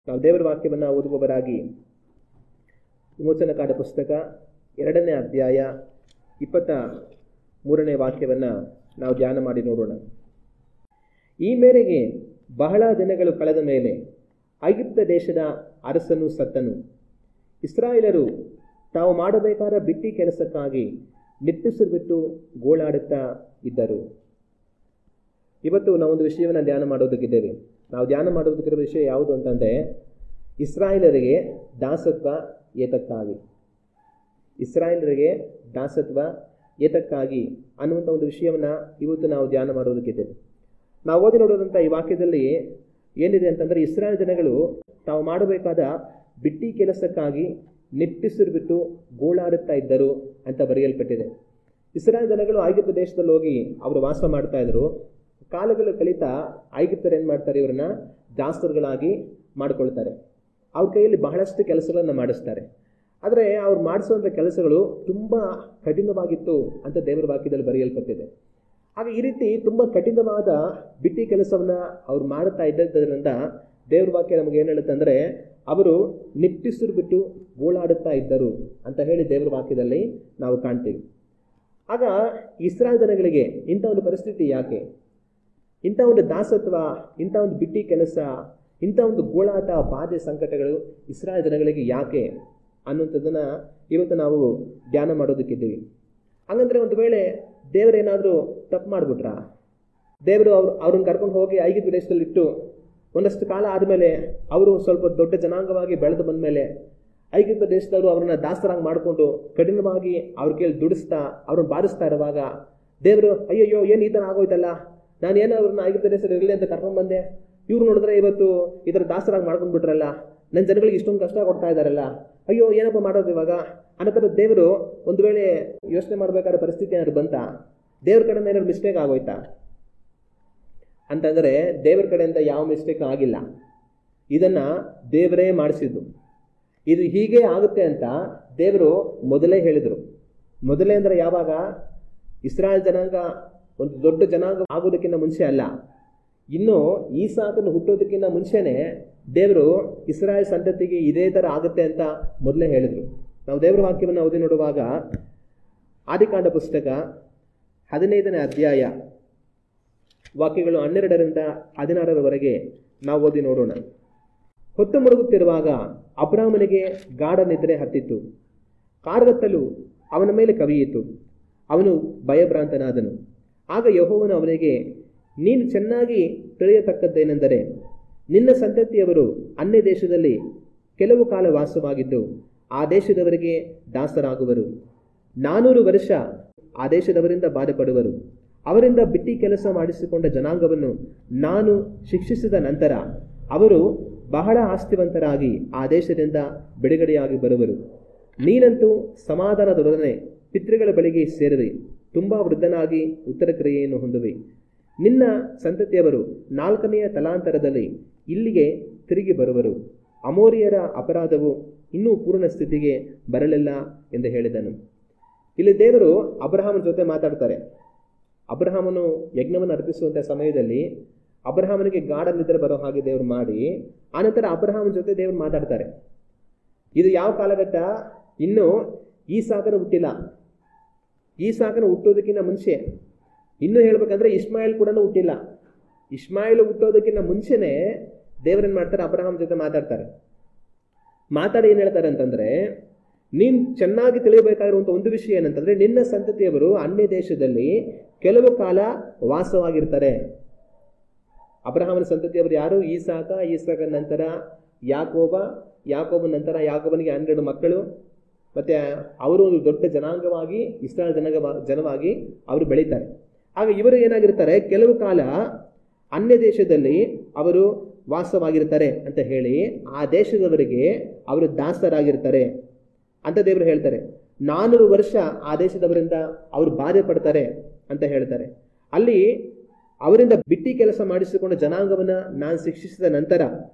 ನಾವು ದೇವರ ವಾಕ್ಯವನ್ನು ಓದುವವರಾಗಿ ವಿಮೋಚನಕಾಂಡ ಪುಸ್ತಕ 2ನೇ ಅಧ್ಯಾಯ 23ನೇ ವಾಕ್ಯವನ್ನು ನಾವು ಧ್ಯಾನ ಮಾಡಿ ನೋಡೋಣ. ಈ ಮೇರೆಗೆ ಬಹಳ ದಿನಗಳು ಕಳೆದ ಮೇಲೆ ಐಗುಪ್ತ ದೇಶದ ಅರಸನು ಸತ್ತನು. ಇಸ್ರಾಯೇಲರು ತಾವು ಮಾಡಬೇಕಾದ ಬಿಟ್ಟಿ ಕೆಲಸಕ್ಕಾಗಿ ನಿಟ್ಟುಸಿರು ಬಿಟ್ಟು ಗೋಳಾಡುತ್ತಾ ಇದ್ದರು. ಇವತ್ತು ನಾವೊಂದು ವಿಷಯವನ್ನು ಧ್ಯಾನ ಮಾಡೋದಕ್ಕಿದ್ದೇವೆ. ನಾವು ಧ್ಯಾನ ಮಾಡೋದಕ್ಕಿರೋ ವಿಷಯ ಯಾವುದು ಅಂತಂದರೆ, ಇಸ್ರಾಯೇಲರಿಗೆ ದಾಸತ್ವ ಏತಕ್ಕಾಗಿ, ಇಸ್ರಾಯೇಲರಿಗೆ ದಾಸತ್ವ ಏತಕ್ಕಾಗಿ ಅನ್ನುವಂಥ ಒಂದು ವಿಷಯವನ್ನು ಇವತ್ತು ನಾವು ಧ್ಯಾನ ಮಾಡೋದಕ್ಕಿದ್ದೇವೆ. ನಾವು ಓದಿ ನೋಡೋದಂಥ ಈ ವಾಕ್ಯದಲ್ಲಿ ಏನಿದೆ ಅಂತಂದರೆ, ಇಸ್ರಾಯೇಲ್ ಜನಗಳು ತಾವು ಮಾಡಬೇಕಾದ ಬಿಟ್ಟಿ ಕೆಲಸಕ್ಕಾಗಿ ನಿಟ್ಟುಸಿರು ಬಿಟ್ಟು ಗೋಳಾಡುತ್ತಾ ಇದ್ದರು ಅಂತ ಬರೆಯಲ್ಪಟ್ಟಿದೆ. ಇಸ್ರಾಯೇಲ್ ಜನಗಳು ಐಗುಪ್ತ ದೇಶದಲ್ಲಿ ಹೋಗಿ ಅವರು ವಾಸ ಮಾಡ್ತಾ ಇದ್ರು. ಕಾಲಗಳು ಕಲಿತಾ ಐಗುಪ್ತರು ಏನು ಮಾಡ್ತಾರೆ, ಇವರನ್ನ ದಾಸರುಗಳಾಗಿ ಮಾಡಿಕೊಳ್ತಾರೆ. ಅವ್ರ ಕೈಯಲ್ಲಿ ಬಹಳಷ್ಟು ಕೆಲಸಗಳನ್ನು ಮಾಡಿಸ್ತಾರೆ. ಆದರೆ ಅವ್ರು ಮಾಡಿಸುವಂಥ ಕೆಲಸಗಳು ತುಂಬ ಕಠಿಣವಾಗಿತ್ತು ಅಂತ ದೇವರ ವಾಕ್ಯದಲ್ಲಿ ಬರೆಯಲ್ಪಟ್ಟಿದೆ. ಆಗ ಈ ರೀತಿ ತುಂಬ ಕಠಿಣವಾದ ಬಿಟ್ಟಿ ಕೆಲಸವನ್ನು ಅವ್ರು ಮಾಡುತ್ತಾ ಇದ್ದರಿಂದ ದೇವ್ರ ವಾಕ್ಯ ನಮಗೆ ಏನು ಹೇಳುತ್ತೆ ಅಂದರೆ, ಅವರು ನಿಟ್ಟುಸಿರು ಬಿಟ್ಟು ಗೋಳಾಡುತ್ತಾ ಇದ್ದರು ಅಂತ ಹೇಳಿ ದೇವರ ವಾಕ್ಯದಲ್ಲಿ ನಾವು ಕಾಣ್ತೀವಿ. ಆಗ ಇಸ್ರಾಯೇಲ್ ಜನಗಳಿಗೆ ಇಂಥ ಒಂದು ಪರಿಸ್ಥಿತಿ ಯಾಕೆ, ಇಂಥ ಒಂದು ದಾಸತ್ವ, ಇಂಥ ಒಂದು ಬಿಟ್ಟಿ ಕೆಲಸ, ಇಂಥ ಒಂದು ಗೋಳಾಟ, ಬಾಧೆ, ಸಂಕಟಗಳು ಇಸ್ರಾಯೇಲ್ ಜನಗಳಿಗೆ ಯಾಕೆ ಅನ್ನುವಂಥದ್ದನ್ನು ಇವತ್ತು ನಾವು ಧ್ಯಾನ ಮಾಡೋದಕ್ಕಿದ್ದೀವಿ. ಹಾಗಂದರೆ ಒಂದು ವೇಳೆ ದೇವರೇನಾದರೂ ತಪ್ಪು ಮಾಡಿಬಿಟ್ರ, ದೇವರು ಅವ್ರನ್ನ ಕರ್ಕೊಂಡು ಹೋಗಿ ಐಗುಪ್ತ ದೇಶದಲ್ಲಿ ಇಟ್ಟು ಒಂದಷ್ಟು ಕಾಲ ಆದಮೇಲೆ ಅವರು ಸ್ವಲ್ಪ ದೊಡ್ಡ ಜನಾಂಗವಾಗಿ ಬೆಳೆದು ಬಂದ ಮೇಲೆ ಐಗುಪ್ತ ದೇಶದವರು ಅವ್ರನ್ನ ದಾಸರಾಗಿ ಮಾಡಿಕೊಂಡು ಕಠಿಣವಾಗಿ ಅವ್ರ ಕೈಯಲ್ಲಿ ದುಡಿಸ್ತಾ ಅವ್ರನ್ನ ಬಾರಿಸ್ತಾ ಇರುವಾಗ ದೇವರು ಅಯ್ಯಯ್ಯೋ ಏನು ಈ ಥರ ಆಗೋಯ್ತಲ್ಲ, ನಾನು ಏನೋ ಅವ್ರನ್ನ ಐಗುಪ್ತ ದೇಶದಲ್ಲಿ ಇರಲಿ ಅಂತ ಕರ್ಕೊಂಡು ಬಂದೆ, ಇವ್ರು ನೋಡಿದ್ರೆ ಇವತ್ತು ಈ ಥರ ದಾಸರಾಗಿ ಮಾಡ್ಕೊಂಡು ಬಿಟ್ರಲ್ಲ, ನನ್ನ ಜನಗಳಿಗೆ ಇಷ್ಟೊಂದು ಕಷ್ಟ ಕೊಡ್ತಾ ಇದ್ದಾರಲ್ಲ, ಅಯ್ಯೋ ಏನಪ್ಪ ಮಾಡೋದು ಇವಾಗ ಅನ್ನೋ ಥರ ದೇವರು ಒಂದು ವೇಳೆ ಯೋಚನೆ ಮಾಡಬೇಕಾದ ಪರಿಸ್ಥಿತಿ ಏನಾದ್ರು ಬಂತ, ದೇವ್ರ ಕಡೆಯಿಂದ ಏನಾದ್ರು ಮಿಸ್ಟೇಕ್ ಆಗೋಯ್ತಾ ಅಂತಂದರೆ ದೇವರ ಕಡೆಯಿಂದ ಯಾವ ಮಿಸ್ಟೇಕ್ ಆಗಿಲ್ಲ. ಇದನ್ನು ದೇವರೇ ಮಾಡಿಸಿದ್ದು. ಇದು ಹೀಗೆ ಆಗುತ್ತೆ ಅಂತ ದೇವರು ಮೊದಲೇ ಹೇಳಿದರು. ಮೊದಲೇ ಅಂದರೆ ಯಾವಾಗ, ಇಸ್ರಾಯೇಲ್ ಜನಾಂಗ ಒಂದು ದೊಡ್ಡ ಜನಾಂಗ ಆಗೋದಕ್ಕಿಂತ ಮುಂಚೆ ಅಲ್ಲ, ಇನ್ನು ಈಸಾಕನು ಹುಟ್ಟೋದಕ್ಕಿಂತ ಮುಂಚೆನೇ ದೇವರು ಇಸ್ರಾಯೇಲ್ ಸಂತತಿಗೆ ಇದೇ ಥರ ಆಗುತ್ತೆ ಅಂತ ಮೊದಲೇ ಹೇಳಿದರು. ನಾವು ದೇವರ ವಾಕ್ಯವನ್ನು ಓದಿ ನೋಡುವಾಗ ಆದಿಕಾಂಡ ಪುಸ್ತಕ 15ನೇ ಅಧ್ಯಾಯ ವಾಕ್ಯಗಳು 12ರಿಂದ 16ರವರೆಗೆ ನಾವು ಓದಿ ನೋಡೋಣ. ಹೊತ್ತು ಮುಳುಗುತ್ತಿರುವಾಗ ಅಬ್ರಾಮನಿಗೆ ಗಾಢ ನಿದ್ರೆ ಹತ್ತಿತ್ತು. ಕಾರ್ಗತ್ತಲು ಅವನ ಮೇಲೆ ಕವಿಯಿತು. ಅವನು ಭಯಭ್ರಾಂತನಾದನು. ಆಗ ಯೆಹೋವನು ಅವನಿಗೆ, ನೀನು ಚೆನ್ನಾಗಿ ತಿಳಿಯತಕ್ಕದ್ದೇನೆಂದರೆ, ನಿನ್ನ ಸಂತತಿಯವರು ಅನ್ಯ ದೇಶದಲ್ಲಿ ಕೆಲವು ಕಾಲ ವಾಸವಾಗಿದ್ದು ಆ ದೇಶದವರಿಗೆ ದಾಸರಾಗುವರು. 400 ವರ್ಷ ಆ ದೇಶದವರಿಂದ ಬಾಧೆಪಡುವರು. ಅವರಿಂದ ಬಿಟ್ಟಿ ಕೆಲಸ ಮಾಡಿಸಿಕೊಂಡ ಜನಾಂಗವನ್ನು ನಾನು ಶಿಕ್ಷಿಸಿದ ನಂತರ ಅವರು ಬಹಳ ಆಸ್ತಿವಂತರಾಗಿ ಆ ದೇಶದಿಂದ ಬಿಡುಗಡೆಯಾಗಿ ಬರುವರು. ನೀನಂತೂ ಸಮಾಧಾನದೊಡನೆ ಪಿತೃಗಳ ಬಳಿಗೆ ಸೇರುವೆ, ತುಂಬ ವೃದ್ಧನಾಗಿ ಉತ್ತರ ಕ್ರಿಯೆಯನ್ನು ಹೊಂದುವೆ. ನಿನ್ನ ಸಂತತಿಯವರು 4ನೆಯ ತಲಾಂತರದಲ್ಲಿ ಇಲ್ಲಿಗೆ ತಿರುಗಿ ಬರುವರು. ಅಮೋರಿಯರ ಅಪರಾಧವು ಇನ್ನೂ ಪೂರ್ಣ ಸ್ಥಿತಿಗೆ ಬರಲಿಲ್ಲ ಎಂದು ಹೇಳಿದನು. ಇಲ್ಲಿ ದೇವರು ಅಬ್ರಹಾಮನ ಜೊತೆ ಮಾತಾಡ್ತಾರೆ. ಅಬ್ರಹಾಮನು ಯಜ್ಞವನ್ನು ಅರ್ಪಿಸುವಂಥ ಸಮಯದಲ್ಲಿ ಅಬ್ರಹಾಮನಿಗೆ ಗಾಢ ನಿದ್ರೆ ಬರೋ ಹಾಗೆ ದೇವರು ಮಾಡಿ, ಆನಂತರ ಅಬ್ರಹಾಮನ ಜೊತೆ ದೇವರು ಮಾತಾಡ್ತಾರೆ. ಇದು ಯಾವ ಕಾಲಘಟ್ಟ, ಇನ್ನು ಈಸಾಕನು ಹುಟ್ಟಿಲ್ಲ. ಈಸಾಕನು ಹುಟ್ಟೋದಕ್ಕಿಂತ ಮುಂಚೆ, ಇನ್ನೂ ಹೇಳ್ಬೇಕಂದ್ರೆ ಇಸ್ಮಾಯಿಲ್ ಕೂಡ ಹುಟ್ಟಿಲ್ಲ. ಇಸ್ಮಾಯಿಲ್ ಹುಟ್ಟೋದಕ್ಕಿಂತ ಮುಂಚೆನೇ ದೇವರೇನು ಮಾಡ್ತಾರೆ, ಅಬ್ರಹಾಮನ ಜೊತೆ ಮಾತಾಡ್ತಾರೆ. ಮಾತಾಡಿ ಏನು ಹೇಳ್ತಾರೆ ಅಂತಂದರೆ, ನೀನು ಚೆನ್ನಾಗಿ ತಿಳಿಯಬೇಕಾಗಿರುವಂಥ ಒಂದು ವಿಷಯ ಏನಂತಂದರೆ, ನಿನ್ನ ಸಂತತಿಯವರು ಅನ್ಯ ದೇಶದಲ್ಲಿ ಕೆಲವು ಕಾಲ ವಾಸವಾಗಿರ್ತಾರೆ. ಅಬ್ರಹಾಮನ ಸಂತತಿಯವರು ಯಾರು? ಈಸಾಕನ ನಂತರ ಯಾಕೋಬನ ನಂತರ ಯಾಕೋಬನಿಗೆ 12 ಮಕ್ಕಳು, ಮತ್ತು ಅವರು ಒಂದು ದೊಡ್ಡ ಜನಾಂಗವಾಗಿ ಇಸ್ರಾಯೇಲ್ ಜನವಾಗಿ ಅವರು ಬೆಳೀತಾರೆ. ಆಗ ಇವರು ಏನಾಗಿರ್ತಾರೆ, ಕೆಲವು ಕಾಲ ಅನ್ಯ ದೇಶದಲ್ಲಿ ಅವರು ವಾಸವಾಗಿರ್ತಾರೆ ಅಂತ ಹೇಳಿ ಆ ದೇಶದವರಿಗೆ ಅವರು ದಾಸರಾಗಿರ್ತಾರೆ ಅಂತ ದೇವರು ಹೇಳ್ತಾರೆ. 400 ವರ್ಷ ಆ ದೇಶದವರಿಂದ ಅವರು ಬಾಧೆ ಪಡ್ತಾರೆ ಅಂತ ಹೇಳ್ತಾರೆ. ಅಲ್ಲಿ ಅವರಿಂದ ಬಿಟ್ಟಿ ಕೆಲಸ ಮಾಡಿಸಿಕೊಂಡ ಜನಾಂಗವನ್ನು ನಾನು ಶಿಕ್ಷಿಸಿದ ನಂತರ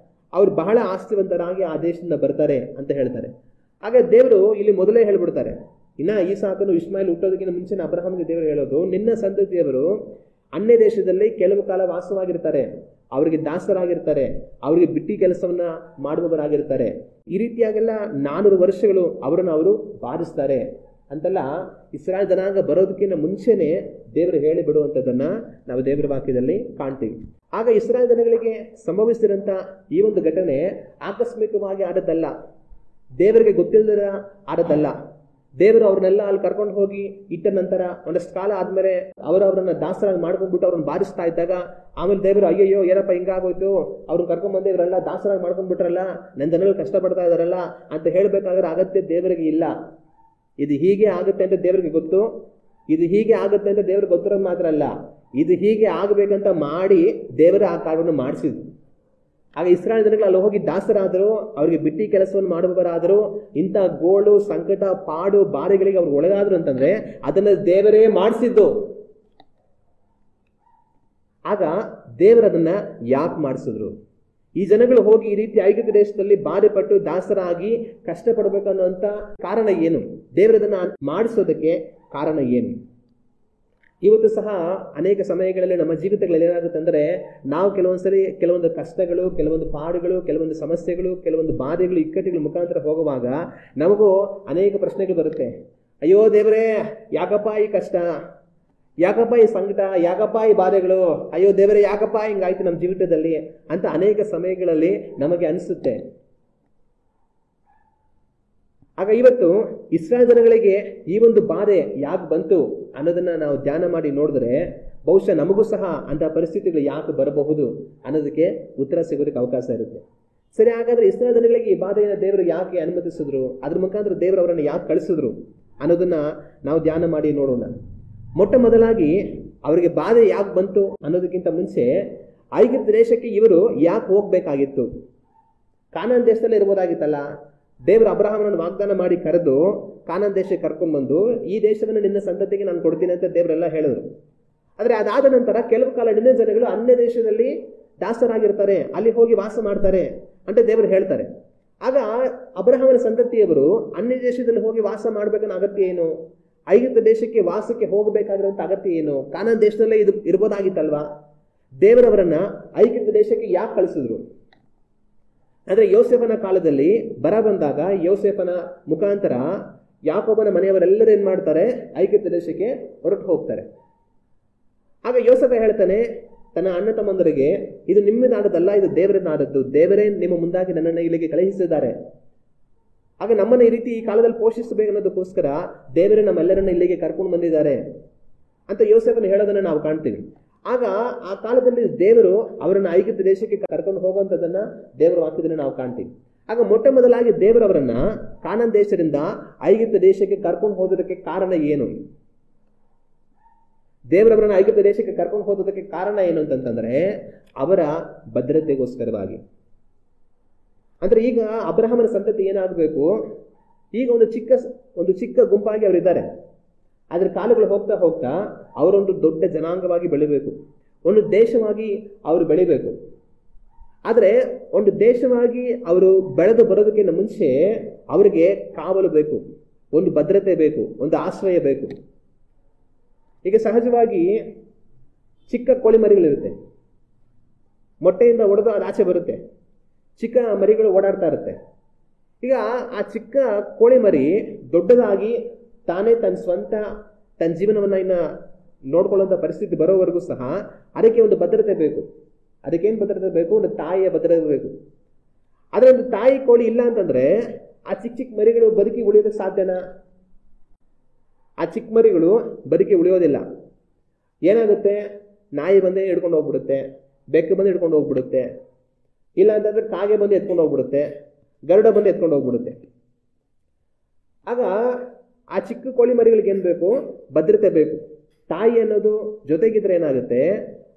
ಅವರು ಬಹಳ ಆಸ್ತಿವಂತರಾಗಿ ಆ ದೇಶದಿಂದ ಬರ್ತಾರೆ ಅಂತ ಹೇಳ್ತಾರೆ. ಹಾಗೆ ದೇವರು ಇಲ್ಲಿ ಮೊದಲೇ ಹೇಳ್ಬಿಡ್ತಾರೆ, ಇನ್ನು ಈಸಾಕನು ಇಸ್ಮಾಯಿಲ್ ಹುಟ್ಟೋದಕ್ಕಿಂತ ಮುಂಚೆನೇ ಅಬ್ರಹಾಮಿಗೆ ದೇವರು ಹೇಳೋದು, ನಿನ್ನ ಸಂತತಿಯವರು ಅನ್ಯ ದೇಶದಲ್ಲಿ ಕೆಲವು ಕಾಲ ವಾಸವಾಗಿರ್ತಾರೆ. ಅವರಿಗೆ ದಾಸರಾಗಿರ್ತಾರೆ, ಅವರಿಗೆ ಬಿಟ್ಟಿ ಕೆಲಸವನ್ನ ಮಾಡುವವರಾಗಿರ್ತಾರೆ. ಈ ರೀತಿಯಾಗೆಲ್ಲ 400 ವರ್ಷಗಳು ಅವರನ್ನು ಅವರು ಬಾಧಿಸ್ತಾರೆ ಅಂತೆಲ್ಲ ಇಸ್ರಾಯೇಲ್ ಜನಾಂಗ ಬರೋದಕ್ಕಿಂತ ಮುಂಚೆನೆ ದೇವರು ಹೇಳಿ ಬಿಡುವಂಥದ್ದನ್ನ ನಾವು ದೇವರ ವಾಕ್ಯದಲ್ಲಿ ಕಾಣ್ತೀವಿ. ಆಗ ಇಸ್ರಾಯೇಲ್ ಜನಗಳಿಗೆ ಸಂಭವಿಸಿದಂತ ಈ ಒಂದು ಘಟನೆ ಆಕಸ್ಮಿಕವಾಗಿ ಆದದ್ದಲ್ಲ, ದೇವರಿಗೆ ಗೊತ್ತಿಲ್ಲದ ಆದದ್ದಲ್ಲ. ದೇವರು ಅವ್ರನ್ನೆಲ್ಲ ಅಲ್ಲಿ ಕರ್ಕೊಂಡು ಹೋಗಿ ಇಟ್ಟ ನಂತರ ಒಂದಷ್ಟು ಕಾಲ ಆದ್ಮೇಲೆ ಅವರನ್ನ ದಾಸರಾಗಿ ಮಾಡ್ಕೊಂಡ್ಬಿಟ್ಟು ಅವ್ರನ್ನ ಬಾರಿಸ್ತಾ ಇದ್ದಾಗ ಆಮೇಲೆ ದೇವರು ಅಯ್ಯಯ್ಯೋ ಏನಪ್ಪ ಹಿಂಗಾಗೋಯ್ತು, ಅವ್ರನ್ನ ಕರ್ಕೊಂಡ್ ಬಂದು ಇವರೆಲ್ಲ ದಾಸರಾಗಿ ಮಾಡ್ಕೊಂಡ್ಬಿಟ್ರಲ್ಲ, ನನ್ನ ಜನಗಳು ಕಷ್ಟಪಡ್ತಾ ಇದಾರಲ್ಲ ಅಂತ ಹೇಳ್ಬೇಕಾದ್ರೆ ಅಗತ್ಯ ದೇವರಿಗೆ ಇಲ್ಲ. ಇದು ಹೀಗೆ ಆಗುತ್ತೆ ಅಂತ ದೇವರಿಗೆ ಗೊತ್ತು. ಇದು ಹೀಗೆ ಆಗುತ್ತೆ ಅಂತ ದೇವ್ರಿಗೆ ಗೊತ್ತಿರೋದು ಮಾತ್ರ ಅಲ್ಲ, ಇದು ಹೀಗೆ ಆಗಬೇಕಂತ ಮಾಡಿ ದೇವರ ಆ ಕಾರ್ಯವನ್ನು ಮಾಡಿಸಿದ್ರು. ಆಗ ಇಸ್ರಾಯೇಲ್ ಜನಗಳು ಅಲ್ಲಿ ಹೋಗಿ ದಾಸರಾದರು, ಅವರಿಗೆ ಬಿಟ್ಟಿ ಕೆಲಸವನ್ನು ಮಾಡುವವರಾದರು, ಇಂಥ ಗೋಳು ಸಂಕಟ ಪಾಡು ಬಾರಿಗಳಿಗೆ ಅವ್ರು ಒಳಗಾದ್ರು ಅಂತಂದ್ರೆ ಅದನ್ನ ದೇವರೇ ಮಾಡಿಸಿದ್ದು. ಆಗ ದೇವರದನ್ನ ಯಾಕೆ ಮಾಡಿಸಿದ್ರು? ಈ ಜನಗಳು ಹೋಗಿ ಈ ರೀತಿ ಐಗುಪ್ತ ದೇಶದಲ್ಲಿ ಬಾಧೆ ಪಟ್ಟು ದಾಸರಾಗಿ ಕಷ್ಟಪಡಬೇಕನ್ನುವಂತ ಕಾರಣ ಏನು? ದೇವರದನ್ನ ಮಾಡಿಸೋದಕ್ಕೆ ಕಾರಣ ಏನು? ಇವತ್ತು ಸಹ ಅನೇಕ ಸಮಯಗಳಲ್ಲಿ ನಮ್ಮ ಜೀವಿತಗಳಲ್ಲಿ ಏನಾಗುತ್ತೆ ಅಂದ್ರೆ, ನಾವು ಕೆಲವೊಂದ್ಸರಿ ಕೆಲವೊಂದು ಕಷ್ಟಗಳು, ಕೆಲವೊಂದು ಪಾಡುಗಳು, ಕೆಲವೊಂದು ಸಮಸ್ಯೆಗಳು, ಕೆಲವೊಂದು ಬಾಧೆಗಳು, ಇಕ್ಕಟ್ಟುಗಳ ಮುಖಾಂತರ ಹೋಗುವಾಗ ನಮಗೂ ಅನೇಕ ಪ್ರಶ್ನೆಗಳು ಬರುತ್ತೆ. ಅಯ್ಯೋ ದೇವರೇ, ಯಾಕಪ್ಪ ಈ ಕಷ್ಟ, ಯಾಕಪ್ಪ ಈ ಸಂಕಟ, ಯಾಕಪ್ಪ ಈ ಬಾಧೆಗಳು, ಅಯ್ಯೋ ದೇವರೇ ಯಾಕಪ್ಪ ಹಿಂಗಾಯ್ತು ನಮ್ಮ ಜೀವಿತದಲ್ಲಿ ಅಂತ ಅನೇಕ ಸಮಯಗಳಲ್ಲಿ ನಮಗೆ ಅನಿಸುತ್ತೆ. ಆಗ ಇವತ್ತು ಇಸ್ರಾಯೇಲ್ ಜನಗಳಿಗೆ ಈ ಒಂದು ಬಾಧೆ ಯಾಕೆ ಬಂತು ಅನ್ನೋದನ್ನ ನಾವು ಧ್ಯಾನ ಮಾಡಿ ನೋಡಿದ್ರೆ ಬಹುಶಃ ನಮಗೂ ಸಹ ಅಂತ ಪರಿಸ್ಥಿತಿಗಳು ಯಾಕೆ ಬರಬಹುದು ಅನ್ನೋದಕ್ಕೆ ಉತ್ತರ ಸಿಗೋದಕ್ಕೆ ಅವಕಾಶ ಇರುತ್ತೆ. ಸರಿ, ಹಾಗಾದ್ರೆ ಇಸ್ರಾಯೇಲ್ ಜನಗಳಿಗೆ ಈ ಬಾಧೆಯನ್ನು ದೇವರು ಯಾಕೆ ಅನುಮತಿಸಿದ್ರು, ಅದ್ರ ಮುಖಾಂತರ ದೇವರು ಅವರನ್ನು ಯಾಕೆ ಕಳಿಸಿದ್ರು ಅನ್ನೋದನ್ನ ನಾವು ಧ್ಯಾನ ಮಾಡಿ ನೋಡೋಣ. ಮೊಟ್ಟ ಮೊದಲಾಗಿ ಅವರಿಗೆ ಬಾಧೆ ಯಾಕೆ ಬಂತು ಅನ್ನೋದಕ್ಕಿಂತ ಮುಂಚೆ ಐಗುಪ್ತ ದೇಶಕ್ಕೆ ಇವರು ಯಾಕೆ ಹೋಗ್ಬೇಕಾಗಿತ್ತು? ಕಾನಾನ್ ದೇಶದಲ್ಲೇ ಇರ್ಬೋದಾಗಿತ್ತಲ್ಲ. ದೇವರು ಅಬ್ರಹಾಮನನ್ನು ವಾಗ್ದಾನ ಮಾಡಿ ಕರೆದು ಕಾನಾನ್ ದೇಶಕ್ಕೆ ಕರ್ಕೊಂಡು ಬಂದು ಈ ದೇಶವನ್ನು ನಿನ್ನ ಸಂತತಿಗೆ ನಾನು ಕೊಡ್ತೀನಿ ಅಂತ ದೇವರೆಲ್ಲ ಹೇಳಿದ್ರು. ಆದ್ರೆ ಅದಾದ ನಂತರ ಕೆಲವು ಕಾಲ ನಿನ್ನ ಜನಗಳು ಅನ್ಯ ದೇಶದಲ್ಲಿ ದಾಸರಾಗಿರ್ತಾರೆ, ಅಲ್ಲಿ ಹೋಗಿ ವಾಸ ಮಾಡ್ತಾರೆ ಅಂತ ದೇವರು ಹೇಳ್ತಾರೆ. ಆಗ ಅಬ್ರಹಾಮನ ಸಂತತಿಯವರು ಅನ್ಯ ದೇಶದಲ್ಲಿ ಹೋಗಿ ವಾಸ ಮಾಡ್ಬೇಕನ್ನೋ ಅಗತ್ಯ ಏನು? ಐಗುಪ್ತ ದೇಶಕ್ಕೆ ವಾಸಕ್ಕೆ ಹೋಗಬೇಕಾಗಿರುವಂತ ಅಗತ್ಯ ಏನು? ಕಾನಾನ್ ದೇಶದಲ್ಲೇ ಇದು ಇರ್ಬೋದಾಗಿತ್ತಲ್ವಾ? ದೇವರವರನ್ನ ಐಗುಪ್ತ ದೇಶಕ್ಕೆ ಯಾಕೆ ಕಳಿಸಿದ್ರು? ಅಂದ್ರೆ ಯೋಸೇಫನ ಕಾಲದಲ್ಲಿ ಬರ ಬಂದಾಗ ಯೋಸೇಫನ ಮುಖಾಂತರ ಯಾಕೋಬನ ಮನೆಯವರೆಲ್ಲರೂ ಏನ್ ಮಾಡ್ತಾರೆ? ಐಗುಪ್ತ ದೇಶಕ್ಕೆ ಹೊರಟು ಹೋಗ್ತಾರೆ. ಆಗ ಯೋಸೇಫ ಹೇಳ್ತಾನೆ ತನ್ನ ಅಣ್ಣ ತಮ್ಮಂದರಿಗೆ, ಇದು ನಿಮ್ಮದಾದದಲ್ಲ, ಇದು ದೇವರನ್ನಾದದ್ದು, ದೇವರೇ ನಿಮ್ಮ ಮುಂದಾಗಿ ನನ್ನನ್ನು ಇಲ್ಲಿಗೆ ಕಳುಹಿಸಿದ್ದಾರೆ. ಆಗ ನಮ್ಮನ್ನ ಈ ರೀತಿ ಈ ಕಾಲದಲ್ಲಿ ಪೋಷಿಸಬೇಕು ಅನ್ನೋದಕ್ಕೋಸ್ಕರ ದೇವರೇ ನಮ್ಮೆಲ್ಲರನ್ನ ಇಲ್ಲಿಗೆ ಕರ್ಕೊಂಡು ಬಂದಿದ್ದಾರೆ ಅಂತ ಯೋಸೇಫನ ಹೇಳೋದನ್ನ ನಾವು ಕಾಣ್ತೀವಿ. ಆಗ ಆ ಕಾಲದಲ್ಲಿ ದೇವರು ಅವರನ್ನ ಐಗುಪ್ತ ದೇಶಕ್ಕೆ ಕರ್ಕೊಂಡು ಹೋಗುವಂಥದ್ದನ್ನ ದೇವರ ವಾಕ್ಯದಲ್ಲಿ ನಾವು ಕಾಣ್ತೀವಿ. ಆಗ ಮೊಟ್ಟ ಮೊದಲಾಗಿ ದೇವರವರನ್ನ ಕಾನಾನ್ ದೇಶದಿಂದ ಐಗುಪ್ತ ದೇಶಕ್ಕೆ ಕರ್ಕೊಂಡು ಹೋಗೋದಕ್ಕೆ ಕಾರಣ ಏನು? ದೇವರವರನ್ನ ಐಗುಪ್ತ ದೇಶಕ್ಕೆ ಕರ್ಕೊಂಡು ಹೋಗೋದಕ್ಕೆ ಕಾರಣ ಏನು ಅಂತಂದ್ರೆ ಅವರ ಭದ್ರತೆಗೋಸ್ಕರವಾಗಿ. ಅಂದ್ರೆ ಈಗ ಅಬ್ರಹಾಮನ ಸಂತತಿ ಏನಾಗಬೇಕು? ಈಗ ಒಂದು ಚಿಕ್ಕ ಗುಂಪಾಗಿ ಅವರಿದ್ದಾರೆ. ಅದ್ರ ಕಾಲಗಳು ಹೋಗ್ತಾ ಹೋಗ್ತಾ ಅವರೊಂದು ದೊಡ್ಡ ಜನಾಂಗವಾಗಿ ಬೆಳಿಬೇಕು, ಒಂದು ದೇಶವಾಗಿ ಅವರು ಬೆಳಿಬೇಕು. ಆದ್ರೆ ಒಂದು ದೇಶವಾಗಿ ಅವರು ಬೆಳೆದು ಬರೋದಕ್ಕಿಂತ ಮುಂಚೆ ಅವರಿಗೆ ಕಾವಲು ಬೇಕು, ಒಂದು ಭದ್ರತೆ ಬೇಕು, ಒಂದು ಆಶ್ರಯ ಬೇಕು. ಈಗ ಸಹಜವಾಗಿ ಚಿಕ್ಕ ಕೋಳಿ ಮರಿಗಳಿರುತ್ತೆ, ಮೊಟ್ಟೆಯಿಂದ ಒಡೆದು ಅದು ಆಚೆ ಬರುತ್ತೆ, ಚಿಕ್ಕ ಮರಿಗಳು ಓಡಾಡ್ತಾ ಇರುತ್ತೆ. ಈಗ ಆ ಚಿಕ್ಕ ಕೋಳಿ ಮರಿ ದೊಡ್ಡದಾಗಿ ತಾನೇ ತನ್ನ ಜೀವನವನ್ನ ಇನ್ನ ನೋಡ್ಕೊಳ್ಳುವಂತ ಪರಿಸ್ಥಿತಿ ಬರೋವರೆಗೂ ಸಹ ಅದಕ್ಕೆ ಒಂದು ಭದ್ರತೆ ಬೇಕು. ಅದಕ್ಕೇನು ಭದ್ರತೆ ಬೇಕು? ಒಂದು ತಾಯಿಯ ಭದ್ರತೆ ಬೇಕು. ಆದ್ರೆ ಒಂದು ತಾಯಿ ಕೋಳಿ ಇಲ್ಲ ಅಂತಂದ್ರೆ ಆ ಚಿಕ್ಕ ಮರಿಗಳು ಬದುಕಿ ಉಳಿಯೋದಕ್ಕೆ ಸಾಧ್ಯನಾ? ಆ ಚಿಕ್ಕ ಮರಿಗಳು ಬದುಕಿ ಉಳಿಯೋದಿಲ್ಲ. ಏನಾಗುತ್ತೆ? ನಾಯಿ ಬಂದೇ ಹಿಡ್ಕೊಂಡು ಹೋಗ್ಬಿಡುತ್ತೆ, ಬೆಕ್ಕು ಬಂದು ಹಿಡ್ಕೊಂಡು ಹೋಗ್ಬಿಡುತ್ತೆ, ಇಲ್ಲ ಅಂತಂದ್ರೆ ಕಾಗೆ ಬಂದು ಎತ್ಕೊಂಡು ಹೋಗ್ಬಿಡುತ್ತೆ, ಗರುಡ ಬಂದು ಎತ್ಕೊಂಡು ಹೋಗ್ಬಿಡುತ್ತೆ. ಆಗ ಆ ಚಿಕ್ಕ ಕೋಳಿ ಮರಿಗಳಿಗೆ ಏನ್ ಬೇಕು? ಭದ್ರತೆ ಬೇಕು. ತಾಯಿ ಅನ್ನೋದು ಜೊತೆಗಿದ್ರೆ ಏನಾಗುತ್ತೆ?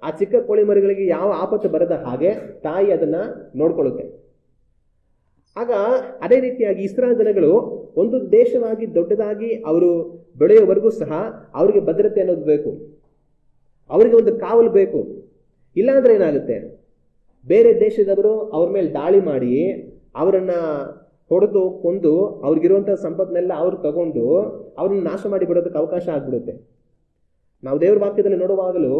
ಆ ಚಿಕ್ಕ ಕೋಳಿ ಮರಿಗಳಿಗೆ ಯಾವ ಆಪತ್ತು ಬರದ ಹಾಗೆ ತಾಯಿ ಅದನ್ನ ನೋಡ್ಕೊಳ್ಳುತ್ತೆ. ಆಗ ಅದೇ ರೀತಿಯಾಗಿ ಇಸ್ರಾಯೇಲ್ ಜನಗಳು ಒಂದು ದೇಶವಾಗಿ ದೊಡ್ಡದಾಗಿ ಅವರು ಬೆಳೆಯುವವರೆಗೂ ಸಹ ಅವರಿಗೆ ಭದ್ರತೆ ಅನ್ನೋದು ಬೇಕು, ಅವರಿಗೆ ಒಂದು ಕಾವಲು ಬೇಕು. ಇಲ್ಲಾಂದ್ರೆ ಏನಾಗುತ್ತೆ? ಬೇರೆ ದೇಶದವರು ಅವ್ರ ಮೇಲೆ ದಾಳಿ ಮಾಡಿ ಅವರನ್ನ ಹೊಡೆದು ಕೊಂದು ಅವ್ರಿಗಿರುವಂತಹ ಸಂಪತ್ತನ್ನೆಲ್ಲ ಅವ್ರು ತಗೊಂಡು ಅವ್ರನ್ನ ನಾಶ ಮಾಡಿ ಬಿಡೋದಕ್ಕೆ ಅವಕಾಶ ಆಗ್ಬಿಡುತ್ತೆ. ನಾವು ದೇವ್ರ ವಾಕ್ಯದಲ್ಲಿ ನೋಡುವಾಗಲೂ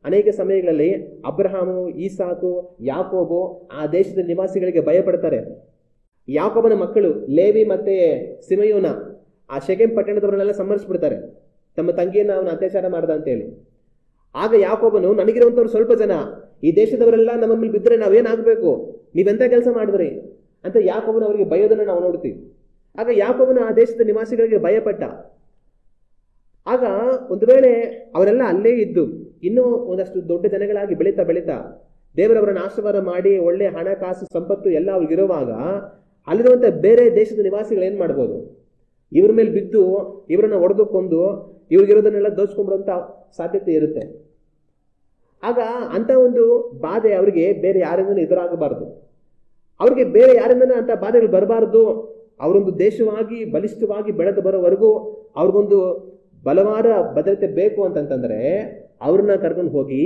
ಅನೇಕ ಸಮಯಗಳಲ್ಲಿ ಅಬ್ರಹಾಮು, ಈಸಾಕು, ಯಾಕೋಬು ಆ ದೇಶದ ನಿವಾಸಿಗಳಿಗೆ ಭಯಪಡ್ತಾರೆ. ಯಾಕೋಬನ ಮಕ್ಕಳು ಲೇವಿ ಮತ್ತೆ ಸಿಮೆಯೋನ ಆ ಶೆಕೆಂ ಪಟ್ಟಣದವರನ್ನೆಲ್ಲ ಸಂಹರಿಸ್ಬಿಡ್ತಾರೆ, ತಮ್ಮ ತಂಗಿಯನ್ನ ಅವನ ಅತ್ಯಾಚಾರ ಮಾಡ್ದ ಅಂತೇಳಿ. ಆಗ ಯಾಕೋಬನು, ನನಗಿರುವಂತವ್ರು ಸ್ವಲ್ಪ ಜನ, ಈ ದೇಶದವರೆಲ್ಲ ನಮ್ಮ ಮೇಲೆ ಬಿದ್ದರೆ ನಾವೇನಾಗಬೇಕು, ನೀವೆಂತ ಕೆಲಸ ಮಾಡಿದ್ರಿ ಅಂತ ಯಾಕೋಬನು ಅವರಿಗೆ ಬಯೋದನ್ನು ನಾವು ನೋಡ್ತೀವಿ. ಆಗ ಯಾಕೋಬನು ಆ ದೇಶದ ನಿವಾಸಿಗಳಿಗೆ ಭಯಪಟ್ಟ. ಆಗ ಒಂದು ವೇಳೆ ಅವರೆಲ್ಲ ಅಲ್ಲೇ ಇದ್ದು ಇನ್ನೂ ಒಂದಷ್ಟು ದೊಡ್ಡ ಜನಗಳಾಗಿ ಬೆಳೀತಾ ಬೆಳೀತಾ ದೇವರವರನ್ನ ಆಶೀರ್ವಾದ ಮಾಡಿ ಒಳ್ಳೆ ಹಣಕಾಸು ಸಂಪತ್ತು ಎಲ್ಲ ಅವ್ರಿಗಿರುವಾಗ ಅಲ್ಲಿರುವಂತ ಬೇರೆ ದೇಶದ ನಿವಾಸಿಗಳು ಏನ್ ಮಾಡ್ಬೋದು, ಇವ್ರ ಮೇಲೆ ಬಿದ್ದು ಇವರನ್ನ ಒಡೆದು ಕೊಂದು ಇವ್ರಿಗಿರೋದನ್ನೆಲ್ಲ ದೋಚ್ಕೊಂಡ್ಬಿಡುವಂತ ಸಾಧ್ಯತೆ ಇರುತ್ತೆ. ಆಗ ಅಂತ ಒಂದು ಬಾಧೆ ಅವರಿಗೆ ಬೇರೆ ಯಾರಿಂದನೂ ಎದುರಾಗಬಾರದು, ಅವ್ರಿಗೆ ಬೇರೆ ಯಾರಿಂದನೂ ಅಂತ ಬಾಧೆಗಳು ಬರಬಾರದು. ಅವರೊಂದು ದೇಶವಾಗಿ ಬಲಿಷ್ಠವಾಗಿ ಬೆಳೆದು ಬರೋವರೆಗೂ ಅವ್ರಿಗೊಂದು ಬಲವಾದ ಭದ್ರತೆ ಬೇಕು ಅಂತಂತಂದ್ರೆ ಅವ್ರನ್ನ ಕರ್ಕೊಂಡು ಹೋಗಿ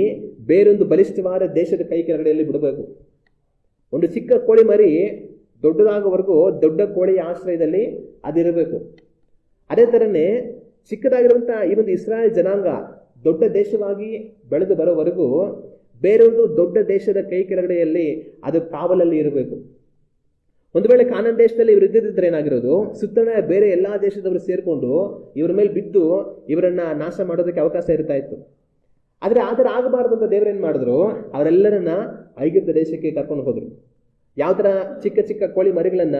ಬೇರೊಂದು ಬಲಿಷ್ಠವಾದ ದೇಶದ ಕೈ ಕೆಳಗಡೆಯಲ್ಲಿ ಬಿಡಬೇಕು. ಒಂದು ಚಿಕ್ಕ ಕೋಳಿ ಮರಿ ದೊಡ್ಡದಾಗುವವರೆಗೂ ದೊಡ್ಡ ಕೋಳಿಯ ಆಶ್ರಯದಲ್ಲಿ ಅದಿರಬೇಕು. ಅದೇ ತರನೇ ಚಿಕ್ಕದಾಗಿರುವಂತಹ ಈ ಒಂದು ಇಸ್ರಾಯೇಲ್ ಜನಾಂಗ ದೊಡ್ಡ ದೇಶವಾಗಿ ಬೆಳೆದು ಬರೋವರೆಗೂ ಬೇರೊಂದು ದೊಡ್ಡ ದೇಶದ ಕೈ ಕೆಳಗಡೆಯಲ್ಲಿ ಅದು ಕಾವಲಲ್ಲಿ ಇರಬೇಕು. ಒಂದು ವೇಳೆ ಕಾನಾನ್ ದೇಶದಲ್ಲಿ ಇವರು ಇದ್ದಿದ್ರೆ ಏನಾಗಿರೋದು, ಸುತ್ತಣ ಬೇರೆ ಎಲ್ಲಾ ದೇಶದವರು ಸೇರ್ಕೊಂಡು ಇವರ ಮೇಲೆ ಬಿದ್ದು ಇವರನ್ನ ನಾಶ ಮಾಡೋದಕ್ಕೆ ಅವಕಾಶ ಇರ್ತಾ ಇತ್ತು. ಆದ್ರೆ ಆಗಬಾರ್ದು ಅಂತ ದೇವರೇನ್ ಮಾಡಿದ್ರು, ಅವರೆಲ್ಲರನ್ನ ಐಗುಪ್ತ ದೇಶಕ್ಕೆ ಕರ್ಕೊಂಡು ಹೋದ್ರು. ಯಾವ ತರ ಚಿಕ್ಕ ಚಿಕ್ಕ ಕೋಳಿ ಮರಿಗಳನ್ನ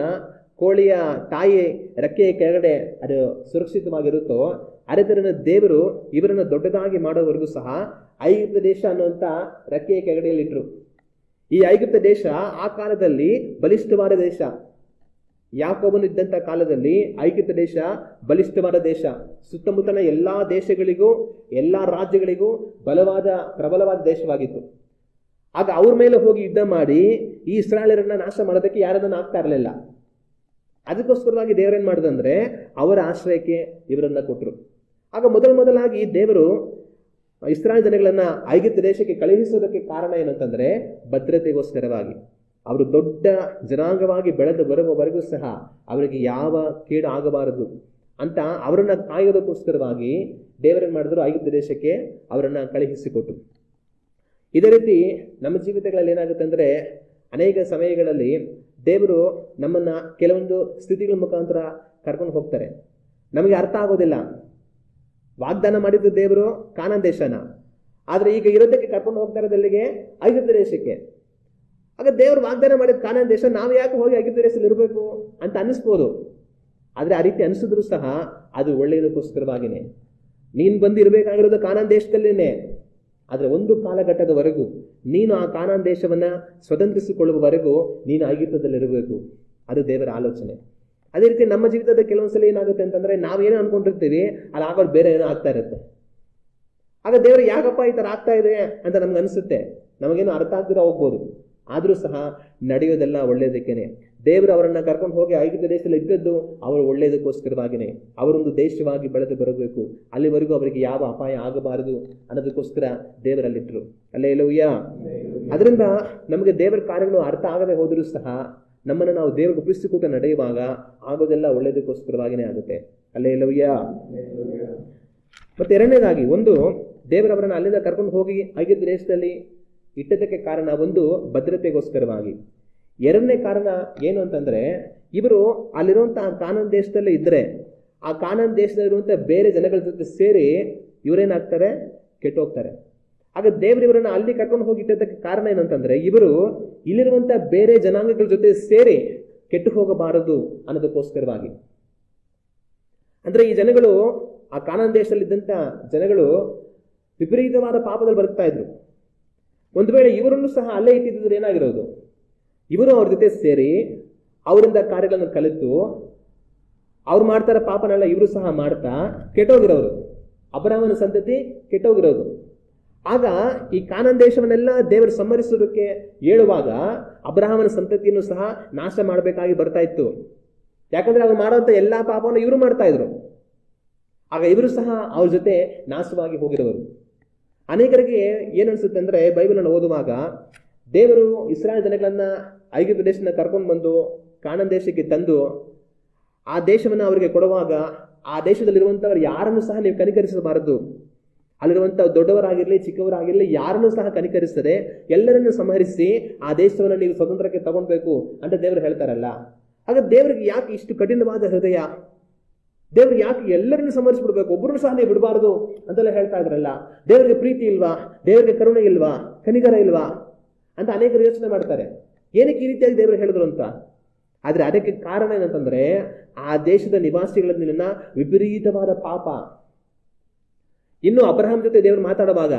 ಕೋಳಿಯ ತಾಯಿ ರೆಕ್ಕೆಯ ಕೆಳಗಡೆ ಅದು ಸುರಕ್ಷಿತವಾಗಿರುತ್ತೋ ಅದೇ ತರ ದೇವರು ಇವರನ್ನ ದೊಡ್ಡದಾಗಿ ಮಾಡೋವರೆಗೂ ಸಹ ಐಗುಪ್ತ ದೇಶ ಅನ್ನುವಂತ ರೆಕ್ಕೆಯ ಕೆಳಗಡೆಯಲ್ಲಿ ಇಟ್ರು. ಈ ಐಗುಪ್ತ ದೇಶ ಆ ಕಾಲದಲ್ಲಿ ಬಲಿಷ್ಠವಾದ ದೇಶ. ಯಾಕೋಬನು ಇದ್ದಂತ ಕಾಲದಲ್ಲಿ ಐಗುಪ್ತ ದೇಶ ಬಲಿಷ್ಠವಾದ ದೇಶ. ಸುತ್ತಮುತ್ತಲ ಎಲ್ಲಾ ದೇಶಗಳಿಗೂ ಎಲ್ಲಾ ರಾಜ್ಯಗಳಿಗೂ ಪ್ರಬಲವಾದ ದೇಶವಾಗಿತ್ತು. ಆಗ ಅವ್ರ ಮೇಲೆ ಹೋಗಿ ಯುದ್ಧ ಮಾಡಿ ಈ ಇಸ್ರಾಯೇಲರನ್ನ ನಾಶ ಮಾಡೋದಕ್ಕೆ ಯಾರನ್ನ ಆಗ್ತಾ ಇರಲಿಲ್ಲ. ಅದಕ್ಕೋಸ್ಕರವಾಗಿ ದೇವರೇನ್ ಮಾಡಿದಂದ್ರೆ ಅವರ ಆಶ್ರಯಕ್ಕೆ ಇವರನ್ನ ಕೊಟ್ಟರು. ಆಗ ಮೊದಲಾಗಿ ದೇವರು ಇಸ್ರಾಯೇಲ್ ಜನಗಳನ್ನ ಐಗುಪ್ತ ದೇಶಕ್ಕೆ ಕಳುಹಿಸೋದಕ್ಕೆ ಕಾರಣ ಏನಂತಂದ್ರೆ ಭದ್ರತೆಗೋಸ್ಕರವಾಗಿ. ಅವರು ದೊಡ್ಡ ಜನಾಂಗವಾಗಿ ಬೆಳೆದು ಬರುವವರೆಗೂ ಸಹ ಅವರಿಗೆ ಯಾವ ಕೇಡು ಆಗಬಾರದು ಅಂತ ಅವರನ್ನ ಕಾಯೋದಕ್ಕೋಸ್ಕರವಾಗಿ ದೇವರೇನ್ ಮಾಡಿದ್ರು, ಐಗುಪ್ತ ದೇಶಕ್ಕೆ ಅವರನ್ನ ಕಳುಹಿಸಿಕೊಟ್ರು. ಇದೇ ರೀತಿ ನಮ್ಮ ಜೀವಿತಗಳಲ್ಲಿ ಏನಾಗುತ್ತೆ ಅಂದ್ರೆ ಅನೇಕ ಸಮಯಗಳಲ್ಲಿ ದೇವರು ನಮ್ಮನ್ನ ಕೆಲವೊಂದು ಸ್ಥಿತಿಗಳ ಮುಖಾಂತರ ಕರ್ಕೊಂಡು ಹೋಗ್ತಾರೆ. ನಮಗೆ ಅರ್ಥ ಆಗೋದಿಲ್ಲ. ವಾಗ್ದಾನ ಮಾಡಿದ್ದು ದೇವರು ಕಾನಾನ್ ದೇಶನ, ಆದ್ರೆ ಈಗ ಇರೋದಕ್ಕೆ ಕರ್ಕೊಂಡು ಹೋಗ್ತಾ ಇರೋದಲ್ಲಿಗೆ ಐಗುಪ್ತ ದೇಶಕ್ಕೆ. ಆಗ ದೇವರು ವಾಗ್ದಾನ ಮಾಡಿದ ಕಾನಾನ್ ದೇಶ, ನಾವು ಯಾಕೆ ಹೋಗಿ ಐಗುಪ್ತ ದೇಶದಲ್ಲಿ ಇರಬೇಕು ಅಂತ ಅನಿಸ್ಬೋದು. ಆದ್ರೆ ಆ ರೀತಿ ಅನಿಸಿದ್ರು ಸಹ ಅದು ಒಳ್ಳೆಯದಕ್ಕೋಸ್ಕರವಾಗಿನೇ. ನೀನ್ ಬಂದಿರಬೇಕಾಗಿರೋದು ಕಾನಾನ್ ದೇಶದಲ್ಲೇನೆ. ಆದ್ರೆ ಒಂದು ಕಾಲಘಟ್ಟದವರೆಗೂ ನೀನು ಆ ಕಾನಾನ್ ದೇಶವನ್ನ ಸ್ವತಂತ್ರಿಸಿಕೊಳ್ಳುವವರೆಗೂ ನೀನು ಐಗುಪ್ತದಲ್ಲಿರಬೇಕು. ಅದು ದೇವರ ಆಲೋಚನೆ. ಅದೇ ರೀತಿ ನಮ್ಮ ಜೀವಿತದ ಕೆಲವೊಂದ್ಸಲ ಏನಾಗುತ್ತೆ ಅಂತಂದ್ರೆ ನಾವೇನೋ ಅನ್ಕೊಂಡಿರ್ತೀವಿ, ಅಲ್ಲಿ ಆಗೋದು ಬೇರೆ ಏನೋ ಆಗ್ತಾ ಇರುತ್ತೆ. ಆಗ ದೇವರು ಯಾಕಪ್ಪ ಈ ತರ ಆಗ್ತಾ ಇದೆ ಅಂತ ನಮ್ಗೆ ಅನಿಸುತ್ತೆ, ನಮಗೇನು ಅರ್ಥ ಆಗ್ದಿರ ಹೋಗ್ಬೋದು. ಆದ್ರೂ ಸಹ ನಡೆಯೋದೆಲ್ಲ ಒಳ್ಳೇದಕ್ಕೇನೆ. ದೇವರು ಅವರನ್ನ ಕರ್ಕೊಂಡು ಹೋಗಿ ಐಗುಪ್ತ ದೇಶದಲ್ಲಿ ಇದ್ದದ್ದು ಅವರು ಒಳ್ಳೇದಕ್ಕೋಸ್ಕರವಾಗಿನೇ. ಅವರೊಂದು ದೇಶವಾಗಿ ಬೆಳೆದು ಬರಬೇಕು, ಅಲ್ಲಿವರೆಗೂ ಅವರಿಗೆ ಯಾವ ಅಪಾಯ ಆಗಬಾರದು ಅನ್ನೋದಕ್ಕೋಸ್ಕರ ದೇವರಲ್ಲಿಟ್ರು. ಹಲ್ಲೆಲೂಯಾ. ಅದರಿಂದ ನಮಗೆ ದೇವರ ಕಾರ್ಯಗಳು ಅರ್ಥ ಆಗದೆ ಹೋದರೂ ಸಹ ನಮ್ಮನ್ನು ನಾವು ದೇವರಿಗೆ ಒಪ್ಪಿಸಿಕೊಟ್ಟು ನಡೆಯುವಾಗ ಆಗೋದೆಲ್ಲ ಒಳ್ಳೇದಕ್ಕೋಸ್ಕರವಾಗಿನೇ ಆಗುತ್ತೆ. ಹಲ್ಲೆಲೂಯಾ. ಮತ್ತೆ ಎರಡನೇದಾಗಿ, ಒಂದು ದೇವರವರನ್ನ ಅಲ್ಲಿಂದ ಕರ್ಕೊಂಡು ಹೋಗಿ ಐಗುಪ್ತ ದೇಶದಲ್ಲಿ ಇಟ್ಟದಕ್ಕೆ ಕಾರಣ ಒಂದು ಭದ್ರತೆಗೋಸ್ಕರವಾಗಿ. ಎರಡನೇ ಕಾರಣ ಏನು ಅಂತಂದ್ರೆ, ಇವರು ಅಲ್ಲಿರುವಂತಹ ಕಾನಾನ್ ದೇಶದಲ್ಲಿ ಇದ್ರೆ ಆ ಕಾನಾನ್ ದೇಶದಲ್ಲಿರುವಂತಹ ಬೇರೆ ಜನಗಳ ಜೊತೆ ಸೇರಿ ಇವರೇನಾಗ್ತಾರೆ, ಕೆಟ್ಟೋಗ್ತಾರೆ. ಆಗ ದೇವರು ಇವರನ್ನ ಅಲ್ಲಿ ಕರ್ಕೊಂಡು ಹೋಗಿ ಇಟ್ಟದಕ್ಕೆ ಕಾರಣ ಏನಂತಂದ್ರೆ, ಇವರು ಇಲ್ಲಿರುವಂತಹ ಬೇರೆ ಜನಾಂಗಗಳ ಜೊತೆ ಸೇರಿ ಕೆಟ್ಟು ಹೋಗಬಾರದು ಅನ್ನೋದಕ್ಕೋಸ್ಕರವಾಗಿ. ಅಂದ್ರೆ ಈ ಜನಗಳು, ಆ ಕಾನಾನ್ ದೇಶದಲ್ಲಿದ್ದಂತ ಜನಗಳು ವಿಪರೀತವಾದ ಪಾಪದಲ್ಲಿ ಬದುಕ್ತಾ ಇದ್ರು. ಒಂದು ವೇಳೆ ಇವರನ್ನು ಸಹ ಅಲ್ಲೇ ಇಟ್ಟಿದ್ರೆ ಏನಾಗಿರೋದು, ಇವರು ಅವ್ರ ಜೊತೆ ಸೇರಿ ಅವರಿಂದ ಕಾರ್ಯಗಳನ್ನು ಕಲಿತು ಅವ್ರು ಮಾಡ್ತಾರ ಪಾಪನೆಲ್ಲ ಇವರು ಸಹ ಮಾಡ್ತಾ ಕೆಟ್ಟೋಗಿರೋರು, ಅಬ್ರಹಾಮನ ಸಂತತಿ ಕೆಟ್ಟೋಗಿರೋದು. ಆಗ ಈ ಕಾನಾನ್ ದೇಶವನ್ನೆಲ್ಲ ದೇವರು ಸಂಹರಿಸೋದಕ್ಕೆ ಹೇಳುವಾಗ ಅಬ್ರಹಾಮನ ಸಂತತಿಯನ್ನು ಸಹ ನಾಶ ಮಾಡಬೇಕಾಗಿ ಬರ್ತಾ ಇತ್ತು. ಯಾಕಂದ್ರೆ ಅವ್ರು ಮಾಡುವಂತ ಎಲ್ಲಾ ಪಾಪವನ್ನು ಇವರು ಮಾಡ್ತಾ ಇದ್ರು. ಆಗ ಇವರು ಸಹ ಅವ್ರ ಜೊತೆ ನಾಶವಾಗಿ ಹೋಗಿರೋರು. ಅನೇಕರಿಗೆ ಏನನ್ಸುತ್ತೆ ಅಂದ್ರೆ, ಬೈಬಲನ್ನು ಓದುವಾಗ ದೇವರು ಇಸ್ರಾಯೇಲ್ ಜನಗಳನ್ನ ಐಗುಪ್ತ ದೇಶದಿಂದ ಕರ್ಕೊಂಡು ಬಂದು ಕಾನಾನ್ ದೇಶಕ್ಕೆ ತಂದು ಆ ದೇಶವನ್ನ ಅವರಿಗೆ ಕೊಡುವಾಗ ಆ ದೇಶದಲ್ಲಿರುವಂತವರು ಯಾರನ್ನು ಸಹ ನೀವು ಕನಿಕರಿಸಬಾರದು, ಅಲ್ಲಿರುವಂತಹ ದೊಡ್ಡವರಾಗಿರ್ಲಿ ಚಿಕ್ಕವರಾಗಿರ್ಲಿ ಯಾರನ್ನೂ ಸಹ ಕನಿಕರಿಸದೆ ಎಲ್ಲರನ್ನು ಸಂಹರಿಸಿ ಆ ದೇಶವನ್ನು ನೀವು ಸ್ವತಂತ್ರಕ್ಕೆ ತಗೊಳ್ಬೇಕು ಅಂತ ದೇವರು ಹೇಳ್ತಾರಲ್ಲ. ಆಗ ದೇವರಿಗೆ ಯಾಕೆ ಇಷ್ಟು ಕಠಿಣವಾದ ಹೃದಯ? ದೇವ್ರಿಗೆ ಯಾಕೆ ಎಲ್ಲರನ್ನು ಸಂಹರಿಸ್ಬಿಡ್ಬೇಕು, ಒಬ್ಬರನ್ನು ಸಹ ನೀವು ಬಿಡಬಾರದು ಅಂತೆಲ್ಲ ಹೇಳ್ತಾ ಇದ್ರಲ್ಲ? ದೇವರಿಗೆ ಪ್ರೀತಿ ಇಲ್ವಾ? ದೇವರಿಗೆ ಕರುಣೆ ಇಲ್ವಾ? ಕನಿಕರ ಇಲ್ವಾ ಅಂತ ಅನೇಕರು ಯೋಚನೆ ಮಾಡ್ತಾರೆ. ಏನಕ್ಕೆ ಈ ರೀತಿಯಾಗಿ ದೇವರು ಹೇಳಿದ್ರು ಅಂತ. ಆದ್ರೆ ಅದಕ್ಕೆ ಕಾರಣ ಏನಂತಂದ್ರೆ ಆ ದೇಶದ ನಿವಾಸಿಗಳ ವಿಪರೀತವಾದ ಪಾಪ. ಇನ್ನು ಅಬ್ರಹಾಂ ಜೊತೆ ದೇವರು ಮಾತಾಡುವಾಗ,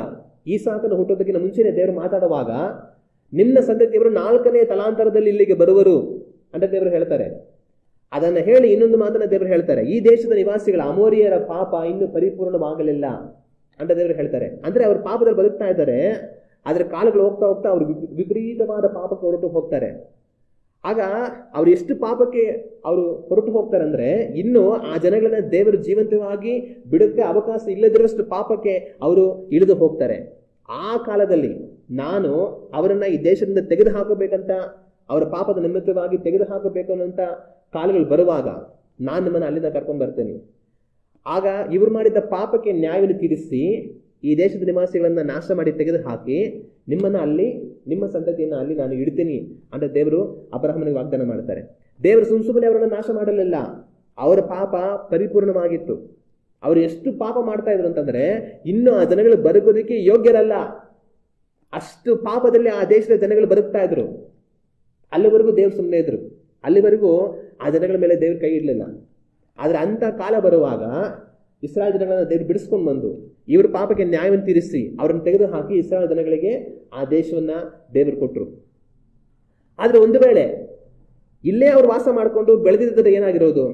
ಈಸಾಕನ ಹುಟ್ಟೋದಕ್ಕಿಂತ ಮುಂಚೆನೆ ದೇವರು ಮಾತಾಡುವಾಗ, ನಿನ್ನ ಸಂತತಿಯವರು 4ನೇ ತಲಾಂತರದಲ್ಲಿ ಇಲ್ಲಿಗೆ ಬರುವರು ಅಂತ ದೇವರು ಹೇಳ್ತಾರೆ. ಅದನ್ನ ಹೇಳಿ ಇನ್ನೊಂದು ಮಾತನ್ನ ದೇವರು ಹೇಳ್ತಾರೆ, ಈ ದೇಶದ ನಿವಾಸಿಗಳ ಅಮೋರಿಯರ ಪಾಪ ಇನ್ನೂ ಪರಿಪೂರ್ಣವಾಗಲಿಲ್ಲ ಅಂತ ದೇವರು ಹೇಳ್ತಾರೆ. ಅಂದ್ರೆ ಅವ್ರ ಪಾಪದಲ್ಲಿ ಬದುಕ್ತಾ ಇದ್ದಾರೆ, ಆದ್ರೆ ಕಾಲಗಳು ಹೋಗ್ತಾ ಹೋಗ್ತಾ ಅವ್ರು ವಿಪರೀತವಾದ ಪಾಪಕ್ಕೆ ಹೊರಟು ಹೋಗ್ತಾರೆ. ಆಗ ಅವ್ರು ಎಷ್ಟು ಪಾಪಕ್ಕೆ ಅವರು ಹೊರಟು ಹೋಗ್ತಾರೆ ಅಂದ್ರೆ, ಇನ್ನು ಆ ಜನಗಳನ್ನ ದೇವರು ಜೀವಂತವಾಗಿ ಬಿಡಕ್ಕೆ ಅವಕಾಶ ಇಲ್ಲದಿರುವಷ್ಟು ಪಾಪಕ್ಕೆ ಅವರು ಇಳಿದು ಹೋಗ್ತಾರೆ. ಆ ಕಾಲದಲ್ಲಿ ನಾನು ಅವರನ್ನ ಈ ದೇಶದಿಂದ ತೆಗೆದು ಹಾಕಬೇಕಂತ, ಅವರ ಪಾಪದ ನಿಮಿತ್ತವಾಗಿ ತೆಗೆದು ಹಾಕಬೇಕು ಅನ್ನೋಂಥ ಕಾಲಗಳು ಬರುವಾಗ ನಾನು ನಿಮ್ಮನ್ನ ಅಲ್ಲಿಂದ ಕರ್ಕೊಂಡ್ ಬರ್ತೇನೆ. ಆಗ ಇವರು ಮಾಡಿದ್ದ ಪಾಪಕ್ಕೆ ನ್ಯಾಯವನ್ನು ತೀರಿಸಿ ಈ ದೇಶದ ನಿವಾಸಿಗಳನ್ನ ನಾಶ ಮಾಡಿ ತೆಗೆದು ಹಾಕಿ ನಿಮ್ಮನ್ನ ಅಲ್ಲಿ, ನಿಮ್ಮ ಸಂತತಿಯನ್ನ ಅಲ್ಲಿ ನಾನು ಇಡ್ತೀನಿ ಅಂತ ದೇವರು ಅಬ್ರಹಾಮನಿಗೆ ವಾಗ್ದಾನ ಮಾಡ್ತಾರೆ. ದೇವರು ಸುಮ್ಮನೆ ಅವರನ್ನ ನಾಶ ಮಾಡಲಿಲ್ಲ. ಅವರ ಪಾಪ ಪರಿಪೂರ್ಣವಾಗಿತ್ತು. ಅವರು ಎಷ್ಟು ಪಾಪ ಮಾಡ್ತಾ ಇದ್ರು ಅಂತಂದ್ರೆ, ಇನ್ನು ಆ ಜನಗಳು ಬದುಕೋದಕ್ಕೆ ಯೋಗ್ಯರಲ್ಲ, ಅಷ್ಟು ಪಾಪದಲ್ಲಿ ಆ ದೇಶದ ಜನಗಳು ಬದುಕ್ತಾ ಇದ್ರು. ಅಲ್ಲಿವರೆಗೂ ದೇವ್ರು ಸುಮ್ಮನೆ ಇದ್ರು. ಅಲ್ಲಿವರೆಗೂ ಆ ಜನಗಳ ಮೇಲೆ ದೇವ್ರ ಕೈ ಇಡಲಿಲ್ಲ. ಆದ್ರೆ ಅಂತ ಕಾಲ ಬರುವಾಗ ಇಸ್ರಾಯೇಲ್ ಜನಗಳನ್ನ ದೇವ್ರು ಬಿಡಿಸ್ಕೊಂಡು ಬಂದು ಇವ್ರ ಪಾಪಕ್ಕೆ ನ್ಯಾಯವನ್ನು ತೀರಿಸಿ ಅವ್ರನ್ನ ತೆಗೆದು ಹಾಕಿ ಇಸ್ರಾಯೇಲ್ ಜನಗಳಿಗೆ ಆ ದೇಶವನ್ನ ದೇವರು ಕೊಟ್ಟರು. ಆದ್ರೆ ಒಂದು ವೇಳೆ ಇಲ್ಲೇ ಅವ್ರು ವಾಸ ಮಾಡಿಕೊಂಡು ಬೆಳೆದಿದ್ದರೆ ಏನಾಗಿರೋದು?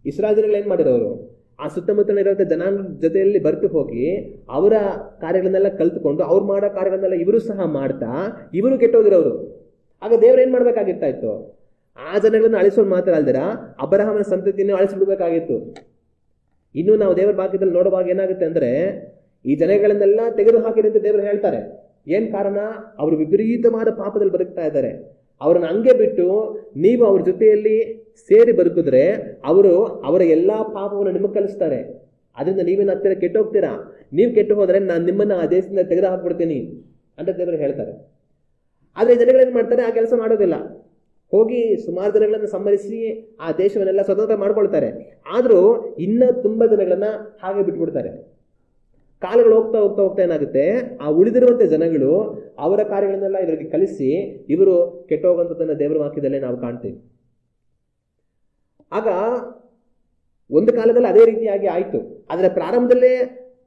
ಇಸ್ರಾಯೇಲ್ ಜನಗಳು ಏನ್ ಮಾಡಿರೋರು? ಆ ಸುತ್ತಮುತ್ತಲ ಇರುವಂತಹ ಜನಾಂಗ ಜೊತೆಯಲ್ಲಿ ಬರ್ತು ಹೋಗಿ ಅವರ ಕಾರ್ಯಗಳನ್ನೆಲ್ಲ ಕಲ್ತ್ಕೊಂಡು ಅವ್ರು ಮಾಡೋ ಕಾರ್ಯಗಳನ್ನೆಲ್ಲ ಇವರು ಸಹ ಮಾಡ್ತಾ ಇವರು ಕೆಟ್ಟೋಗಿರೋರು. ಆಗ ದೇವ್ರು ಏನ್ ಮಾಡ್ಬೇಕಾಗಿತ್ತಾ ಇತ್ತು? ಆ ಜನಗಳನ್ನ ಅಳಿಸೋದು ಮಾತ್ರ ಅಲ್ದಿರ ಅಬ್ರಹಾಮನ ಸಂತತಿಯನ್ನು ಅಳಿಸಿಬಿಡ್ಬೇಕಾಗಿತ್ತು. ಇನ್ನು ನಾವು ದೇವರ ವಾಕ್ಯದಲ್ಲಿ ನೋಡುವಾಗ ಏನಾಗುತ್ತೆ ಅಂದ್ರೆ, ಈ ಜನಗಳನ್ನೆಲ್ಲ ತೆಗೆದು ಹಾಕಿದೆ ಅಂತ ದೇವರು ಹೇಳ್ತಾರೆ. ಏನ್ ಕಾರಣ? ಅವರು ವಿಪರೀತವಾದ ಪಾಪದಲ್ಲಿ ಬದುಕ್ತಾ ಇದ್ದಾರೆ. ಅವ್ರನ್ನ ಹಂಗೆ ಬಿಟ್ಟು ನೀವು ಅವ್ರ ಜೊತೆಯಲ್ಲಿ ಸೇರಿ ಬದುಕಿದ್ರೆ ಅವರು ಅವರ ಎಲ್ಲಾ ಪಾಪವನ್ನು ನಿಮಗೆ ಕಲಿಸ್ತಾರೆ. ಅದರಿಂದ ನೀವೇನು ಹತ್ತಿರ ಕೆಟ್ಟು ಹೋಗ್ತೀರಾ. ನೀವು ಕೆಟ್ಟು ಹೋದ್ರೆ ನಾನು ನಿಮ್ಮನ್ನ ಆ ದೇಶದಿಂದ ತೆಗೆದು ಹಾಕ್ಬಿಡ್ತೀನಿ ಅಂತ ದೇವರು ಹೇಳ್ತಾರೆ. ಆದ್ರೆ ಈ ಜನಗಳೇನ್ ಮಾಡ್ತಾರೆ? ಆ ಕೆಲಸ ಮಾಡೋದಿಲ್ಲ. ಹೋಗಿ ಸುಮಾರು ಜನಗಳನ್ನ ಸಂಹರಿಸಿ ಆ ದೇಶವನ್ನೆಲ್ಲ ಸ್ವತಂತ್ರ ಮಾಡ್ಕೊಳ್ತಾರೆ. ಆದ್ರೂ ಇನ್ನ ತುಂಬಾ ಜನಗಳನ್ನ ಹಾಗೆ ಬಿಟ್ಬಿಡ್ತಾರೆ. ಕಾಲಗಳು ಹೋಗ್ತಾ ಹೋಗ್ತಾ ಹೋಗ್ತಾ ಏನಾಗುತ್ತೆ, ಆ ಉಳಿದಿರುವಂತ ಜನಗಳು ಅವರ ಕಾರ್ಯಗಳನ್ನೆಲ್ಲ ಇವರಿಗೆ ಕಲಿಸಿ ಇವರು ಕೆಟ್ಟೋಗಂತದನ್ನ ದೇವರ ವಾಕ್ಯದಲ್ಲೇ ನಾವು ಕಾಣ್ತೀವಿ. ಆಗ ಒಂದು ಕಾಲದಲ್ಲಿ ಅದೇ ರೀತಿಯಾಗಿ ಆಯ್ತು. ಆದ್ರೆ ಪ್ರಾರಂಭದಲ್ಲೇ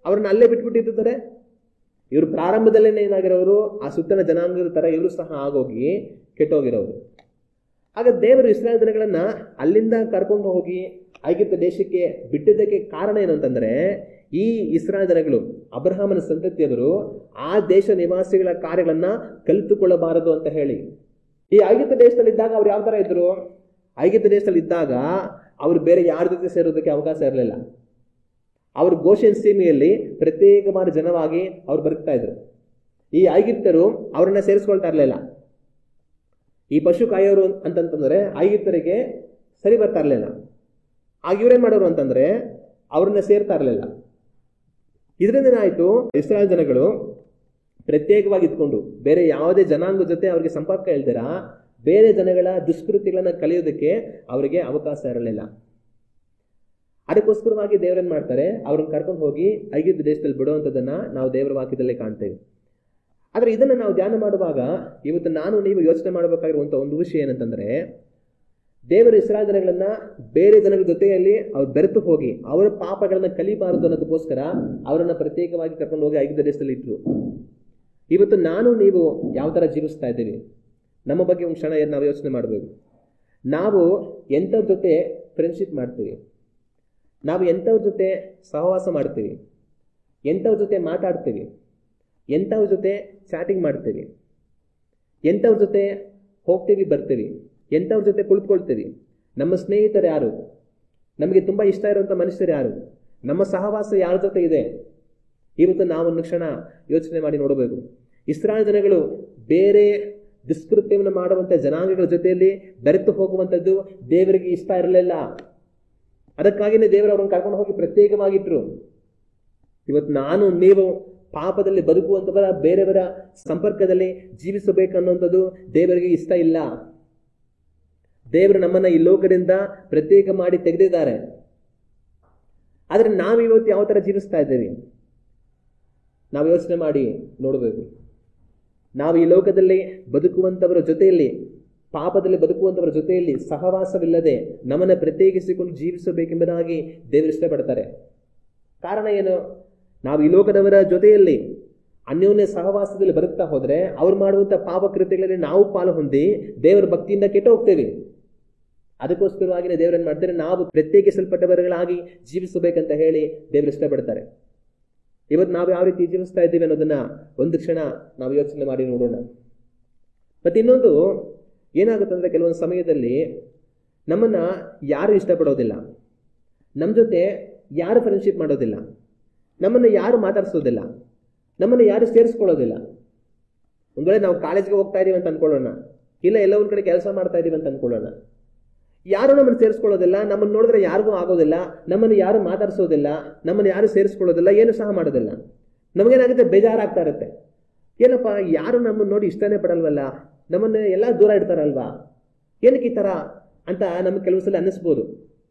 ಅವ್ರನ್ನ ಅಲ್ಲೇ ಬಿಟ್ಬಿಟ್ಟಿದ್ದಾರೆ. ಇವರು ಪ್ರಾರಂಭದಲ್ಲೇನೆ ಏನಾಗಿರೋರು, ಆ ಸುತ್ತಲ ಜನಾಂಗದ ತರ ಇವರು ಸಹ ಆಗೋಗಿ ಕೆಟ್ಟೋಗಿರೋರು. ಆಗ ದೇವರು ಇಸ್ರಾಯೇಲ್ ಜನಗಳನ್ನ ಅಲ್ಲಿಂದ ಕರ್ಕೊಂಡು ಹೋಗಿ ಐಗುಪ್ತ ದೇಶಕ್ಕೆ ಬಿಟ್ಟಿದ್ದಕ್ಕೆ ಕಾರಣ ಏನು ಅಂತಂದ್ರೆ, ಈ ಇಸ್ರಾಯೇಲ್ ಜನಗಳು ಅಬ್ರಹಾಮನ ಸಂತತಿಯವರು ಆ ದೇಶ ನಿವಾಸಿಗಳ ಕಾರ್ಯಗಳನ್ನ ಕಲಿತುಕೊಳ್ಳಬಾರದು ಅಂತ ಹೇಳಿ. ಈ ಐಗುಪ್ತ ದೇಶದಲ್ಲಿ ಇದ್ದಾಗ ಅವ್ರು ಯಾವ ತರ ಇದ್ರು? ಐಗುಪ್ತ ದೇಶದಲ್ಲಿ ಇದ್ದಾಗ ಅವ್ರು ಬೇರೆ ಯಾರ ಜೊತೆ ಸೇರೋದಕ್ಕೆ ಅವಕಾಶ ಇರಲಿಲ್ಲ. ಅವರು ಗೋಷೆನ್ ಸೀಮೆಯಲ್ಲಿ ಪ್ರತ್ಯೇಕವಾದ ಜನವಾಗಿ ಅವ್ರು ಬದುಕ್ತಾ ಇದ್ರು. ಈ ಐಗುಪ್ತರು ಅವ್ರನ್ನ ಸೇರಿಸ್ಕೊಳ್ತಾ ಇರಲಿಲ್ಲ. ಈ ಪಶು ಕಾಯೋರು ಅಂತಂತಂದ್ರೆ ಐಗುಪ್ತರಿಗೆ ಸರಿ ಬರ್ತಾ ಇರಲಿಲ್ಲ. ಆಗ ಇವ್ರೇನ್ ಮಾಡೋರು ಅಂತಂದ್ರೆ ಅವ್ರನ್ನ ಸೇರ್ತಾ ಇರಲಿಲ್ಲ. ಇದರಿಂದ ಏನಾಯ್ತು, ಇಸ್ರಾಯೇಲ್ ಜನಗಳು ಪ್ರತ್ಯೇಕವಾಗಿ ಇದ್ಕೊಂಡು ಬೇರೆ ಯಾವುದೇ ಜನಾಂಗ ಜೊತೆ ಅವ್ರಿಗೆ ಸಂಪರ್ಕ ಇಲ್ದಿರ ಬೇರೆ ಜನಗಳ ದುಷ್ಕೃತ್ಯಗಳನ್ನ ಕಲಿಯೋದಕ್ಕೆ ಅವರಿಗೆ ಅವಕಾಶ ಇರಲಿಲ್ಲ. ಅದಕ್ಕೋಸ್ಕರವಾಗಿ ದೇವರೇನ್ ಮಾಡ್ತಾರೆ, ಅವ್ರನ್ನ ಕರ್ಕೊಂಡು ಹೋಗಿ ಐಗುಪ್ತ ದೇಶದಲ್ಲಿ ಬಿಡುವಂಥದ್ದನ್ನ ನಾವು ದೇವರ ವಾಕ್ಯದಲ್ಲೇ ಕಾಣ್ತೇವೆ. ಆದ್ರೆ ಇದನ್ನ ನಾವು ಧ್ಯಾನ ಮಾಡುವಾಗ ಇವತ್ತು ನಾನು ನೀವು ಯೋಚನೆ ಮಾಡಬೇಕಾಗಿರುವಂತ ಒಂದು ವಿಷಯ ಏನಂತಂದ್ರೆ, ದೇವರು ಇಸ್ರಾಯೇಲ್ ಜನಗಳನ್ನ ಬೇರೆ ಜನಗಳ ಜೊತೆಯಲ್ಲಿ ಅವ್ರು ಬೆರೆತು ಹೋಗಿ ಅವರ ಪಾಪಗಳನ್ನ ಕಲಿಬಾರದು ಅನ್ನೋದಕ್ಕೋಸ್ಕರ ಅವರನ್ನ ಪ್ರತ್ಯೇಕವಾಗಿ ಕರ್ಕೊಂಡು ಹೋಗಿ ಐಗುಪ್ತ ದೇಶದಲ್ಲಿ ಇಟ್ರು. ಇವತ್ತು ನಾನು ನೀವು ಯಾವ ತರ ಜೀವಿಸ್ತಾ ಇದ್ದೀವಿ, ನಮ್ಮ ಬಗ್ಗೆ ಒಂದು ಕ್ಷಣ ನಾವು ಯೋಚನೆ ಮಾಡಬೇಕು. ನಾವು ಎಂಥವ್ರ ಜೊತೆ ಫ್ರೆಂಡ್ಶಿಪ್ ಮಾಡ್ತೀವಿ, ನಾವು ಎಂಥವ್ರ ಜೊತೆ ಸಹವಾಸ ಮಾಡ್ತೀವಿ, ಎಂಥವ್ರ ಜೊತೆ ಮಾತಾಡ್ತೀವಿ, ಎಂಥವ್ರ ಜೊತೆ ಚಾಟಿಂಗ್ ಮಾಡ್ತೀವಿ, ಎಂಥವ್ರ ಜೊತೆ ಹೋಗ್ತೀವಿ ಬರ್ತೀವಿ, ಎಂಥವ್ರ ಜೊತೆ ಕುಳಿತುಕೊಳ್ತೀವಿ, ನಮ್ಮ ಸ್ನೇಹಿತರು ಯಾರು, ನಮಗೆ ತುಂಬ ಇಷ್ಟ ಇರುವಂಥ ಮನುಷ್ಯರು ಯಾರು, ನಮ್ಮ ಸಹವಾಸ ಯಾರ ಜೊತೆ ಇದೆ, ಇವತ್ತು ನಾವೊಂದು ಕ್ಷಣ ಯೋಚನೆ ಮಾಡಿ ನೋಡಬೇಕು. ಇಸ್ರಾಯೇಲ್ ಜನಗಳು ಬೇರೆ ದುಷ್ಕೃತ್ಯವನ್ನು ಮಾಡುವಂಥ ಜನಾಂಗಗಳ ಜೊತೆಯಲ್ಲಿ ಬೆರೆತು ಹೋಗುವಂಥದ್ದು ದೇವರಿಗೆ ಇಷ್ಟ ಇರಲಿಲ್ಲ. ಅದಕ್ಕಾಗಿಯೇ ದೇವರು ಅವ್ರನ್ನ ಕರ್ಕೊಂಡು ಹೋಗಿ ಪ್ರತ್ಯೇಕವಾಗಿಟ್ರು. ಇವತ್ತು ನಾನು ನೀವು ಪಾಪದಲ್ಲಿ ಬದುಕುವಂತವರ ಬೇರೆಯವರ ಸಂಪರ್ಕದಲ್ಲಿ ಜೀವಿಸಬೇಕನ್ನುವಂಥದ್ದು ದೇವರಿಗೆ ಇಷ್ಟ ಇಲ್ಲ. ದೇವರು ನಮ್ಮನ್ನ ಈ ಲೋಕದಿಂದ ಪ್ರತ್ಯೇಕ ಮಾಡಿ ತೆಗೆದಿದ್ದಾರೆ. ಆದ್ರೆ ನಾವು ಇವತ್ತು ಯಾವ ತರ ಜೀವಿಸ್ತಾ ಇದ್ದೇವೆ ನಾವು ಯೋಚನೆ ಮಾಡಿ ನೋಡಬೇಕು. ನಾವು ಈ ಲೋಕದಲ್ಲಿ ಬದುಕುವಂತವರ ಜೊತೆಯಲ್ಲಿ, ಪಾಪದಲ್ಲಿ ಬದುಕುವಂತವರ ಜೊತೆಯಲ್ಲಿ ಸಹವಾಸವಿಲ್ಲದೆ ನಮ್ಮನ್ನು ಪ್ರತ್ಯೇಕಿಸಿಕೊಂಡು ಜೀವಿಸಬೇಕೆಂಬುದಾಗಿ ದೇವರು ಇಷ್ಟಪಡ್ತಾರೆ. ಕಾರಣ ಏನು? ನಾವು ಈ ಲೋಕದವರ ಜೊತೆಯಲ್ಲಿ ಅನ್ಯೋನ್ಯ ಸಹವಾಸದಲ್ಲಿ ಬದುಕ್ತಾ ಹೋದ್ರೆ ಅವ್ರು ಮಾಡುವಂತ ಪಾಪ ಕೃತ್ಯಗಳಲ್ಲಿ ನಾವು ಪಾಲು ಹೊಂದಿ ದೇವರ ಭಕ್ತಿಯಿಂದ ಕೆಟ್ಟು ಹೋಗ್ತೇವೆ. ಅದಕ್ಕೋಸ್ಕರವಾಗಿನೇ ದೇವರನ್ನು ಮಾಡ್ತಾರೆ, ನಾವು ಪ್ರತ್ಯೇಕಿಸಲ್ಪಟ್ಟವರುಗಳಾಗಿ ಜೀವಿಸಬೇಕಂತ ಹೇಳಿ ದೇವರು ಇಷ್ಟಪಡ್ತಾರೆ. ಇವತ್ತು ನಾವು ಯಾವ ರೀತಿ ಜೀವಿಸ್ತಾ ಇದ್ದೀವಿ ಅನ್ನೋದನ್ನ ಒಂದು ಕ್ಷಣ ನಾವು ಯೋಚನೆ ಮಾಡಿ ನೋಡೋಣ. ಮತ್ತೆ ಇನ್ನೊಂದು ಏನಾಗುತ್ತಂದ್ರೆ, ಕೆಲವೊಂದು ಸಮಯದಲ್ಲಿ ನಮ್ಮನ್ನ ಯಾರು ಇಷ್ಟಪಡೋದಿಲ್ಲ, ನಮ್ಮ ಜೊತೆ ಯಾರು ಫ್ರೆಂಡ್ಶಿಪ್ ಮಾಡೋದಿಲ್ಲ, ನಮ್ಮನ್ನು ಯಾರು ಮಾತಾಡಿಸೋದಿಲ್ಲ, ನಮ್ಮನ್ನು ಯಾರು ಸೇರಿಸ್ಕೊಳ್ಳೋದಿಲ್ಲ. ಒಂದ್ ವೇಳೆ ನಾವು ಕಾಲೇಜ್ಗೆ ಹೋಗ್ತಾ ಇದೀವಿ ಅಂತ ಅನ್ಕೊಳ್ಳೋಣ, ಇಲ್ಲ ಎಲ್ಲ ಒಂದ್ ಕಡೆ ಕೆಲಸ ಮಾಡ್ತಾ ಇದೀವಿ ಅಂತ ಅನ್ಕೊಳ್ಳೋಣ, ಯಾರು ನಮ್ಮನ್ನು ಸೇರಿಸ್ಕೊಳ್ಳೋದಿಲ್ಲ, ನಮ್ಮನ್ನು ನೋಡಿದ್ರೆ ಯಾರಿಗೂ ಆಗೋದಿಲ್ಲ, ನಮ್ಮನ್ನು ಯಾರು ಮಾತಾಡಿಸೋದಿಲ್ಲ, ನಮ್ಮನ್ನು ಯಾರು ಸೇರಿಸ್ಕೊಳ್ಳೋದಿಲ್ಲ, ಏನು ಸಹ ಮಾಡೋದಿಲ್ಲ. ನಮಗೇನಾಗುತ್ತೆ, ಬೇಜಾರಾಗ್ತಾ ಇರುತ್ತೆ. ಏನಪ್ಪ, ಯಾರು ನಮ್ಮನ್ನು ನೋಡಿ ಇಷ್ಟನೇ ಪಡಲ್ವಲ್ಲ, ನಮ್ಮನ್ನು ಎಲ್ಲ ದೂರ ಇಡ್ತಾರಲ್ವಾ, ಏನಕ್ಕೆ ಈ ತರ ಅಂತ ನಮ್ಗೆ ಕೆಲವು ಸಲ ಅನ್ನಿಸ್ಬೋದು.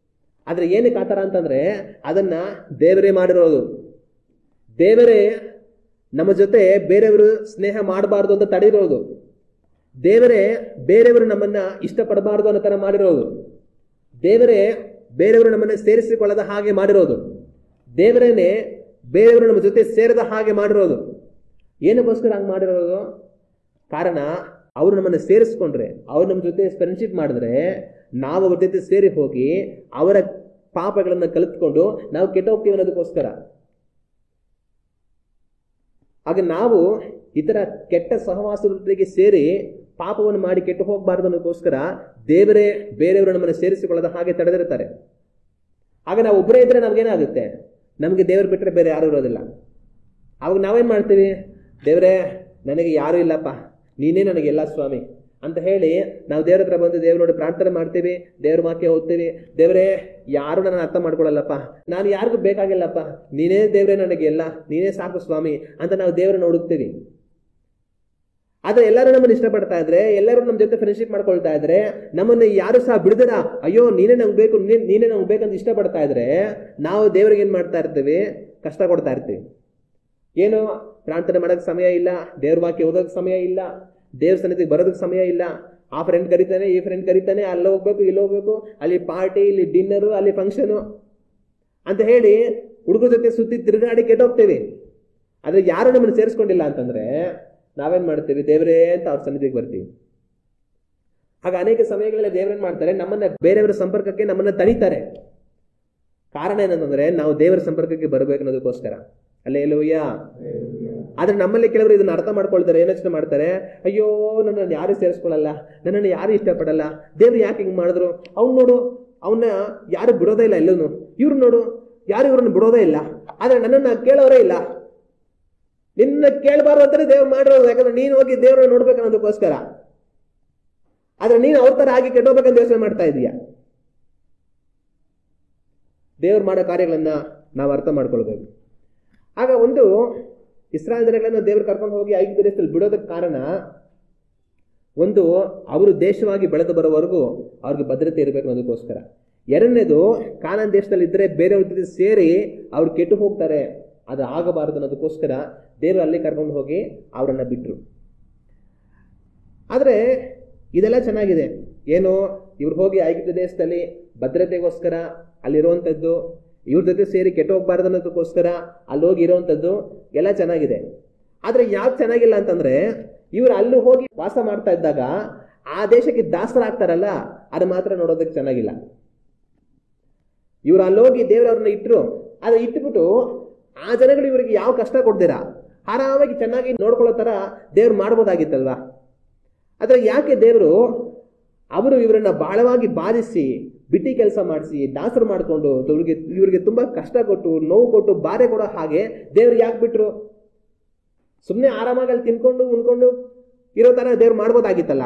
ಆದ್ರೆ ಏನಕ್ಕೆ ಆ ತರ ಅಂತಂದ್ರೆ, ಅದನ್ನ ದೇವರೇ ಮಾಡಿರೋದು. ದೇವರೇ ನಮ್ಮ ಜೊತೆ ಬೇರೆಯವರು ಸ್ನೇಹ ಮಾಡಬಾರ್ದು ಅಂತ ತಡೆಯಿರೋದು. ದೇವರೇ ಬೇರೆಯವರು ನಮ್ಮನ್ನ ಇಷ್ಟಪಡಬಾರ್ದು ಅನ್ನೋ ತರ ಮಾಡಿರೋದು. ದೇವರೇ ಬೇರೆಯವರು ನಮ್ಮನ್ನ ಸೇರಿಸಿಕೊಳ್ಳದ ಹಾಗೆ ಮಾಡಿರೋದು. ದೇವರೇನೆ ಬೇರೆಯವರು ನಮ್ಮ ಜೊತೆ ಸೇರದ ಹಾಗೆ ಮಾಡಿರೋದು. ಏನಕ್ಕೋಸ್ಕರ ಹಂಗೆ ಮಾಡಿರೋದು? ಕಾರಣ ಅವರು ನಮ್ಮನ್ನು ಸೇರಿಸ್ಕೊಂಡ್ರೆ, ಅವ್ರು ನಮ್ಮ ಜೊತೆ ಫ್ರೆಂಡ್ಶಿಪ್ ಮಾಡಿದ್ರೆ, ನಾವು ಅವ್ರ ಜೊತೆ ಸೇರಿ ಹೋಗಿ ಅವರ ಪಾಪಗಳನ್ನ ಕಲಿತ್ಕೊಂಡು ನಾವು ಕೆಟ್ಟ ಹೋಗ್ತೀವಿ ಅನ್ನೋದಕ್ಕೋಸ್ಕರ. ಆಗ ನಾವು ಈ ತರ ಕೆಟ್ಟ ಸಹವಾಸದೊಂದಿಗೆ ಸೇರಿ ಪಾಪವನ್ನು ಮಾಡಿ ಕೆಟ್ಟು ಹೋಗಬಾರದು ಅನ್ನೋದಕ್ಕೋಸ್ಕರ ದೇವರೇ ಬೇರೆಯವರು ನಮ್ಮನ್ನು ಸೇರಿಸಿಕೊಳ್ಳದ ಹಾಗೆ ತಡೆದಿರ್ತಾರೆ. ಆಗ ನಾವು ಒಬ್ಬರೇ ಇದ್ರೆ ನಮ್ಗೇನಾಗುತ್ತೆ, ನಮಗೆ ದೇವರು ಬಿಟ್ಟರೆ ಬೇರೆ ಯಾರು ಇರೋದಿಲ್ಲ. ಅವಾಗ ನಾವೇನ್ ಮಾಡ್ತೀವಿ, ದೇವರೇ ನನಗೆ ಯಾರು ಇಲ್ಲಪ್ಪ, ನೀನೇ ನನಗೆಲ್ಲ ಸ್ವಾಮಿ ಅಂತ ಹೇಳಿ ನಾವು ದೇವ್ರ ಹತ್ರ ಬಂದು ದೇವ್ರ ನೋಡಿ ಪ್ರಾರ್ಥನೆ ಮಾಡ್ತೀವಿ, ದೇವ್ರ ವಾಕ್ಯ ಓದ್ತೀವಿ. ದೇವರೇ ಯಾರು ನನ್ನ ಅರ್ಥ ಮಾಡ್ಕೊಳ್ಳಲ್ಲಪ್ಪ, ನಾನು ಯಾರಿಗೂ ಬೇಕಾಗಿಲ್ಲಪ್ಪ, ನೀನೇ ದೇವ್ರೇ ನನಗೆ ಎಲ್ಲ, ನೀನೇ ಸಾಕು ಸ್ವಾಮಿ ಅಂತ ನಾವು ದೇವರನ್ನ ಹುಡುಕ್ತೀವಿ. ಆದ್ರೆ ಎಲ್ಲರೂ ನಮ್ಮನ್ನು ಇಷ್ಟಪಡ್ತಾ ಇದ್ರೆ, ಎಲ್ಲರೂ ನಮ್ಮ ಜೊತೆ ಫ್ರೆಂಡ್ಶಿಪ್ ಮಾಡ್ಕೊಳ್ತಾ ಇದ್ರೆ, ನಮ್ಮನ್ನು ಯಾರು ಸಹ ಬಿಡದಿರ ಅಯ್ಯೋ ನೀನೇ ನಮ್ಗೆ ಬೇಕು, ನೀನೇ ನಮ್ಗೆ ಬೇಕಂತ ಇಷ್ಟಪಡ್ತಾ ಇದ್ರೆ, ನಾವು ದೇವ್ರಿಗೆ ಏನ್ ಮಾಡ್ತಾ ಇರ್ತೀವಿ, ಕಷ್ಟ ಕೊಡ್ತಾ ಇರ್ತೀವಿ. ಏನು, ಪ್ರಾರ್ಥನೆ ಮಾಡೋಕೆ ಸಮಯ ಇಲ್ಲ, ದೇವ್ರ ವಾಕ್ಯ ಓದೋಕೆ ಸಮಯ ಇಲ್ಲ, ದೇವ್ರ ಸನ್ನಿಧಿಗೆ ಬರೋದಕ್ಕೆ ಸಮಯ ಇಲ್ಲ. ಆ ಫ್ರೆಂಡ್ ಕರೀತಾನೆ, ಈ ಫ್ರೆಂಡ್ ಕರೀತಾನೆ, ಅಲ್ಲಿ ಹೋಗ್ಬೇಕು, ಇಲ್ಲಿ ಹೋಗ್ಬೇಕು, ಅಲ್ಲಿ ಪಾರ್ಟಿ, ಇಲ್ಲಿ ಡಿನ್ನರು, ಅಲ್ಲಿ ಫಂಕ್ಷನು ಅಂತ ಹೇಳಿ ಹುಡುಗರ ಜೊತೆ ಸುತ್ತಿ ತಿರುಗಾಡಿ ಕೆಟ್ಟೋಗ್ತೇವೆ. ಆದ್ರೆ ಯಾರು ನಮ್ಮನ್ನು ಸೇರಿಸ್ಕೊಂಡಿಲ್ಲ ಅಂತಂದ್ರೆ ನಾವೇನ್ ಮಾಡ್ತೀವಿ, ದೇವರೇ ಅಂತ ಅವ್ರ ಸನ್ನಿಧಿಗೆ ಬರ್ತೀವಿ. ಆಗ ಅನೇಕ ಸಮಯಗಳಲ್ಲಿ ದೇವರೇನ್ ಮಾಡ್ತಾರೆ, ನಮ್ಮನ್ನ ಬೇರೆಯವರ ಸಂಪರ್ಕಕ್ಕೆ ನಮ್ಮನ್ನ ತಡೀತಾರೆ. ಕಾರಣ ಏನಂತಂದ್ರೆ ನಾವು ದೇವರ ಸಂಪರ್ಕಕ್ಕೆ ಬರಬೇಕು ಅನ್ನೋದಕ್ಕೋಸ್ಕರ. ಹಲ್ಲೆಲೂಯ. ಆದ್ರೆ ನಮ್ಮಲ್ಲಿ ಕೆಲವರು ಇದನ್ನ ಅರ್ಥ ಮಾಡ್ಕೊಳ್ತಾರೆ, ಏನ್ ಯೋಚನೆ ಮಾಡ್ತಾರೆ, ಅಯ್ಯೋ ನನ್ನನ್ನು ಯಾರು ಸೇರಿಸ್ಕೊಳ್ಳಲ್ಲ, ನನ್ನನ್ನು ಯಾರು ಇಷ್ಟಪಡಲ್ಲ, ದೇವ್ರು ಯಾಕೆ ಹಿಂಗ್ ಮಾಡಿದ್ರು, ಅವ್ನು ನೋಡು ಅವನ್ನ ಯಾರು ಬಿಡೋದೇ ಇಲ್ಲ, ಎಲ್ಲೂ ಇವ್ರು ನೋಡು ಯಾರು ಇವ್ರನ್ನ ಬಿಡೋದೇ ಇಲ್ಲ, ಆದ್ರೆ ನನ್ನನ್ನ ಕೇಳೋರೇ ಇಲ್ಲ. ನಿನ್ನ ಕೇಳಬಾರ್ದು ಅಂತಾನೆ ದೇವ್ರು ಮಾಡಿರೋದು, ಯಾಕಂದ್ರೆ ನೀನು ಹೋಗಿ ದೇವ್ರನ್ನ ನೋಡ್ಬೇಕು ಅನ್ನೋದಕ್ಕೋಸ್ಕರ. ಆದ್ರೆ ನೀನು ಅವ್ರ ತರ ಆಗಿ ಕೆಟ್ಟೋಗ್ಬೇಕಂತ ಯೋಚನೆ ಮಾಡ್ತಾ ಇದೀಯ. ದೇವ್ರು ಮಾಡೋ ಕಾರ್ಯಗಳನ್ನ ನಾವು ಅರ್ಥ ಮಾಡ್ಕೊಳ್ಬೇಕು. ಆಗ ಒಂದು ಇಸ್ರಾಯೇಲ್ ಜನಗಳನ್ನು ದೇವರು ಕರ್ಕೊಂಡು ಹೋಗಿ ಐಗುಪ್ತ ದೇಶದಲ್ಲಿ ಬಿಡೋದಕ್ಕೆ ಕಾರಣ, ಒಂದು ಅವರು ದೇಶವಾಗಿ ಬೆಳೆದು ಬರೋವರೆಗೂ ಅವ್ರಿಗೆ ಭದ್ರತೆ ಇರಬೇಕು ಅನ್ನೋದಕ್ಕೋಸ್ಕರ. ಎರಡನೇದು, ಕಾನಾನ್ ದೇಶದಲ್ಲಿ ಇದ್ರೆ ಬೇರೆಯವ್ರ ಜೊತೆ ಸೇರಿ ಅವ್ರು ಕೆಟ್ಟು ಹೋಗ್ತಾರೆ, ಅದು ಆಗಬಾರದು ಅನ್ನೋದಕ್ಕೋಸ್ಕರ ದೇವರು ಅಲ್ಲಿ ಕರ್ಕೊಂಡು ಹೋಗಿ ಅವರನ್ನ ಬಿಟ್ರು. ಆದ್ರೆ ಇದೆಲ್ಲ ಚೆನ್ನಾಗಿದೆ. ಏನು, ಇವ್ರು ಹೋಗಿ ಐಗುಪ್ತ ದೇಶದಲ್ಲಿ ಭದ್ರತೆಗೋಸ್ಕರ ಅಲ್ಲಿರುವಂಥದ್ದು, ಇವ್ರ ಜೊತೆ ಸೇರಿ ಕೆಟ್ಟು ಹೋಗ್ಬಾರ್ದು ಅನ್ನೋದಕ್ಕೋಸ್ಕರ ಅಲ್ಲಿ ಹೋಗಿ ಇರೋವಂಥದ್ದು ಎಲ್ಲ ಚೆನ್ನಾಗಿದೆ. ಆದ್ರೆ ಯಾಕೆ ಚೆನ್ನಾಗಿಲ್ಲ ಅಂತಂದ್ರೆ, ಇವ್ರು ಅಲ್ಲಿ ಹೋಗಿ ವಾಸ ಮಾಡ್ತಾ ಇದ್ದಾಗ ಆ ದೇಶಕ್ಕೆ ದಾಸರಾಗ್ತಾರಲ್ಲ, ಅದು ಮಾತ್ರ ನೋಡೋದಕ್ಕೆ ಚೆನ್ನಾಗಿಲ್ಲ. ಇವ್ರು ಅಲ್ಲಿ ಹೋಗಿ ದೇವ್ರವ್ರನ್ನ ಇಟ್ರು, ಆದ್ರೆ ಇಟ್ಬಿಟ್ಟು ಆ ಜನಗಳು ಇವರಿಗೆ ಯಾವ ಕಷ್ಟ ಕೊಡ್ತೀರಾ ಆರಾಮಾಗಿ ಚೆನ್ನಾಗಿ ನೋಡ್ಕೊಳ್ಳೋ ತರ ದೇವ್ರು ಮಾಡ್ಬೋದಾಗಿತ್ತಲ್ವಾ. ಆದ್ರೆ ಯಾಕೆ ದೇವರು ಅವರು ಇವರನ್ನ ಬಹಳವಾಗಿ ಬಾಧಿಸಿ ಬಿಟ್ಟಿ ಕೆಲಸ ಮಾಡಿಸಿ ದಾಸರು ಮಾಡಿಕೊಂಡು ಇವ್ರಿಗೆ ತುಂಬಾ ಕಷ್ಟ ಕೊಟ್ಟು ನೋವು ಕೊಟ್ಟು ಬಾಧೆ ಕೊಡೋ ಹಾಗೆ ದೇವ್ರು ಯಾಕೆ ಬಿಟ್ರು? ಸುಮ್ಮನೆ ಆರಾಮಾಗಿ ಅಲ್ಲಿ ತಿನ್ಕೊಂಡು ಉಣ್ಕೊಂಡು ಇರೋ ತರ ದೇವ್ರು ಮಾಡ್ಬೋದಾಗಿತ್ತಲ್ಲ.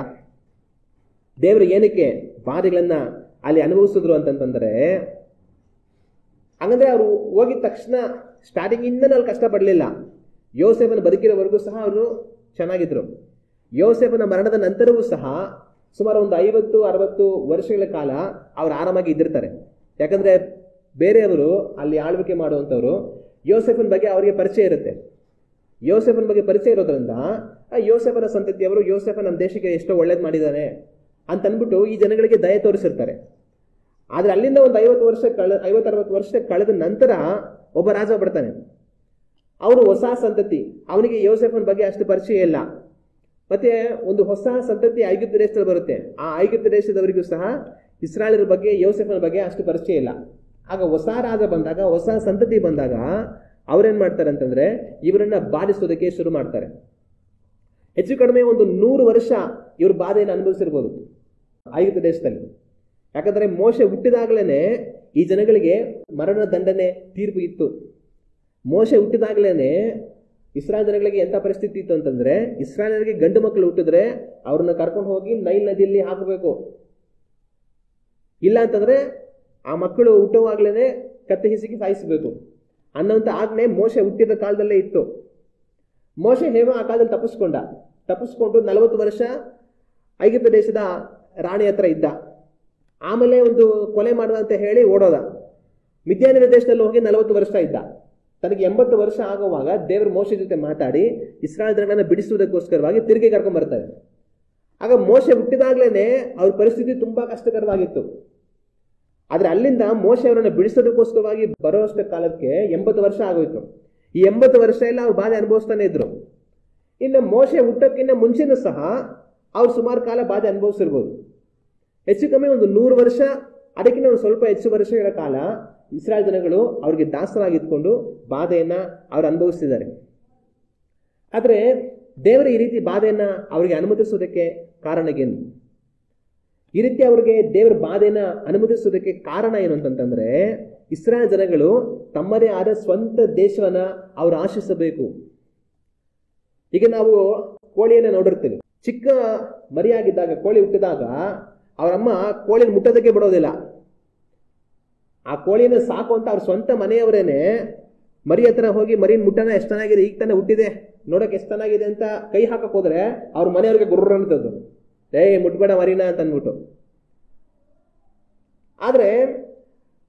ದೇವ್ರು ಏನಕ್ಕೆ ಬಾಧೆಗಳನ್ನ ಅಲ್ಲಿ ಅನುಭವಿಸಿದ್ರು ಅಂತಂತಂದ್ರೆ, ಹಂಗಂದ್ರೆ ಅವರು ಹೋಗಿದ ತಕ್ಷಣ ಸ್ಟಾರ್ಟಿಂಗ್ ಇಂದನೂ ಅಲ್ಲಿ ಕಷ್ಟಪಡಲಿಲ್ಲ. ಯೋಸೇಫನ ಬದುಕಿರೋವರೆಗೂ ಸಹ ಅವರು ಚೆನ್ನಾಗಿದ್ರು. ಯೋಸೇಫನ ಮರಣದ ನಂತರವೂ ಸಹ ಸುಮಾರು ಒಂದು 50-60 ವರ್ಷಗಳ ಕಾಲ ಅವ್ರು ಆರಾಮಾಗಿ ಇದ್ದಿರ್ತಾರೆ. ಯಾಕಂದ್ರೆ ಬೇರೆಯವರು ಅಲ್ಲಿ ಆಳ್ವಿಕೆ ಮಾಡುವಂಥವ್ರು ಯೋಸೇಫನ ಬಗ್ಗೆ ಅವರಿಗೆ ಪರಿಚಯ ಇರುತ್ತೆ. ಯೋಸೇಫನ ಬಗ್ಗೆ ಪರಿಚಯ ಇರೋದ್ರಿಂದ ಯೋಸೇಫನ ಸಂತತಿಯವರು ಯೋಸೇಫ ನಮ್ಮ ದೇಶಕ್ಕೆ ಎಷ್ಟೋ ಒಳ್ಳೇದು ಮಾಡಿದ್ದಾನೆ ಅಂತ ಅಂದ್ಬಿಟ್ಟು ಈ ಜನಗಳಿಗೆ ದಯೆ ತೋರಿಸಿರ್ತಾರೆ. ಆದ್ರೆ ಅಲ್ಲಿಂದ ಒಂದು 50-60 ವರ್ಷ ಕಳೆದ ನಂತರ ಒಬ್ಬ ರಾಜ ಬರ್ತಾನೆ. ಅವನು ಹೊಸ ಸಂತತಿ, ಅವನಿಗೆ ಯೋಸೇಫನ ಬಗ್ಗೆ ಅಷ್ಟು ಪರಿಚಯ ಇಲ್ಲ. ಮತ್ತೆ ಒಂದು ಹೊಸ ಸಂತತಿ ಐಗುಪ್ತ ದೇಶದಲ್ಲಿ ಬರುತ್ತೆ. ಆ ಐಗುಪ್ತ ದೇಶದವರಿಗೂ ಸಹ ಇಸ್ರಾಯೇಲರ ಬಗ್ಗೆ ಯೋಸೇಫನ ಬಗ್ಗೆ ಅಷ್ಟು ಪರಿಚಯ ಇಲ್ಲ. ಆಗ ಹೊಸ ರಾಜ ಬಂದಾಗ, ಹೊಸ ಸಂತತಿ ಬಂದಾಗ ಅವ್ರೇನ್ ಮಾಡ್ತಾರೆ ಅಂತಂದ್ರೆ ಇವರನ್ನ ಬಾಧಿಸೋದಕ್ಕೆ ಶುರು ಮಾಡ್ತಾರೆ. ಹೆಚ್ಚು ಕಡಿಮೆ ಒಂದು 100 ವರ್ಷ ಇವ್ರ ಬಾಧೆಯನ್ನು ಅನುಭವಿಸಿರ್ಬೋದು ಐಗುಪ್ತ ದೇಶದಲ್ಲಿ. ಯಾಕಂದ್ರೆ ಮೋಶೆ ಹುಟ್ಟಿದಾಗಲೇನೆ ಈ ಜನಗಳಿಗೆ ಮರಣ ದಂಡನೆ ತೀರ್ಪು ಇತ್ತು. ಮೋಶೆ ಹುಟ್ಟಿದಾಗಲೇನೆ ಇಸ್ರಾಯೇಲ್ ಜನಗಳಿಗೆ ಎಂತ ಪರಿಸ್ಥಿತಿ ಇತ್ತು ಅಂತಂದ್ರೆ, ಇಸ್ರಾಯೇಲರಿಗೆ ಗಂಡು ಮಕ್ಕಳು ಹುಟ್ಟಿದ್ರೆ ಅವ್ರನ್ನ ಕರ್ಕೊಂಡು ಹೋಗಿ ನೈಲ್ ನದಿಯಲ್ಲಿ ಹಾಕಬೇಕು. ಇಲ್ಲ ಅಂತಂದ್ರೆ ಆ ಮಕ್ಕಳು ಹುಟ್ಟುವಾಗ್ಲೇನೆ ಕತ್ತೆ ಹಿಸುಕಿ ಸಾಯಿಸಬೇಕು ಅನ್ನೋಂಥ ಆಜ್ಞೆ ಮೋಶೆ ಹುಟ್ಟಿದ ಕಾಲದಲ್ಲೇ ಇತ್ತು. ಮೋಶೆ ಹೇಗೋ ಆ ಕಾಲದಲ್ಲಿ ತಪ್ಪಿಸ್ಕೊಂಡು 40 ವರ್ಷ ಐಗುಪ್ತ ದೇಶದ ರಾಣಿ ಹತ್ರ ಇದ್ದ. ಆಮೇಲೆ ಒಂದು ಕೊಲೆ ಮಾಡಿದ ಅಂತ ಹೇಳಿ ಓಡೋದ. ಮಿದ್ಯಾನ್ಯರ ದೇಶದಲ್ಲಿ ಹೋಗಿ 40 ವರ್ಷ ಇದ್ದ. ತನಗೆ 80 ವರ್ಷ ಆಗುವಾಗ ದೇವರು ಮೋಶೆ ಜೊತೆ ಮಾತಾಡಿ ಇಸ್ರಾಯೇಲ್ ಜನರನ್ನ ಬಿಡಿಸುವುದಕ್ಕೋಸ್ಕರವಾಗಿ ತಿರುಗಿ ಕರ್ಕೊಂಡ್ ಬರ್ತಾರೆ. ಆಗ ಮೋಶೆ ಹುಟ್ಟಿದಾಗ್ಲೇನೆ ಅವ್ರ ಪರಿಸ್ಥಿತಿ ತುಂಬಾ ಕಷ್ಟಕರವಾಗಿತ್ತು. ಆದ್ರೆ ಅಲ್ಲಿಂದ ಮೋಶೆ ಅವರನ್ನ ಬಿಡಿಸೋದಕ್ಕೋಸ್ಕರವಾಗಿ ಬರೋಷ್ಟ ಕಾಲಕ್ಕೆ 80 ವರ್ಷ ಆಗೋಯ್ತು. ಈ 80 ವರ್ಷ ಎಲ್ಲ ಅವ್ರು ಬಾಧೆ ಅನುಭವಿಸ್ತಾನೆ ಇದ್ರು. ಇನ್ನು ಮೋಶೆ ಹುಟ್ಟಕ್ಕಿಂತ ಮುಂಚೆನೂ ಸಹ ಅವ್ರು ಸುಮಾರು ಕಾಲ ಬಾಧೆ ಅನುಭವಿಸಿರ್ಬೋದು. ಹೆಚ್ಚು ಕಮ್ಮಿ ಒಂದು 100 ವರ್ಷ, ಅದಕ್ಕಿಂತ ಒಂದು ಸ್ವಲ್ಪ ಹೆಚ್ಚು ವರ್ಷಗಳ ಕಾಲ ಇಸ್ರಾಯೇಲ್ ಜನಗಳು ಅವ್ರಿಗೆ ದಾಸರಾಗಿದ್ಕೊಂಡು ಬಾಧೆಯನ್ನ ಅವ್ರು ಅನುಭವಿಸ್ತಿದ್ದಾರೆ. ಆದ್ರೆ ದೇವರು ಈ ರೀತಿ ಬಾಧೆಯನ್ನ ಅವರಿಗೆ ಅನುಮತಿಸೋದಕ್ಕೆ ಕಾರಣ ಏನು? ಈ ರೀತಿ ಅವ್ರಿಗೆ ದೇವರ ಬಾಧೆಯನ್ನ ಅನುಮತಿಸೋದಕ್ಕೆ ಕಾರಣ ಏನು ಅಂತಂತಂದ್ರೆ, ಇಸ್ರಾಯೇಲ್ ಜನಗಳು ತಮ್ಮದೇ ಆದ ಸ್ವಂತ ದೇಶವನ್ನ ಅವ್ರು ಆಶಿಸಬೇಕು. ಈಗ ನಾವು ಕೋಳಿಯನ್ನ ನೋಡಿರ್ತೀವಿ. ಚಿಕ್ಕ ಮರಿಯಾಗಿದ್ದಾಗ, ಕೋಳಿ ಹುಟ್ಟಿದಾಗ ಅವರಮ್ಮ ಕೋಳಿನ ಮುಟ್ಟೋದಕ್ಕೆ ಬಿಡೋದಿಲ್ಲ. ಆ ಕೋಳಿನ ಸಾಕು ಅಂತ ಅವ್ರ ಸ್ವಂತ ಮನೆಯವರೇನೆ ಮರಿ ಹತ್ರ ಹೋಗಿ ಮರಿನ ಮುಟ್ಟನ ಎಷ್ಟು ಚೆನ್ನಾಗಿದೆ, ಈಗ ತಾನೇ ಹುಟ್ಟಿದೆ, ನೋಡಕ್ ಎಷ್ಟು ಚೆನ್ನಾಗಿದೆ ಅಂತ ಕೈ ಹಾಕಕ್ ಹೋದ್ರೆ ಅವ್ರ ಮನೆಯವ್ರಿಗೆ ಗುರ್ರ ಅಂತದ್ದು, ಮುಟ್ಬೇಡ ಮರಿನ ಅಂತ ಅಂದ್ಬಿಟ್ಟು. ಆದ್ರೆ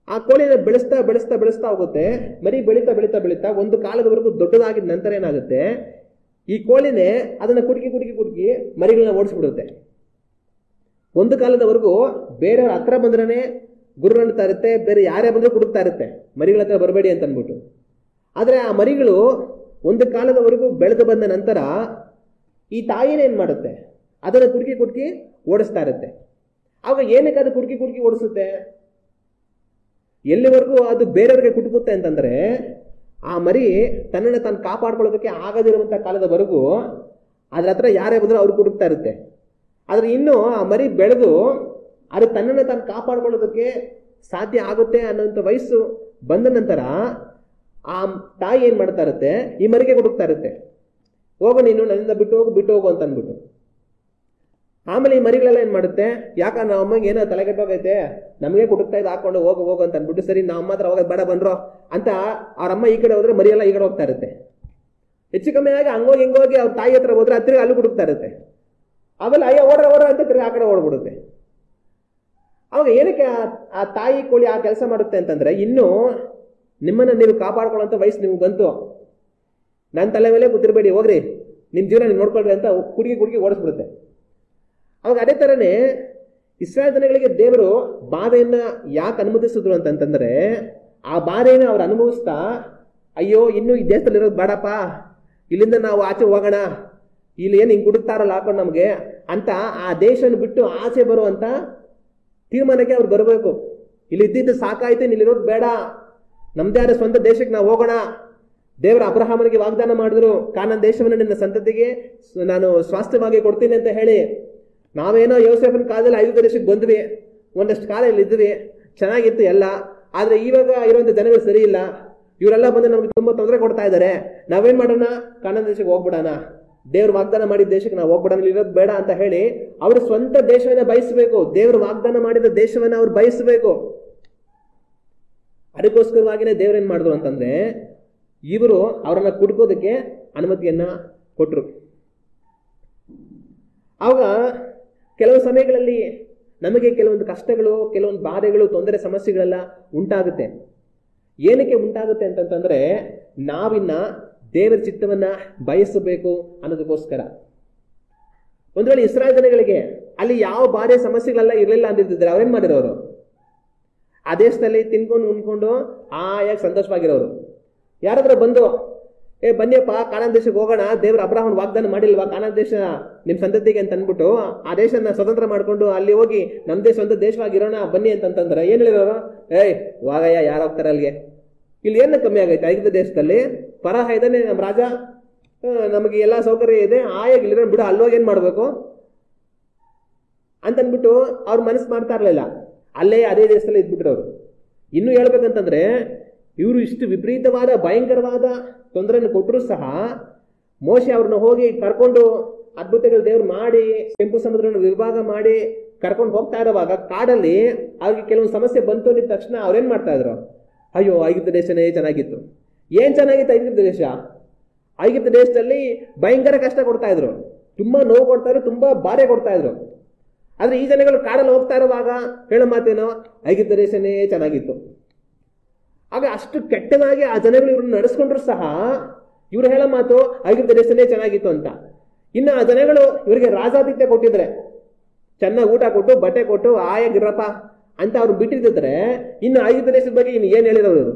ಆ ಕೋಳಿನ ಬೆಳೆಸ್ತಾ ಹೋಗುತ್ತೆ. ಮರಿ ಬೆಳೀತಾ ಒಂದು ಕಾಲದವರೆಗೂ ದೊಡ್ಡದಾಗಿದ್ದ ನಂತರ ಏನಾಗುತ್ತೆ, ಈ ಕೋಳಿನೇ ಅದನ್ನ ಕುಡುಕಿ ಮರಿಗಳನ್ನ ಓಡಿಸ್ಬಿಡುತ್ತೆ. ಒಂದು ಕಾಲದವರೆಗೂ ಬೇರೆಯವ್ರ ಹತ್ರ ಬಂದ್ರೆ ಗುರು ಅಂತಾ ಇರುತ್ತೆ, ಬೇರೆ ಯಾರೇ ಬಂದ್ರೂ ಕುಡುಕ್ತಾ ಇರುತ್ತೆ, ಮರಿಗಳ ಹತ್ರ ಬರಬೇಡಿ ಅಂತ ಅಂದ್ಬಿಟ್ಟು. ಆದ್ರೆ ಆ ಮರಿಗಳು ಒಂದು ಕಾಲದವರೆಗೂ ಬೆಳೆದು ಬಂದ ನಂತರ ಈ ತಾಯಿನೇನ್ ಮಾಡುತ್ತೆ, ಅದನ್ನ ಕುಡುಕಿ ಓಡಿಸ್ತಾ ಇರುತ್ತೆ. ಆಗ ಏನಕ್ಕೆ ಅದು ಕುಡುಕಿ ಓಡಿಸುತ್ತೆ? ಎಲ್ಲಿವರೆಗೂ ಅದು ಬೇರೆಯವ್ರಿಗೆ ಕುಟುಕುತ್ತೆ ಅಂತಂದ್ರೆ, ಆ ಮರಿ ತನ್ನನ್ನು ತಾನು ಕಾಪಾಡ್ಕೊಳ್ಳೋದಕ್ಕೆ ಆಗದಿರುವಂತ ಕಾಲದವರೆಗೂ ಅದ್ರ ಹತ್ರ ಯಾರೇ ಬಂದ್ರೂ ಅವ್ರು ಕುಡುಕ್ತಾ ಇರುತ್ತೆ. ಆದ್ರೆ ಇನ್ನು ಆ ಮರಿ ಬೆಳೆದು ಅದು ತನ್ನನ್ನು ತಾನು ಕಾಪಾಡ್ಕೊಳ್ಳೋದಕ್ಕೆ ಸಾಧ್ಯ ಆಗುತ್ತೆ ಅನ್ನೋಂಥ ವಯಸ್ಸು ಬಂದ ನಂತರ ಆ ತಾಯಿ ಏನ್ ಮಾಡ್ತಾ ಇರುತ್ತೆ, ಈ ಮರಿಗೆ ಕುಡುಕ್ತಾ ಇರುತ್ತೆ, ಹೋಗು ನೀನು ನನ್ನಿಂದ ಬಿಟ್ಟು ಹೋಗು ಅಂತ ಅಂದ್ಬಿಟ್ಟು. ಆಮೇಲೆ ಈ ಮರಿಗಳೆಲ್ಲ ಏನ್ ಮಾಡುತ್ತೆ, ಯಾಕ ನಾವು ಅಮ್ಮಗೆ ಏನೋ ತಲೆಗೆಟ್ಟೋಗೈತೆ, ನಮಗೆ ಕುಟುಕ್ತಾ ಇದ್ದು ಹಾಕೊಂಡು ಹೋಗು ಅಂತ ಅಂದ್ಬಿಟ್ಟು, ಸರಿ ನಾವು ಅಮ್ಮ ಹತ್ರ ಹೋಗೋದು ಬೇಡ ಬಂದ್ರೋ ಅಂತ ಅವ್ರಮ್ಮ ಈ ಕಡೆ ಹೋದ್ರೆ ಮರಿಯೆಲ್ಲ ಈ ಕಡೆ ಹೋಗ್ತಾ ಇರುತ್ತೆ. ಹೆಚ್ಚು ಕಮ್ಮಿ ಆಗಿ ಹಿಂಗೋಗಿ ಅವ್ರ ತಾಯಿ ಹತ್ರ ಹೋದ್ರೆ ಹತ್ತಿರ ಅಲ್ಲೂ ಕುಡುಕ್ತಾ ಇರುತ್ತೆ. ಆಮೇಲೆ ಅಯ್ಯ ಓಡ್ರ ಅಂತ ತಿರ್ಗಿ ಆ ಕಡೆ ಓಡ್ಬಿಡುತ್ತೆ. ಅವಾಗ ಏನಕ್ಕೆ ಆ ತಾಯಿ ಕೋಳಿ ಆ ಕೆಲಸ ಮಾಡುತ್ತೆ ಅಂತಂದ್ರೆ, ಇನ್ನು ನಿಮ್ಮನ್ನ ನೀವು ಕಾಪಾಡ್ಕೊಳ್ಳೋಂಥ ವಯಸ್ಸು ನಿಮ್ಗೆ ಬಂತು, ನನ್ನ ತಲೆ ಮೇಲೆ ಕೂತಿರ್ಬೇಡಿ, ಹೋಗ್ರಿ ನಿಮ್ ಜೀವನ ನೀವು ನೋಡ್ಕೊಳ್ರಿ ಅಂತ ಕುಡುಕಿ ಓಡಿಸ್ಬಿಡುತ್ತೆ. ಅವಾಗ ಅದೇ ತರನೇ ಇಸ್ರಾಯೇಲ್ ಜನಗಳಿಗೆ ದೇವರು ಬಾಧೆಯನ್ನ ಯಾಕೆ ಅನುಮತಿಸಿದ್ರು ಅಂತಂದ್ರೆ, ಆ ಬಾಧೆಯನ್ನ ಅವ್ರು ಅನುಭವಿಸ್ತಾ, ಅಯ್ಯೋ ಇನ್ನು ಈ ದೇಶದಲ್ಲಿರೋದು ಬೇಡಪ್ಪ, ಇಲ್ಲಿಂದ ನಾವು ಆಚೆ ಹೋಗೋಣ, ಇಲ್ಲಿ ಏನು ಹಿಂಗೆ ಹುಡುಕ್ತಾರಲ್ಲ ಹಾಕೊಂಡು ನಮ್ಗೆ ಅಂತ ಆ ದೇಶವನ್ನು ಬಿಟ್ಟು ಆಚೆ ಬರುವಂತ ತೀರ್ಮಾನಕ್ಕೆ ಅವ್ರು ಬರಬೇಕು. ಇಲ್ಲಿ ಇದ್ದಿದ್ದು ಸಾಕಾಯ್ತು, ಇಲ್ಲಿರೋದು ಬೇಡ, ನಮ್ದೇ ಆದ ಸ್ವಂತ ದೇಶಕ್ಕೆ ನಾವು ಹೋಗೋಣ. ದೇವರ ಅಬ್ರಹಾಮನಿಗೆ ವಾಗ್ದಾನ ಮಾಡಿದ್ರು, ಕಾನಾನ್ ದೇಶವನ್ನು ನಿನ್ನ ಸಂತತಿಗೆ ನಾನು ಸ್ವಾಸ್ಥ್ಯವಾಗಿ ಕೊಡ್ತೀನಿ ಅಂತ ಹೇಳಿ. ನಾವೇನೋ ಯೋಸೇಫನ ಕಾಲದಲ್ಲಿ ಐಗುಪ್ತ ದೇಶಕ್ಕೆ ಬಂದ್ವಿ, ಒಂದಷ್ಟು ಕಾಲ ಇಲ್ಲಿ ಇದ್ವಿ, ಚೆನ್ನಾಗಿತ್ತು ಎಲ್ಲ. ಆದ್ರೆ ಇವಾಗ ಇರುವಂತ ಜನಗಳು ಸರಿ ಇಲ್ಲ, ಇವರೆಲ್ಲ ಬಂದು ನಮ್ಗೆ ತುಂಬಾ ತೊಂದರೆ ಕೊಡ್ತಾ ಇದ್ದಾರೆ, ನಾವೇನ್ ಮಾಡೋಣ, ಕಾನಾನ್ ದೇಶಕ್ಕೆ ಹೋಗ್ಬಿಡೋಣ, ದೇವ್ರ ವಾಗ್ದಾನ ಮಾಡಿದ ದೇಶಕ್ಕೆ ನಾವು ಹೋಗ್ಬಿಡೋಣ, ಇರೋದು ಬೇಡ ಅಂತ ಹೇಳಿ ಅವರು ಸ್ವಂತ ದೇಶವನ್ನ ಬಯಸಬೇಕು. ದೇವರು ವಾಗ್ದಾನ ಮಾಡಿದ ದೇಶವನ್ನ ಅವ್ರು ಬಯಸಬೇಕು. ಅದಕ್ಕೋಸ್ಕರವಾಗಿನೇ ದೇವ್ರೇನ್ ಮಾಡಿದ್ರು ಅಂತಂದ್ರೆ ಇವರು ಅವರನ್ನ ಕುಡ್ಕೋದಕ್ಕೆ ಅನುಮತಿಯನ್ನ ಕೊಟ್ರು. ಆವಾಗ ಕೆಲವು ಸಮಯಗಳಲ್ಲಿ ನಮಗೆ ಕೆಲವೊಂದು ಕಷ್ಟಗಳು, ಕೆಲವೊಂದು ಬಾಧೆಗಳು, ತೊಂದರೆ, ಸಮಸ್ಯೆಗಳೆಲ್ಲ ಉಂಟಾಗುತ್ತೆ. ಏನಕ್ಕೆ ಉಂಟಾಗುತ್ತೆ ಅಂತಂತಂದ್ರೆ ನಾವಿನ್ನ ದೇವರ ಚಿತ್ತವನ್ನ ಬಯಸಬೇಕು ಅನ್ನೋದಕ್ಕೋಸ್ಕರ. ಒಂದು ವೇಳೆ ಇಸ್ರಾಯೇಲ್ ಜನಗಳಿಗೆ ಅಲ್ಲಿ ಯಾವ ಬಾಧೆ ಸಮಸ್ಯೆಗಳೆಲ್ಲ ಇರಲಿಲ್ಲ ಅಂದಿದ್ರೆ ಅವ್ರೇನ್ ಮಾಡಿರೋರು? ಆ ದೇಶದಲ್ಲಿ ತಿನ್ಕೊಂಡು ಉಣ್ಕೊಂಡು ಆಯಾಗಿ ಸಂತೋಷವಾಗಿರೋರು. ಯಾರಾದ್ರೂ ಬಂದು ಬನ್ನಿಯಪ್ಪ ಕಾನಾನ್ ದೇಶಕ್ಕೆ ಹೋಗೋಣ, ದೇವ್ರ ಅಬ್ರಹಾಮನ ವಾಗ್ದಾನ ಮಾಡಿಲ್ವಾ ಕಾನಾನ್ ದೇಶ ನಿಮ್ ಸಂತತಿಗೆ ಅಂತ ಅಂದ್ಬಿಟ್ಟು ಆ ದೇಶನ ಸ್ವತಂತ್ರ ಮಾಡ್ಕೊಂಡು ಅಲ್ಲಿ ಹೋಗಿ ನಮ್ದೇ ಸ್ವಂತ ದೇಶವಾಗಿರೋಣ ಬನ್ನಿ ಅಂತಂತಂದ್ರೆ ಏನ್ ಹೇಳಿರೋರು? ವಾಗಯ್ಯ, ಯಾರು ಹೋಗ್ತಾರೆ ಅಲ್ಲಿಗೆ? ಇಲ್ಲಿ ಏನು ಕಮ್ಮಿ ಆಗೈತೆ? ಐದು ದೇಶದಲ್ಲಿ ಪರಹ ಇದ್ದಾನೆ, ನಮ್ಮ ರಾಜ, ನಮಗೆ ಎಲ್ಲಾ ಸೌಕರ್ಯ ಇದೆ, ಆಯಾಗಿ ಇಲ್ಲಿರೋ ಬಿಡು, ಅಲ್ಲೋಗಿ ಏನ್ ಮಾಡ್ಬೇಕು ಅಂತನ್ಬಿಟ್ಟು ಅವ್ರ ಮನಸ್ಸು ಮಾಡ್ತಾ ಇರ್ಲಿಲ್ಲ. ಅಲ್ಲೇ ಅದೇ ದೇಶದಲ್ಲಿ ಇದ್ಬಿಟ್ರು ಅವರು. ಇನ್ನು ಹೇಳ್ಬೇಕಂತಂದ್ರೆ ಇವರು ಇಷ್ಟು ವಿಪರೀತವಾದ ಭಯಂಕರವಾದ ತೊಂದರೆಯನ್ನು ಕೊಟ್ಟರು ಸಹ ಮೋಶೆ ಅವ್ರನ್ನ ಹೋಗಿ ಕರ್ಕೊಂಡು ಅದ್ಭುತಗಳು ದೇವ್ರು ಮಾಡಿ ಕೆಂಪು ಸಮುದ್ರನ ವಿಭಾಗ ಮಾಡಿ ಕರ್ಕೊಂಡು ಹೋಗ್ತಾ ಇರುವಾಗ ಕಾಡಲ್ಲಿ ಅವ್ರಿಗೆ ಕೆಲವೊಂದು ಸಮಸ್ಯೆ ಬಂತು ಅಂದಿದ ತಕ್ಷಣ ಅವ್ರೇನ್ ಮಾಡ್ತಾ ಇದ್ರು? ಅಯ್ಯೋ, ಐಗಿಪ್ತ ದೇಶನೇ ಚೆನ್ನಾಗಿತ್ತು. ಏನ್ ಚೆನ್ನಾಗಿತ್ತು ಐಗಿಪ್ತ ದೇಶ? ಐಗಿಪ್ತ ದೇಶದಲ್ಲಿ ಭಯಂಕರ ಕಷ್ಟ ಕೊಡ್ತಾ ಇದ್ರು, ತುಂಬಾ ನೋವು ಕೊಡ್ತಾ ಇದ್ರು, ತುಂಬಾ ಬಾಧೆ ಕೊಡ್ತಾ ಇದ್ರು. ಆದ್ರೆ ಈ ಜನಗಳು ಕಾಡಲ್ಲಿ ಹೋಗ್ತಾ ಇರುವಾಗ ಹೇಳೋ ಮಾತೇನೋ ಐಗಿಪ್ತ ದೇಶನೇ ಚೆನ್ನಾಗಿತ್ತು. ಆಗ ಅಷ್ಟು ಕೆಟ್ಟದಾಗಿ ಆ ಜನಗಳು ಇವ್ರನ್ನ ನಡೆಸ್ಕೊಂಡ್ರು ಸಹ ಇವ್ರು ಹೇಳೋ ಮಾತು ಐಗಿಪ್ತ ದೇಶನೇ ಚೆನ್ನಾಗಿತ್ತು ಅಂತ. ಇನ್ನು ಆ ಜನಗಳು ಇವರಿಗೆ ರಾಜಾತಿಥ್ಯ ಕೊಟ್ಟಿದ್ರೆ, ಚೆನ್ನಾಗಿ ಊಟ ಕೊಟ್ಟು ಬಟ್ಟೆ ಕೊಟ್ಟು ಆಯಾಗಿರಪ್ಪ ಅಂತ ಅವ್ರು ಬಿಟ್ಟಿದ್ರೆ ಇನ್ನು ಐಗಿಪ್ತ ದೇಶದ ಬಗ್ಗೆ ಇನ್ನು ಏನ್ ಹೇಳಿರೋರು ಇವರು?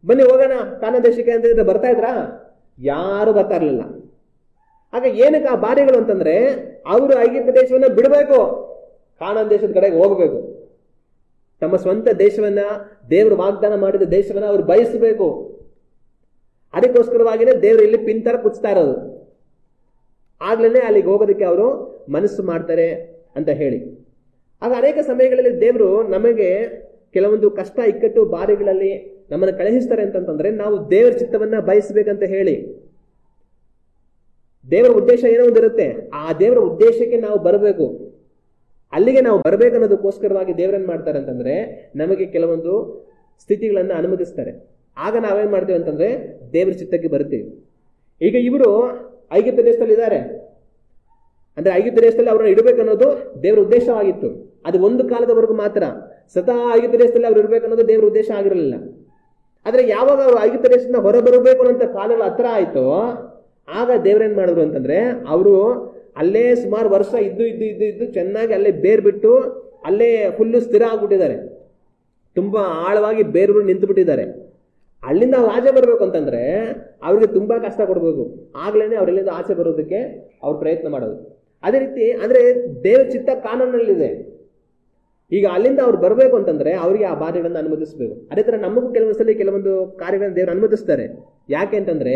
ಬನ್ನಿ ಹೋಗೋಣ ಕಾನಾನ್ ದೇಶಕ್ಕೆ ಅಂತ ಬರ್ತಾ ಇದ್ರಾ? ಯಾರು ಬರ್ತಾ ಇರ್ಲಿಲ್ಲ. ಆಗ ಏನಕ್ಕೆ ಆ ಬಾಧೆಗಳು ಅಂತಂದ್ರೆ ಅವರು ಐಗಿಪ್ತ ದೇಶವನ್ನ ಬಿಡಬೇಕು, ಕಾನಾನ್ ದೇಶದ ಕಡೆಗೆ ಹೋಗ್ಬೇಕು. ತಮ್ಮ ಸ್ವಂತ ದೇಶವನ್ನ, ದೇವರು ವಾಗ್ದಾನ ಮಾಡಿದ ದೇಶವನ್ನ ಅವ್ರು ಬಯಸಬೇಕು. ಅದಕ್ಕೋಸ್ಕರವಾಗಿನೇ ದೇವರು ಇಲ್ಲಿ ಪಿಂತರ ಕುಚ್ತಾ ಇರೋದು. ಆಗ್ಲೇ ಅಲ್ಲಿಗೆ ಹೋಗೋದಕ್ಕೆ ಅವರು ಮನಸ್ಸು ಮಾಡ್ತಾರೆ ಅಂತ ಹೇಳಿ. ಆಗ ಅನೇಕ ಸಮಯಗಳಲ್ಲಿ ದೇವರು ನಮಗೆ ಕೆಲವೊಂದು ಕಷ್ಟ, ಇಕ್ಕಟ್ಟು, ಬಾಧೆಗಳಲ್ಲಿ ನಮ್ಮನ್ನು ಕಳುಹಿಸ್ತಾರೆ ಅಂತಂದ್ರೆ ನಾವು ದೇವರ ಚಿತ್ತವನ್ನ ಬಯಸಬೇಕಂತ ಹೇಳಿ. ದೇವರ ಉದ್ದೇಶ ಏನೋ ಒಂದಿರುತ್ತೆ, ಆ ದೇವರ ಉದ್ದೇಶಕ್ಕೆ ನಾವು ಬರಬೇಕು. ಅಲ್ಲಿಗೆ ನಾವು ಬರಬೇಕನ್ನೋದಕ್ಕೋಸ್ಕರವಾಗಿ ದೇವರನ್ನ ಮಾಡ್ತಾರೆ ಅಂತಂದ್ರೆ ನಮಗೆ ಕೆಲವೊಂದು ಸ್ಥಿತಿಗಳನ್ನ ಅನುಮತಿಸ್ತಾರೆ. ಆಗ ನಾವೇನ್ ಮಾಡ್ತೀವಿ ಅಂತಂದ್ರೆ ದೇವರ ಚಿತ್ತಕ್ಕೆ ಬರ್ತೀವಿ. ಈಗ ಇವರು ಐಗಿಪ್ತ ದೇಶದಲ್ಲಿ ಇದ್ದಾರೆ ಅಂದ್ರೆ ಐಗಿಪ್ತ ದೇಶದಲ್ಲಿ ಅವ್ರನ್ನ ಇಡಬೇಕನ್ನೋದು ದೇವರ ಉದ್ದೇಶವಾಗಿತ್ತು. ಅದು ಒಂದು ಕಾಲದವರೆಗೂ ಮಾತ್ರ. ಸದಾ ಐಗಿಪ್ತ ದೇಶದಲ್ಲಿ ಅವ್ರು ಇರ್ಬೇಕನ್ನೋದು ದೇವರ ಉದ್ದೇಶ ಆಗಿರಲಿಲ್ಲ. ಆದ್ರೆ ಯಾವಾಗ ಅವರು ಐಗಿಪ್ತ ದೇಶದಿಂದ ಹೊರಬರಬೇಕು ಅನ್ನೋ ಕಾಲಗಳ ಹತ್ರ ಆಯ್ತೋ ಆಗ ದೇವರೇನ್ ಮಾಡಿದ್ರು ಅಂತಂದ್ರೆ ಅವರು ಅಲ್ಲೇ ಸುಮಾರು ವರ್ಷ ಇದ್ದು ಚೆನ್ನಾಗಿ ಅಲ್ಲೇ ಬೇರ್ ಬಿಟ್ಟು ಅಲ್ಲೇ ಫುಲ್ಲು ಸ್ಥಿರ ಆಗ್ಬಿಟ್ಟಿದ್ದಾರೆ. ತುಂಬಾ ಆಳವಾಗಿ ಬೇರು ನಿಂತು ಬಿಟ್ಟಿದ್ದಾರೆ. ಅಲ್ಲಿಂದ ಅವ್ರು ಆಚೆ ಬರ್ಬೇಕು ಅಂತಂದ್ರೆ ಅವ್ರಿಗೆ ತುಂಬಾ ಕಷ್ಟ ಕೊಡ್ಬೇಕು. ಆಗ್ಲೇನೆ ಅವ್ರೆಲ್ಲಿಂದ ಆಚೆ ಬರೋದಕ್ಕೆ ಅವ್ರು ಪ್ರಯತ್ನ ಮಾಡೋದು. ಅದೇ ರೀತಿ ಅಂದ್ರೆ ದೇವ್ರ ಚಿತ್ತ ಕಾನೂನಲ್ಲಿದೆ. ಈಗ ಅಲ್ಲಿಂದ ಅವ್ರು ಬರ್ಬೇಕು ಅಂತಂದ್ರೆ ಅವ್ರಿಗೆ ಆ ಬಾಧೆಗಳನ್ನ ಅನುಮತಿಸ್ಬೇಕು. ಅದೇ ತರ ನಮಗೂ ಕೆಲವೊಂದ್ಸಲಿ ಕೆಲವೊಂದು ಕಾರ್ಯಗಳನ್ನ ದೇವ್ರು ಅನುಮತಿಸ್ತಾರೆ. ಯಾಕೆ ಅಂತಂದ್ರೆ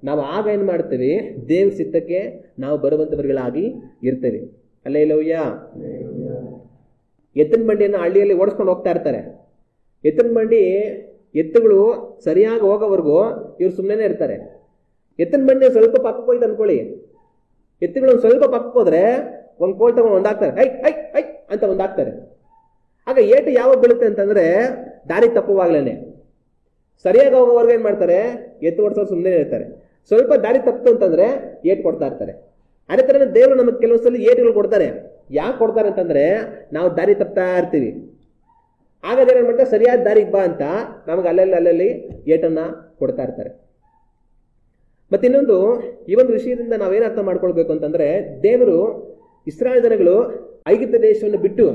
ನಾವು ಆಗ ಏನ್ ಮಾಡ್ತೀವಿ, ದೇವ್ರ ಚಿತ್ತಕ್ಕೆ ನಾವು ಬರುವಂತವರುಗಳಾಗಿ ಇರ್ತೇವೆ. ಹಲ್ಲೆಲೂಯಾ. ಎತ್ತಿನ ಬಂಡಿಯನ್ನು ಹಳ್ಳಿಯಲ್ಲಿ ಓಡಿಸ್ಕೊಂಡು ಹೋಗ್ತಾ ಇರ್ತಾರೆ. ಎತ್ತಿನ ಬಂಡಿ ಎತ್ತುಗಳು ಸರಿಯಾಗಿ ಹೋಗೋವರೆಗೂ ಇವ್ರು ಸುಮ್ಮನೆ ಇರ್ತಾರೆ. ಎತ್ತಿನ ಬಂಡಿ ಸ್ವಲ್ಪ ಪಕ್ಕಕ್ಕೆ ಹೋಯ್ತು ಅನ್ಕೊಳ್ಳಿ, ಎತ್ತುಗಳು ಒಂದು ಸ್ವಲ್ಪ ಪಕ್ಕಕ್ಕೆ ಹೋದ್ರೆ ಒಂದ್ ಕೋಲ್ ತಗೊಂಡು ಒಂದಾಗ್ತಾರೆ, ಐ ಐ ಐ ಅಂತ ಒಂದಾಗ್ತಾರೆ. ಆಗ ಏಟು ಯಾವಾಗ ಬೀಳುತ್ತೆ ಅಂತಂದ್ರೆ ದಾರಿ ತಪ್ಪುವಾಗ್ಲೇನೆ. ಸರಿಯಾಗಿ ಹೋಗೋವರೆಗೂ ಏನ್ ಮಾಡ್ತಾರೆ, ಎತ್ತು ಓಡಿಸೋರು ಸುಮ್ಮನೆ ಇರ್ತಾರೆ. ಸ್ವಲ್ಪ ದಾರಿ ತಪ್ಪು ಅಂತಂದ್ರೆ ಏಟು ಕೊಡ್ತಾ ಇರ್ತಾರೆ. ಅದೇ ತರ ದೇವರು ನಮಗೆ ಕೆಲವೊಂದ್ಸಲಿ ಏಟುಗಳು ಕೊಡ್ತಾರೆ. ಯಾಕೆ ಕೊಡ್ತಾರೆ ಅಂತಂದ್ರೆ ನಾವು ದಾರಿ ತಪ್ತಾ ಇರ್ತೀವಿ. ಆಗ ಏನ್ ಮಾಡ್ತಾರೆ, ಸರಿಯಾದ ದಾರಿಗೆ ಬಾ ಅಂತ ನಮಗೆ ಅಲ್ಲಲ್ಲಿ ಏಟನ್ನ ಕೊಡ್ತಾ ಇರ್ತಾರೆ. ಮತ್ತಿನ್ನೊಂದು ಈ ಒಂದು ವಿಷಯದಿಂದ ನಾವೇನ್ ಅರ್ಥ ಮಾಡ್ಕೊಳ್ಬೇಕು ಅಂತಂದ್ರೆ ದೇವರು ಇಸ್ರಾಯೇಲ್ ಜನಗಳು ಐಗಿಪ್ತ ದೇಶವನ್ನು ಬಿಟ್ಟು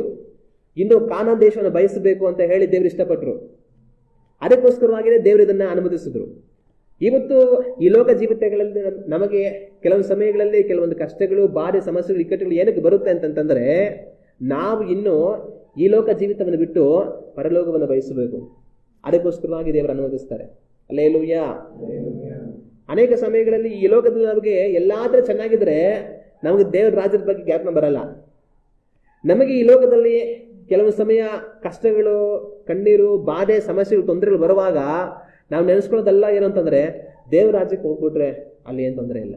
ಇನ್ನು ಕಾನಾನ್ ದೇಶವನ್ನು ಬಯಸಬೇಕು ಅಂತ ಹೇಳಿ ದೇವರು ಇಷ್ಟಪಟ್ಟರು. ಅದಕ್ಕೋಸ್ಕರವಾಗಿಯೇ ದೇವರು ಇದನ್ನ ಅನುಮತಿಸಿದ್ರು. ಇವತ್ತು ಈ ಲೋಕ ಜೀವಿತಗಳಲ್ಲಿ ನಮಗೆ ಕೆಲವೊಂದು ಸಮಯಗಳಲ್ಲಿ ಕೆಲವೊಂದು ಕಷ್ಟಗಳು, ಬಾಧೆ, ಸಮಸ್ಯೆಗಳು, ಇಕ್ಕಟ್ಟುಗಳು ಏನಕ್ಕೆ ಬರುತ್ತೆ ಅಂತಂತಂದ್ರೆ ನಾವು ಇನ್ನು ಈ ಲೋಕ ಜೀವಿತವನ್ನು ಬಿಟ್ಟು ಪರಲೋಕವನ್ನು ಬಯಸಬೇಕು. ಅದಕ್ಕೋಸ್ಕರವಾಗಿ ದೇವರು ಅನುಮತಿಸ್ತಾರೆ. ಹಲ್ಲೆಲೂಯಾ. ಅನೇಕ ಸಮಯಗಳಲ್ಲಿ ಈ ಲೋಕದಲ್ಲಿ ನಮಗೆ ಎಲ್ಲಾದ್ರೂ ಚೆನ್ನಾಗಿದ್ರೆ ನಮಗೆ ದೇವರ ರಾಜ್ಯದ ಬಗ್ಗೆ ಜ್ಞಾಪನ ಬರಲ್ಲ. ನಮಗೆ ಈ ಲೋಕದಲ್ಲಿ ಕೆಲವು ಸಮಯ ಕಷ್ಟಗಳು, ಕಣ್ಣೀರು, ಬಾಧೆ, ಸಮಸ್ಯೆಗಳು, ತೊಂದರೆಗಳು ಬರುವಾಗ ನಾವು ನೆನೆಸ್ಕೊಳ್ಳೋದೆಲ್ಲ ಏನು ಅಂತಂದ್ರೆ ದೇವ್ರ ರಾಜ್ಯಕ್ಕೆ ಹೋಗ್ಬಿಟ್ರೆ ಅಲ್ಲಿ ಏನು ತೊಂದರೆ ಇಲ್ಲ.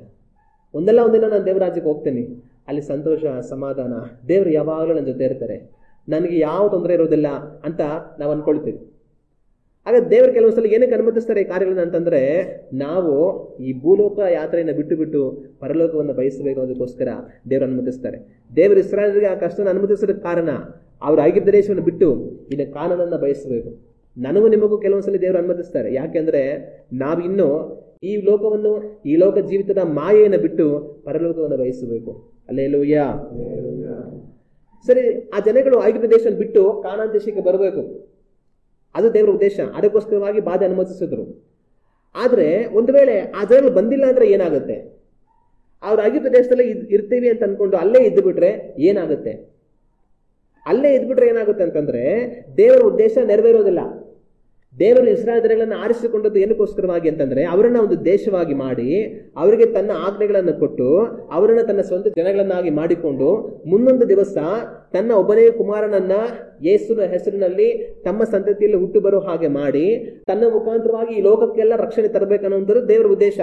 ಒಂದಲ್ಲ ಒಂದಿನ ನಾನು ದೇವ್ರ ರಾಜ್ಯಕ್ಕೆ ಹೋಗ್ತೇನೆ, ಅಲ್ಲಿ ಸಂತೋಷ, ಸಮಾಧಾನ, ದೇವರು ಯಾವಾಗಲೂ ನನ್ನ ಜೊತೆ ಇರ್ತಾರೆ. ನನಗೆ ಯಾವ ತೊಂದರೆ ಇರೋದಿಲ್ಲ ಅಂತ ನಾವು ಅನ್ಕೊಳ್ತೀವಿ. ಆಗ ದೇವರು ಕೆಲವೊಂದ್ಸಲ ಏನಕ್ಕೆ ಅನುಮತಿಸ್ತಾರೆ ಈ ಕಾರ್ಯಗಳನ್ನ ಅಂತಂದ್ರೆ, ನಾವು ಈ ಭೂಲೋಕ ಯಾತ್ರೆಯನ್ನು ಬಿಟ್ಟು ಪರಲೋಕವನ್ನು ಬಯಸಬೇಕು ಅನ್ನೋದಕ್ಕೋಸ್ಕರ ದೇವರು ಅನುಮತಿಸ್ತಾರೆ. ದೇವರು ಇಸ್ರಾಯೇಲರಿಗೆ ಆ ಕಷ್ಟನ ಅನುಮತಿಸೋದಕ್ಕೆ ಕಾರಣ, ಅವರು ಐಗುಪ್ತ ದೇಶವನ್ನು ಬಿಟ್ಟು ಇನ್ನು ಕಾನಾನನ್ನ ಬಯಸಬೇಕು. ನನಗೂ ನಿಮಗೂ ಕೆಲವೊಂದ್ಸಲ ದೇವರು ಅನುಮತಿಸ್ತಾರೆ. ಯಾಕೆಂದ್ರೆ ನಾವಿನ್ನು ಈ ಲೋಕವನ್ನು, ಈ ಲೋಕ ಜೀವಿತದ ಮಾಯೆಯನ್ನು ಬಿಟ್ಟು ಪರಲೋಕವನ್ನು ಬಯಸಬೇಕು. ಹಲ್ಲೆಲೂಯಾ. ಸರಿ, ಆ ಜನಗಳು ಐಗುಪ್ತ ದೇಶವನ್ನು ಬಿಟ್ಟು ಕಾನಾನ್ ದೇಶಕ್ಕೆ ಬರಬೇಕು, ಅದು ದೇವರ ಉದ್ದೇಶ. ಅದಕ್ಕೋಸ್ಕರವಾಗಿ ಬಾಧೆ ಅನುಮತಿಸಿದ್ರು. ಆದ್ರೆ ಒಂದು ವೇಳೆ ಆ ಜನಗಳು ಬಂದಿಲ್ಲ ಅಂದ್ರೆ ಏನಾಗುತ್ತೆ? ಅವ್ರು ಐಗುಪ್ತ ದೇಶದಲ್ಲಿ ಇರ್ತೀವಿ ಅಂತ ಅನ್ಕೊಂಡು ಅಲ್ಲೇ ಇದ್ದು ಬಿಟ್ರೆ ಏನಾಗುತ್ತೆ? ಅಲ್ಲೇ ಇದ್ಬಿಟ್ರೆ ಏನಾಗುತ್ತೆ ಅಂತಂದ್ರೆ ದೇವರ ಉದ್ದೇಶ ನೆರವೇರೋದಿಲ್ಲ. ದೇವರು ಇಸ್ರಾಯೇಲರನ್ನು ಆರಿಸಿಕೊಂಡದ್ದು ಏನಕ್ಕೋಸ್ಕರವಾಗಿ ಅಂತಂದ್ರೆ, ಅವರನ್ನ ಒಂದು ದೇಶವಾಗಿ ಮಾಡಿ, ಅವರಿಗೆ ತನ್ನ ಆಜ್ಞೆಗಳನ್ನು ಕೊಟ್ಟು, ಅವರನ್ನ ತನ್ನ ಸ್ವಂತ ಜನಗಳನ್ನಾಗಿ ಮಾಡಿಕೊಂಡು, ಮುಂದೊಂದು ದಿವಸ ತನ್ನ ಒಬ್ಬನೇ ಕುಮಾರನನ್ನ ಯೇಸುವಿನ ಹೆಸರಿನಲ್ಲಿ ತಮ್ಮ ಸಂತತಿಯಲ್ಲಿ ಹುಟ್ಟು ಬರೋ ಹಾಗೆ ಮಾಡಿ, ತನ್ನ ಮುಖಾಂತರವಾಗಿ ಈ ಲೋಕಕ್ಕೆಲ್ಲ ರಕ್ಷಣೆ ತರಬೇಕನ್ನೋದು ದೇವರ ಉದ್ದೇಶ.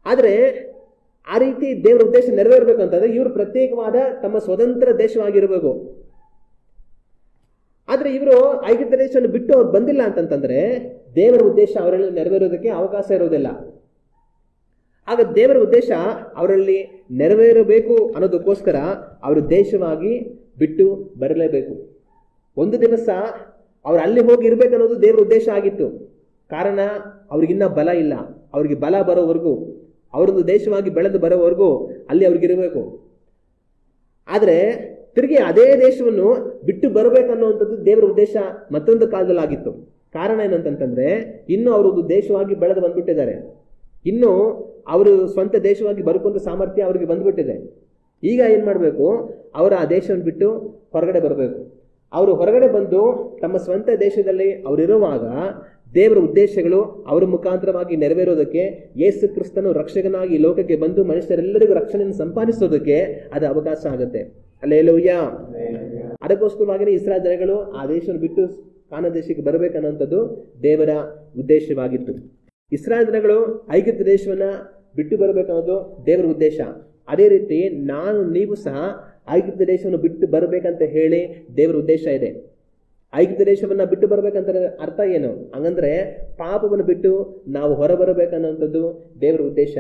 ಆದ್ರೆ ಆ ರೀತಿ ದೇವರ ಉದ್ದೇಶ ನೆರವೇರಬೇಕು ಅಂತಂದ್ರೆ ಇವರು ಪ್ರತ್ಯೇಕವಾದ ತಮ್ಮ ಸ್ವತಂತ್ರ ದೇಶವಾಗಿರಬೇಕು. ಆದ್ರೆ ಇವರು ಐಗುಪ್ತ ದೇಶವನ್ನು ಬಿಟ್ಟು ಅವ್ರು ಬಂದಿಲ್ಲ ಅಂತಂತಂದ್ರೆ ದೇವರ ಉದ್ದೇಶ ಅವರಲ್ಲಿ ನೆರವೇರೋದಕ್ಕೆ ಅವಕಾಶ ಇರೋದಿಲ್ಲ. ಆಗ ದೇವರ ಉದ್ದೇಶ ಅವರಲ್ಲಿ ನೆರವೇರಬೇಕು ಅನ್ನೋದಕ್ಕೋಸ್ಕರ ಅವರು ದೇಶವಾಗಿ ಬಿಟ್ಟು ಬರಲೇಬೇಕು. ಒಂದು ದಿವಸ ಅವ್ರು ಅಲ್ಲಿ ಹೋಗಿ ಇರ್ಬೇಕನ್ನೋದು ದೇವರ ಉದ್ದೇಶ ಆಗಿತ್ತು. ಕಾರಣ ಅವ್ರಿಗಿನ್ನ ಬಲ ಇಲ್ಲ. ಅವ್ರಿಗೆ ಬಲ ಬರೋವರೆಗೂ, ಅವರೊಂದು ದೇಶವಾಗಿ ಬೆಳೆದು ಬರೋವರೆಗೂ ಅಲ್ಲಿ ಅವ್ರಿಗಿರಬೇಕು. ಆದ್ರೆ ತಿರುಗಿ ಅದೇ ದೇಶವನ್ನು ಬಿಟ್ಟು ಬರಬೇಕನ್ನುವಂಥದ್ದು ದೇವರ ಉದ್ದೇಶ ಮತ್ತೊಂದು ಕಾಲದಲ್ಲಿ ಆಗಿತ್ತು. ಕಾರಣ ಏನಂತಂತಂದ್ರೆ, ಇನ್ನು ಅವರೊಂದು ದೇಶವಾಗಿ ಬೆಳೆದು ಬಂದ್ಬಿಟ್ಟಿದ್ದಾರೆ. ಇನ್ನು ಅವರು ಸ್ವಂತ ದೇಶವಾಗಿ ಬರ್ಕೊಂಡ ಸಾಮರ್ಥ್ಯ ಅವರಿಗೆ ಬಂದ್ಬಿಟ್ಟಿದೆ. ಈಗ ಏನ್ ಮಾಡ್ಬೇಕು? ಅವರು ಆ ದೇಶವನ್ನು ಬಿಟ್ಟು ಹೊರಗಡೆ ಬರಬೇಕು. ಅವರು ಹೊರಗಡೆ ಬಂದು ತಮ್ಮ ಸ್ವಂತ ದೇಶದಲ್ಲಿ ಅವರಿರುವಾಗ ದೇವರ ಉದ್ದೇಶಗಳು ಅವರ ಮುಖಾಂತರವಾಗಿ ನೆರವೇರೋದಕ್ಕೆ, ಯೇಸು ಕ್ರಿಸ್ತನು ರಕ್ಷಕನಾಗಿ ಲೋಕಕ್ಕೆ ಬಂದು ಮನುಷ್ಯರೆಲ್ಲರಿಗೂ ರಕ್ಷಣೆಯನ್ನು ಸಂಪಾದಿಸೋದಕ್ಕೆ ಅದು ಅವಕಾಶ ಆಗುತ್ತೆ. ಹಲ್ಲೆಲೂಯಾ. ಅದಕ್ಕೋಸ್ಕರವಾಗಿ ಇಸ್ರಾಯೇಲ್ ಜನಗಳು ಆ ದೇಶವನ್ನು ಬಿಟ್ಟು ಕಾನಾನ್ ದೇಶಕ್ಕೆ ಬರಬೇಕನ್ನುವಂಥದ್ದು ದೇವರ ಉದ್ದೇಶವಾಗಿತ್ತು. ಇಸ್ರಾಯೇಲ್ ಜನಗಳು ಐಗುಪ್ತ ದೇಶವನ್ನ ಬಿಟ್ಟು ಬರಬೇಕನ್ನೋದು ದೇವರ ಉದ್ದೇಶ. ಅದೇ ರೀತಿ ನಾನು ನೀವು ಸಹ ಐಗುಪ್ತ ದೇಶವನ್ನು ಬಿಟ್ಟು ಬರಬೇಕಂತ ಹೇಳಿ ದೇವರ ಉದ್ದೇಶ ಇದೆ. ಐಗುಪ್ತ ದೇಶವನ್ನ ಬಿಟ್ಟು ಬರ್ಬೇಕಂತ ಅರ್ಥ ಏನು? ಹಂಗಂದ್ರೆ ಪಾಪವನ್ನು ಬಿಟ್ಟು ನಾವು ಹೊರಬರಬೇಕನ್ನುವಂಥದ್ದು ದೇವರ ಉದ್ದೇಶ.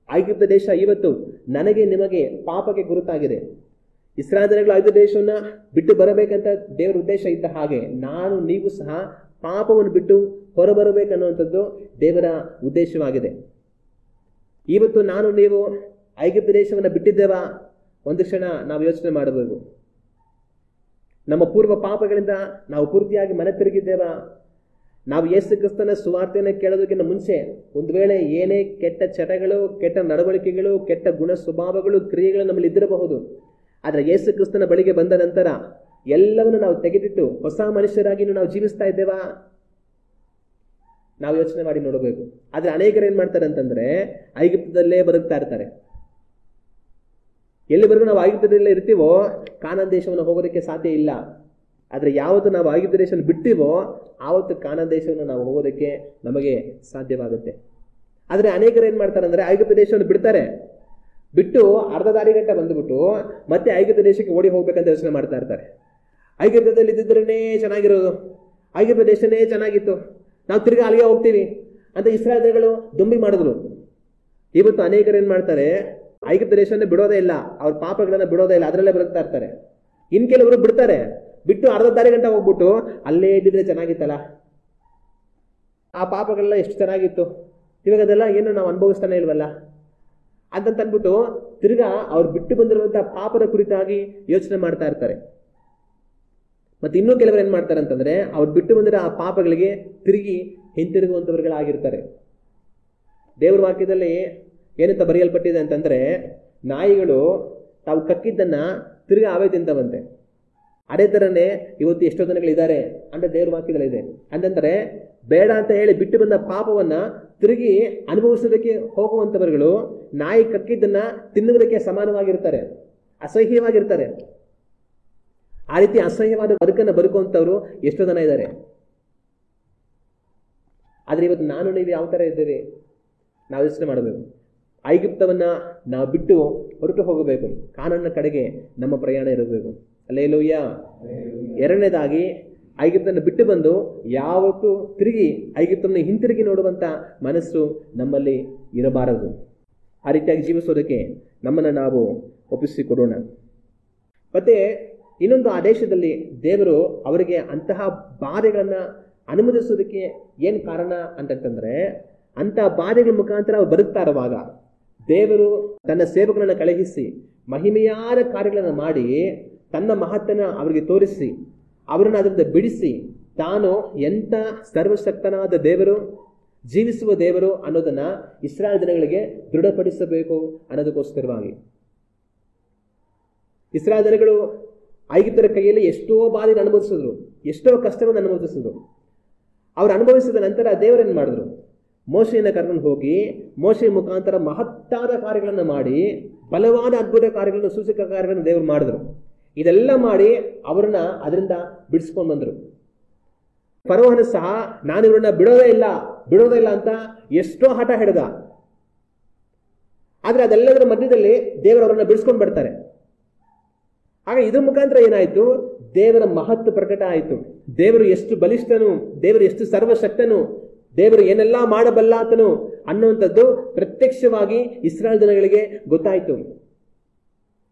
ಐಗುಪ್ತ ದೇಶ ಇವತ್ತು ನನಗೆ ನಿಮಗೆ ಪಾಪಕ್ಕೆ ಗುರುತಾಗಿದೆ. ಇಸ್ರಾಯೇಲ್ ಜನಗಳು ಐಗುಪ್ತ ದೇಶವನ್ನ ಬಿಟ್ಟು ಬರಬೇಕಂತ ದೇವರ ಉದ್ದೇಶ ಇದ್ದ ಹಾಗೆ ನಾನು ನೀವು ಸಹ ಪಾಪವನ್ನು ಬಿಟ್ಟು ಹೊರಬರಬೇಕನ್ನುವಂಥದ್ದು ದೇವರ ಉದ್ದೇಶವಾಗಿದೆ. ಇವತ್ತು ನಾನು ನೀವು ಐಗುಪ್ತ ದೇಶವನ್ನ ಬಿಟ್ಟಿದ್ದೇವಾ? ಒಂದು ಕ್ಷಣ ನಾವು ಯೋಚನೆ ಮಾಡಬೇಕು. ನಮ್ಮ ಪೂರ್ವ ಪಾಪಗಳಿಂದ ನಾವು ಪೂರ್ತಿಯಾಗಿ ಮನೆ ತಿರುಗಿದ್ದೇವಾ? ನಾವು ಯೇಸು ಕ್ರಿಸ್ತನ ಸುವಾರ್ತೆಯನ್ನು ಕೇಳೋದಕ್ಕಿಂತ ಮುಂಚೆ ಒಂದು ವೇಳೆ ಏನೇ ಕೆಟ್ಟ ಚಟಗಳು, ಕೆಟ್ಟ ನಡವಳಿಕೆಗಳು, ಕೆಟ್ಟ ಗುಣ ಸ್ವಭಾವಗಳು, ಕ್ರಿಯೆಗಳು ನಮ್ಮಲ್ಲಿ ಇದ್ದಿರಬಹುದು. ಆದರೆ ಯೇಸು ಕ್ರಿಸ್ತನ ಬಳಿಗೆ ಬಂದ ನಂತರ ಎಲ್ಲವನ್ನು ನಾವು ತೆಗೆದಿಟ್ಟು ಹೊಸ ಮನುಷ್ಯರಾಗಿ ನಾವು ಜೀವಿಸ್ತಾ ಇದ್ದೇವಾ? ನಾವು ಯೋಚನೆ ಮಾಡಿ ನೋಡಬೇಕು. ಆದ್ರೆ ಅನೇಕರು ಏನ್ ಮಾಡ್ತಾರೆ ಅಂತಂದ್ರೆ ಐಗುಪ್ತದಲ್ಲೇ ಬದುಕ್ತಾ ಇರ್ತಾರೆ. ಎಲ್ಲಿವರೆಗೂ ನಾವು ಐಗುಪ್ತದಲ್ಲೇ ಇರ್ತೀವೋ ಕಾನಾನ್ ದೇಶವನ್ನು ಹೋಗೋದಕ್ಕೆ ಸಾಧ್ಯ ಇಲ್ಲ. ಆದ್ರೆ ಯಾವತ್ತು ನಾವು ಐಗುಪ್ತ ದೇಶವನ್ನು ಬಿಡ್ತೀವೋ ಆವತ್ತು ಕಾನಾನ್ ದೇಶವನ್ನು ನಾವು ಹೋಗೋದಕ್ಕೆ ನಮಗೆ ಸಾಧ್ಯವಾಗುತ್ತೆ. ಆದ್ರೆ ಅನೇಕರು ಏನ್ ಮಾಡ್ತಾರೆ ಅಂದ್ರೆ ಐಗುಪ್ತ ದೇಶವನ್ನು ಬಿಡ್ತಾರೆ, ಬಿಟ್ಟು ಅರ್ಧ ದಾರಿ ಗಂಟೆ ಬಂದ್ಬಿಟ್ಟು ಮತ್ತೆ ಐಗುಪ್ತ ದೇಶಕ್ಕೆ ಓಡಿ ಹೋಗ್ಬೇಕಂತ ಯೋಚನೆ ಮಾಡ್ತಾ ಇರ್ತಾರೆ. ಐಗುಪ್ತದಲ್ಲಿ ಇದ್ದಿದ್ರೇ ಚೆನ್ನಾಗಿರೋದು, ಐಗುಪ್ತ ದೇಶನೇ ಚೆನ್ನಾಗಿತ್ತು, ನಾವು ತಿರ್ಗಾ ಅಲ್ಲಿಗೆ ಹೋಗ್ತೀವಿ ಅಂತ ಇಸ್ರಾಯೇಲ್ಗಳು ದುಂಬಿ ಮಾಡಿದ್ರು. ಇವತ್ತು ಅನೇಕರು ಏನ್ ಮಾಡ್ತಾರೆ, ಐಗುಪ್ತ ದೇಶವನ್ನ ಬಿಡೋದೇ ಇಲ್ಲ, ಅವ್ರ ಪಾಪಗಳನ್ನ ಬಿಡೋದೇ ಇಲ್ಲ, ಅದರಲ್ಲೇ ಬದುಕ್ತಾ ಇರ್ತಾರೆ. ಇನ್ ಕೆಲವರು ಬಿಡ್ತಾರೆ, ಬಿಟ್ಟು ಅರ್ಧ ದಾರಿ ಗಂಟೆ ಹೋಗ್ಬಿಟ್ಟು ಅಲ್ಲೇ ಇದ್ದಿದ್ರೆ ಚೆನ್ನಾಗಿತ್ತಲ್ಲ, ಆ ಪಾಪಗಳೆಲ್ಲ ಎಷ್ಟು ಚೆನ್ನಾಗಿತ್ತು, ಇವಾಗ ಅದೆಲ್ಲ ಏನು ನಾವು ಅನುಭವಿಸ್ತಾನೆ ಇಲ್ವಲ್ಲ ಅಂತಂದ್ಬಿಟ್ಟು ತಿರ್ಗಾ ಅವ್ರು ಬಿಟ್ಟು ಬಂದಿರುವಂತಹ ಪಾಪದ ಕುರಿತಾಗಿ ಯೋಚನೆ ಮಾಡ್ತಾ ಇರ್ತಾರೆ. ಮತ್ತೆ ಇನ್ನೂ ಕೆಲವರು ಏನ್ ಮಾಡ್ತಾರೆ ಅಂತಂದ್ರೆ ಅವ್ರು ಬಿಟ್ಟು ಬಂದಿರೋ ಆ ಪಾಪಗಳಿಗೆ ತಿರುಗಿ ಹಿಂತಿರುಗುವಂತವರುಗಳಾಗಿರ್ತಾರೆ. ದೇವರ ವಾಕ್ಯದಲ್ಲಿ ಏನಂತ ಬರೆಯಲ್ಪಟ್ಟಿದೆ ಅಂತಂದ್ರೆ, ನಾಯಿಗಳು ತಾವು ಕಕ್ಕಿದ್ದನ್ನ ತಿರ್ಗಾ ಅವೇ ತಿಂತವಂತೆ. ಅದೇ ತರನೇ ಇವತ್ತು ಎಷ್ಟೋ ಜನಗಳಿದ್ದಾರೆ ಅಂತ ದೇವ್ರ ವಾಕ್ಯದಲ್ಲಿ ಇದೆ. ಅಂತಂದ್ರೆ ಬೇಡ ಅಂತ ಹೇಳಿ ಬಿಟ್ಟು ಬಂದ ಪಾಪವನ್ನ ತಿರುಗಿ ಅನುಭವಿಸೋದಕ್ಕೆ ಹೋಗುವಂತವರುಗಳು ನಾಯಿ ಕಕ್ಕಿದ್ದನ್ನ ತಿನ್ನುವುದಕ್ಕೆ ಸಮಾನವಾಗಿರ್ತಾರೆ, ಅಸಹ್ಯವಾಗಿರ್ತಾರೆ. ಆ ರೀತಿ ಅಸಹ್ಯವಾದ ಬದುಕನ್ನು ಬದುಕುವಂತವ್ರು ಎಷ್ಟೋ ಜನ ಇದ್ದಾರೆ. ಆದ್ರೆ ಇವತ್ತು ನಾನು ನೀವು ಯಾವ ತರ ಇದ್ದೇವೆ ನಾವು ಯೋಚನೆ ಮಾಡಬೇಕು. ಐಗುಪ್ತವನ್ನ ನಾವು ಬಿಟ್ಟು ಹೊರಟು ಹೋಗಬೇಕು, ಕಾನಾನ್ನ ಕಡೆಗೆ ನಮ್ಮ ಪ್ರಯಾಣ ಇರಬೇಕು. ಹಲ್ಲೆಲೂಯ. ಎರಡನೇದಾಗಿ ಐಗುಪ್ತನ್ನು ಬಿಟ್ಟು ಬಂದು ಯಾವತ್ತೂ ತಿರುಗಿ ಐಗುಪ್ತನ್ನು ಹಿಂತಿರುಗಿ ನೋಡುವಂತ ಮನಸ್ಸು ನಮ್ಮಲ್ಲಿ ಇರಬಾರದು. ಆ ರೀತಿಯಾಗಿ ಜೀವಿಸೋದಕ್ಕೆ ನಮ್ಮನ್ನು ನಾವು ಒಪ್ಪಿಸಿಕೊಡೋಣ. ಮತ್ತೆ ಇನ್ನೊಂದು, ಆ ದೇಶದಲ್ಲಿ ದೇವರು ಅವರಿಗೆ ಅಂತಹ ಬಾಧೆಗಳನ್ನ ಅನುಮತಿಸೋದಕ್ಕೆ ಏನ್ ಕಾರಣ ಅಂತಂತಂದ್ರೆ, ಅಂತಹ ಬಾಧೆಗಳ ಮುಖಾಂತರ ಅವ್ರು ಬದುಕ್ತಾ ಇರುವಾಗ ದೇವರು ತನ್ನ ಸೇವಕರನ್ನು ಕಳುಹಿಸಿ ಮಹಿಮೆಯಾದ ಕಾರ್ಯಗಳನ್ನು ಮಾಡಿ ತನ್ನ ಮಹತ್ತನ್ನ ಅವರಿಗೆ ತೋರಿಸಿ ಅವರನ್ನು ಅದರಿಂದ ಬಿಡಿಸಿ ತಾನು ಎಂಥ ಸರ್ವಶಕ್ತನಾದ ದೇವರು, ಜೀವಿಸುವ ದೇವರು ಅನ್ನೋದನ್ನ ಇಸ್ರಾಯೇಲ್ ಜನಗಳಿಗೆ ದೃಢಪಡಿಸಬೇಕು ಅನ್ನೋದಕ್ಕೋಸ್ಕರವಾಗಿ. ಇಸ್ರಾಯೇಲ್ ಜನಗಳು ಐಗುಪ್ತರ ಕೈಯಲ್ಲಿ ಎಷ್ಟೋ ಬಾಧೆಯನ್ನು ಅನುಭವಿಸಿದ್ರು, ಎಷ್ಟೋ ಕಷ್ಟಗಳನ್ನು ಅನುಭವಿಸಿದ್ರು. ಅವ್ರು ಅನುಭವಿಸಿದ ನಂತರ ದೇವರೇನು ಮಾಡಿದ್ರು? ಮೋಶೆಯನ್ನು ಕರ್ಕೊಂಡು ಹೋಗಿ ಮೋಶೆ ಮುಖಾಂತರ ಮಹತ್ತಾದ ಕಾರ್ಯಗಳನ್ನು ಮಾಡಿ ಬಲವಾದ ಅದ್ಭುತ ಕಾರ್ಯಗಳನ್ನು, ಸೂಚಕ ಕಾರ್ಯಗಳನ್ನು ದೇವರು ಮಾಡಿದ್ರು. ಇದೆಲ್ಲ ಮಾಡಿ ಅವರನ್ನ ಅದರಿಂದ ಬಿಡಿಸ್ಕೊಂಡು ಬಂದರು. ಫರೋಹನು ಸಹ ನಾನು ಇವರನ್ನ ಬಿಡೋದೇ ಇಲ್ಲ ಅಂತ ಎಷ್ಟೋ ಹಠ ಹಿಡಿದ. ಆದ್ರೆ ಅದೆಲ್ಲದರ ಮಧ್ಯದಲ್ಲಿ ದೇವರು ಅವರನ್ನ ಬಿಡಿಸ್ಕೊಂಡು ಬರ್ತಾರೆ. ಆಗ ಇದ್ರ ಮುಖಾಂತರ ಏನಾಯ್ತು? ದೇವರ ಮಹತ್ವ ಪ್ರಕಟ ಆಯಿತು. ದೇವರು ಎಷ್ಟು ಬಲಿಷ್ಠನು, ದೇವರು ಎಷ್ಟು ಸರ್ವಶಕ್ತನು, ದೇವರು ಏನೆಲ್ಲ ಮಾಡಬಲ್ಲಾತನು ಅನ್ನುವಂಥದ್ದು ಪ್ರತ್ಯಕ್ಷವಾಗಿ ಇಸ್ರಾಯೇಲ್ ಜನಗಳಿಗೆ ಗೊತ್ತಾಯಿತು.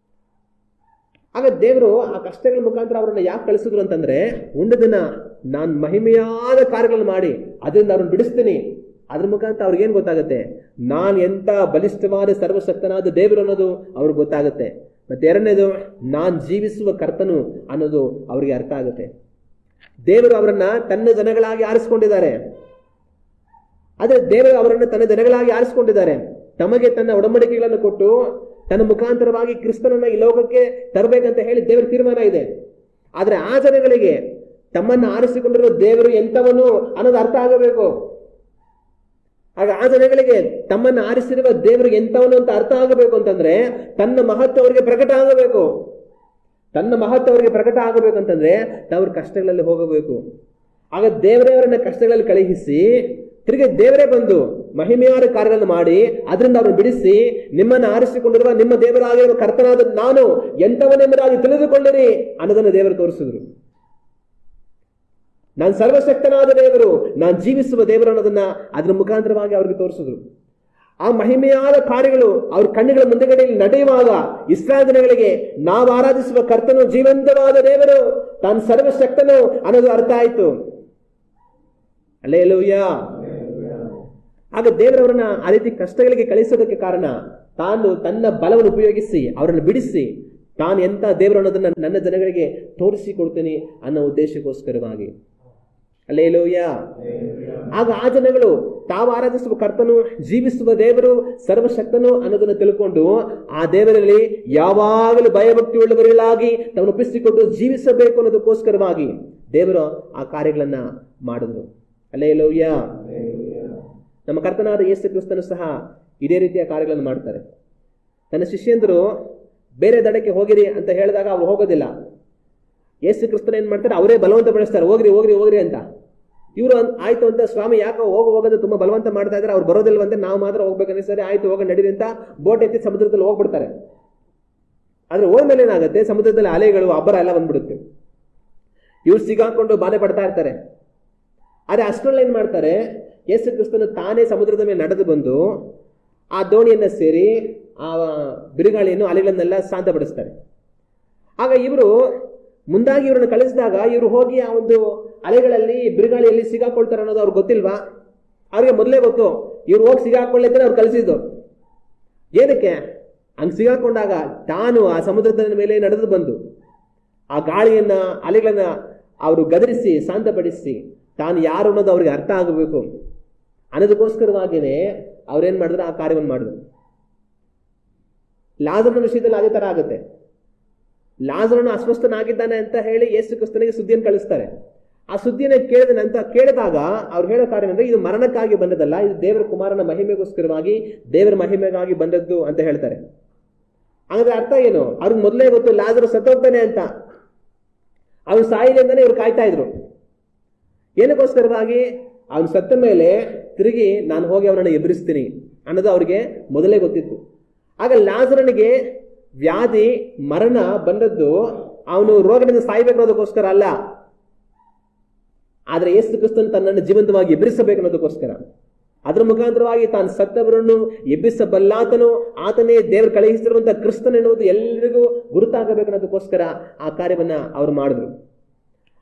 ಆಗ ದೇವರು ಆ ಕಷ್ಟಗಳ ಮುಖಾಂತರ ಅವರನ್ನ ಯಾಕೆ ಕಳಿಸಿದ್ರು ಅಂತಂದ್ರೆ, ಒಂದು ದಿನ ನಾನು ಮಹಿಮೆಯಾದ ಕಾರ್ಯಗಳನ್ನು ಮಾಡಿ ಅದರಿಂದ ಅವ್ರನ್ನ ಬಿಡಿಸ್ತೀನಿ. ಅದ್ರ ಮುಖಾಂತರ ಅವ್ರಿಗೇನು ಗೊತ್ತಾಗುತ್ತೆ? ನಾನು ಎಂತ ಬಲಿಷ್ಠವಾದ ಸರ್ವಶಕ್ತನಾದ ದೇವರು ಅನ್ನೋದು ಅವ್ರಿಗೆ ಗೊತ್ತಾಗುತ್ತೆ. ಮತ್ತೆ ಎರಡನೇದು, ನಾನು ಜೀವಿಸುವ ಕರ್ತನು ಅನ್ನೋದು ಅವರಿಗೆ ಅರ್ಥ ಆಗುತ್ತೆ. ದೇವರು ಅವರನ್ನ ತನ್ನ ಜನಗಳಾಗಿ ಆರಿಸಿಕೊಂಡಿದ್ದಾರೆ. ಆದ್ರೆ ದೇವರು ಅವರನ್ನು ತನ್ನ ಜನಗಳಾಗಿ ಆರಿಸಿಕೊಂಡಿದ್ದಾರೆ. ತಮಗೆ ತನ್ನ ಒಡಂಬಡಿಕೆಗಳನ್ನು ಕೊಟ್ಟು ತನ್ನ ಮುಖಾಂತರವಾಗಿ ಕ್ರಿಸ್ತನನ್ನ ಈ ಲೋಕಕ್ಕೆ ತರಬೇಕಂತ ಹೇಳಿ ದೇವರ ತೀರ್ಮಾನ ಇದೆ. ಆದ್ರೆ ಆ ಜನಗಳಿಗೆ ತಮ್ಮನ್ನು ಆರಿಸಿಕೊಂಡಿರೋ ದೇವರು ಎಂಥವನು ಅನ್ನೋದು ಅರ್ಥ ಆಗಬೇಕು. ಆಗ ಆ ಜನಗಳಿಗೆ ತಮ್ಮನ್ನು ಆರಿಸಿರುವ ದೇವರು ಎಂಥವನು ಅಂತ ಅರ್ಥ ಆಗಬೇಕು ಅಂತಂದ್ರೆ ತನ್ನ ಮಹತ್ವ ಅವರಿಗೆ ಪ್ರಕಟ ಆಗಬೇಕು. ತನ್ನ ಮಹತ್ವ ಅವರಿಗೆ ಪ್ರಕಟ ಆಗಬೇಕಂತಂದ್ರೆ ಅವ್ರ ಕಷ್ಟಗಳಲ್ಲಿ ಹೋಗಬೇಕು. ಆಗ ದೇವರೇ ಅವರನ್ನ ಕಷ್ಟಗಳಲ್ಲಿ ಕಳುಹಿಸಿ ತಿರುಗಿ ದೇವರೇ ಬಂದು ಮಹಿಮೆಯಾದ ಕಾರ್ಯಗಳನ್ನು ಮಾಡಿ ಅದರಿಂದ ಅವ್ರನ್ನ ಬಿಡಿಸಿ ನಿಮ್ಮನ್ನು ಆರಿಸಿಕೊಂಡಿರುವ ನಿಮ್ಮ ದೇವರಾಗಿರುವ ಕರ್ತನಾದ ನಾನು ಎಂಥವನೆಂಬುದಾಗಿ ತಿಳಿದುಕೊಳ್ಳಿರಿ ಅನ್ನೋದನ್ನು ದೇವರು ತೋರಿಸಿದ್ರು. ನಾನು ಸರ್ವಶಕ್ತನಾದ ದೇವರು, ನಾನು ಜೀವಿಸುವ ದೇವರು ಅನ್ನೋದನ್ನ ಅದರ ಮುಖಾಂತರವಾಗಿ ಅವ್ರಿಗೆ ತೋರಿಸಿದ್ರು. ಆ ಮಹಿಮೆಯಾದ ಕಾರ್ಯಗಳು ಅವ್ರ ಕಣ್ಣುಗಳ ಮುಂದೆಗಡೆಯಲ್ಲಿ ನಡೆಯುವಾಗ ಇಸ್ರಾಯೇಲ್ ಜನಗಳಿಗೆ ನಾವು ಆರಾಧಿಸುವ ಕರ್ತನು ಜೀವಂತವಾದ ದೇವರು, ತಾನು ಸರ್ವಶಕ್ತನು ಅನ್ನೋದು ಅರ್ಥ ಆಯ್ತು. ಹಲ್ಲೆಲೂಯ. ಆಗ ದೇವರವರನ್ನ ಆ ರೀತಿ ಕಷ್ಟಗಳಿಗೆ ಕಳಿಸೋದಕ್ಕೆ ಕಾರಣ ತಾನು ತನ್ನ ಬಲವನ್ನು ಉಪಯೋಗಿಸಿ ಅವರನ್ನು ಬಿಡಿಸಿ ತಾನು ಎಂತ ದೇವರು ಅನ್ನೋದನ್ನ ನನ್ನ ಜನಗಳಿಗೆ ತೋರಿಸಿಕೊಡ್ತೀನಿ ಅನ್ನೋ ಉದ್ದೇಶಕ್ಕೋಸ್ಕರವಾಗಿ. ಹಲ್ಲೆಲೂಯ. ಆಗ ಆ ಜನಗಳು ತಾವು ಆರಾಧಿಸುವ ಕರ್ತನು ಜೀವಿಸುವ ದೇವರು ಸರ್ವಶಕ್ತನು ಅನ್ನೋದನ್ನು ತಿಳ್ಕೊಂಡು ಆ ದೇವರಲ್ಲಿ ಯಾವಾಗಲೂ ಭಯಭಕ್ತಿ ಉಳ್ಳವರಿಗಾಗಿ ತಾವು ಒಪ್ಪಿಸಿಕೊಂಡು ಜೀವಿಸಬೇಕು ಅನ್ನೋದಕ್ಕೋಸ್ಕರವಾಗಿ ದೇವರು ಆ ಕಾರ್ಯಗಳನ್ನ ಮಾಡಿದ್ರು. ಹಲ್ಲೆಲೂಯ. ನಮ್ಮ ಕರ್ತನಾದ ಯೇಸು ಕ್ರಿಸ್ತನು ಸಹ ಇದೇ ರೀತಿಯ ಕಾರ್ಯಗಳನ್ನು ಮಾಡ್ತಾರೆ. ತನ್ನ ಶಿಷ್ಯಂದರು ಬೇರೆ ದಡಕ್ಕೆ ಹೋಗಿರಿ ಅಂತ ಹೇಳಿದಾಗ ಅವ್ರು ಹೋಗೋದಿಲ್ಲ. ಯೇಸು ಕ್ರಿಸ್ತನ ಏನ್ ಮಾಡ್ತಾರೆ? ಅವರೇ ಬಲವಂತ ಪಡಿಸ್ತಾರೆ, ಹೋಗ್ರಿ ಹೋಗ್ರಿ ಹೋಗ್ರಿ ಅಂತ. ಇವರು ಆಯ್ತು ಅಂತ, ಸ್ವಾಮಿ ಯಾಕೋ ಹೋಗೋದು ತುಂಬಾ ಬಲವಂತ ಮಾಡ್ತಾ ಇದ್ದಾರೆ, ಅವ್ರು ಬರೋದಿಲ್ವಂತೆ, ನಾವು ಮಾತ್ರ ಹೋಗ್ಬೇಕಂದ್ರೆ ಸರಿ ಆಯ್ತು ಹೋಗ ನಡೀರಿ ಅಂತ ಬೋಟ್ ಎತ್ತಿ ಸಮುದ್ರದಲ್ಲಿ ಹೋಗ್ಬಿಡ್ತಾರೆ. ಆದ್ರೆ ಹೋದ್ಮೇಲೆ ಏನಾಗುತ್ತೆ? ಸಮುದ್ರದಲ್ಲಿ ಅಲೆಗಳು ಅಬ್ಬರ ಎಲ್ಲ ಬಂದ್ಬಿಡುತ್ತೆ. ಇವ್ರು ಸಿಗಾಕೊಂಡು ಬಾಧೆ ಪಡ್ತಾ ಇರ್ತಾರೆ. ಆದ್ರೆ ಅಷ್ಟರಲ್ಲಿ ಏನ್ ಮಾಡ್ತಾರೆ? ಯೇಸು ಕ್ರಿಸ್ತನು ತಾನೇ ಸಮುದ್ರದ ಮೇಲೆ ನಡೆದು ಬಂದು ಆ ದೋಣಿಯನ್ನ ಸೇರಿ ಆ ಬಿರುಗಾಳಿಯನ್ನು ಅಲೆಗಳನ್ನೆಲ್ಲ ಶಾಂತಪಡಿಸ್ತಾರೆ. ಆಗ ಇವರು ಮುಂದಾಗಿ ಇವ್ರನ್ನ ಕಳಿಸಿದಾಗ ಇವರು ಹೋಗಿ ಆ ಒಂದು ಅಲೆಗಳಲ್ಲಿ ಬಿರುಗಾಳಿಯಲ್ಲಿ ಸಿಗಾಕೊಳ್ತಾರೆ ಅನ್ನೋದು ಅವ್ರಿಗೆ ಗೊತ್ತಿಲ್ವಾ? ಅವ್ರಿಗೆ ಮೊದಲೇ ಗೊತ್ತು ಇವ್ರು ಹೋಗಿ ಸಿಗಾಕೊಳ್ಳಿದ್ರೆ ಅವ್ರು ಕಳಿಸಿದ್ದು. ಏನಕ್ಕೆ? ಹಂಗೆ ಸಿಗಾಕೊಂಡಾಗ ತಾನು ಆ ಸಮುದ್ರದ ಮೇಲೆ ನಡೆದು ಬಂದು ಆ ಗಾಳಿಯನ್ನ ಅಲೆಗಳನ್ನ ಅವರು ಗದರಿಸಿ ಶಾಂತಪಡಿಸಿ ತಾನು ಯಾರು ಅನ್ನೋದು ಅವ್ರಿಗೆ ಅರ್ಥ ಆಗಬೇಕು ಅನ್ನೋದಕ್ಕೋಸ್ಕರವಾಗಿಯೇ ಅವ್ರೇನ್ ಮಾಡಿದ್ರು? ಆ ಕಾರ್ಯವನ್ನು ಮಾಡಿದ್ರು. ಲಾಜರನ ವಿಷಯದಲ್ಲಿ ಅದೇ ತರ ಆಗುತ್ತೆ. ಲಾಜರನು ಅಸ್ವಸ್ಥನಾಗಿದ್ದಾನೆ ಅಂತ ಹೇಳಿ ಯೇಸು ಕ್ರಿಸ್ತನಿಗೆ ಸುದ್ದಿಯನ್ನು ಕಳಿಸ್ತಾರೆ. ಆ ಸುದ್ದಿಯನ್ನು ಕೇಳಿದಾಗ ಅವ್ರು ಹೇಳೋ ಕಾರ್ಯ ಅಂದ್ರೆ ಇದು ಮರಣಕ್ಕಾಗಿ ಬಂದದಲ್ಲ, ಇದು ದೇವರ ಕುಮಾರನ ಮಹಿಮೆಗೋಸ್ಕರವಾಗಿ ದೇವರ ಮಹಿಮೆಗಾಗಿ ಬಂದದ್ದು ಅಂತ ಹೇಳ್ತಾರೆ. ಹಾಗಾದ್ರೆ ಅರ್ಥ ಏನು? ಅವ್ರಿಗೆ ಮೊದಲೇ ಗೊತ್ತು ಲಾಜರು ಸತ್ತೋಗ್ತಾನೆ ಅಂತ. ಅವ್ನು ಸಾಯಿದೆ ಅಂತಾನೆ ಇವ್ರು ಕಾಯ್ತಾ ಇದ್ರು. ಏನಕ್ಕೋಸ್ಕರವಾಗಿ? ಅವನು ಸತ್ತ ಮೇಲೆ ತಿರುಗಿ ನಾನು ಹೋಗಿ ಅವನನ್ನು ಎದುರಿಸ್ತೀನಿ ಅನ್ನೋದು ಅವ್ರಿಗೆ ಮೊದಲೇ ಗೊತ್ತಿತ್ತು. ಆಗ ಲಾಜರನಿಗೆ ವ್ಯಾಧಿ ಮರಣ ಬಂದದ್ದು ಅವನು ರೋಗದಿಂದ ಸಾಯ್ಬೇಕನ್ನೋದಕ್ಕೋಸ್ಕರ ಅಲ್ಲ, ಆದ್ರೆ ಯೇಸು ಕ್ರಿಸ್ತನು ತನ್ನನ್ನು ಜೀವಂತವಾಗಿ ಎಬ್ಬಿಸಬೇಕು ಅನ್ನೋದಕ್ಕೋಸ್ಕರ. ಅದರ ಮುಖಾಂತರವಾಗಿ ತಾನು ಸತ್ತವರನ್ನು ಎಬ್ಬಿಸಬಲ್ಲಾತನು, ಆತನೇ ದೇವರು ಕಳುಹಿಸಿರುವಂತಹ ಕ್ರಿಸ್ತನ್ ಎನ್ನುವುದು ಎಲ್ಲರಿಗೂ ಗುರುತಾಗಬೇಕು ಅನ್ನೋದಕ್ಕೋಸ್ಕರ ಆ ಕಾರ್ಯವನ್ನ ಅವರು ಮಾಡಿದ್ರು.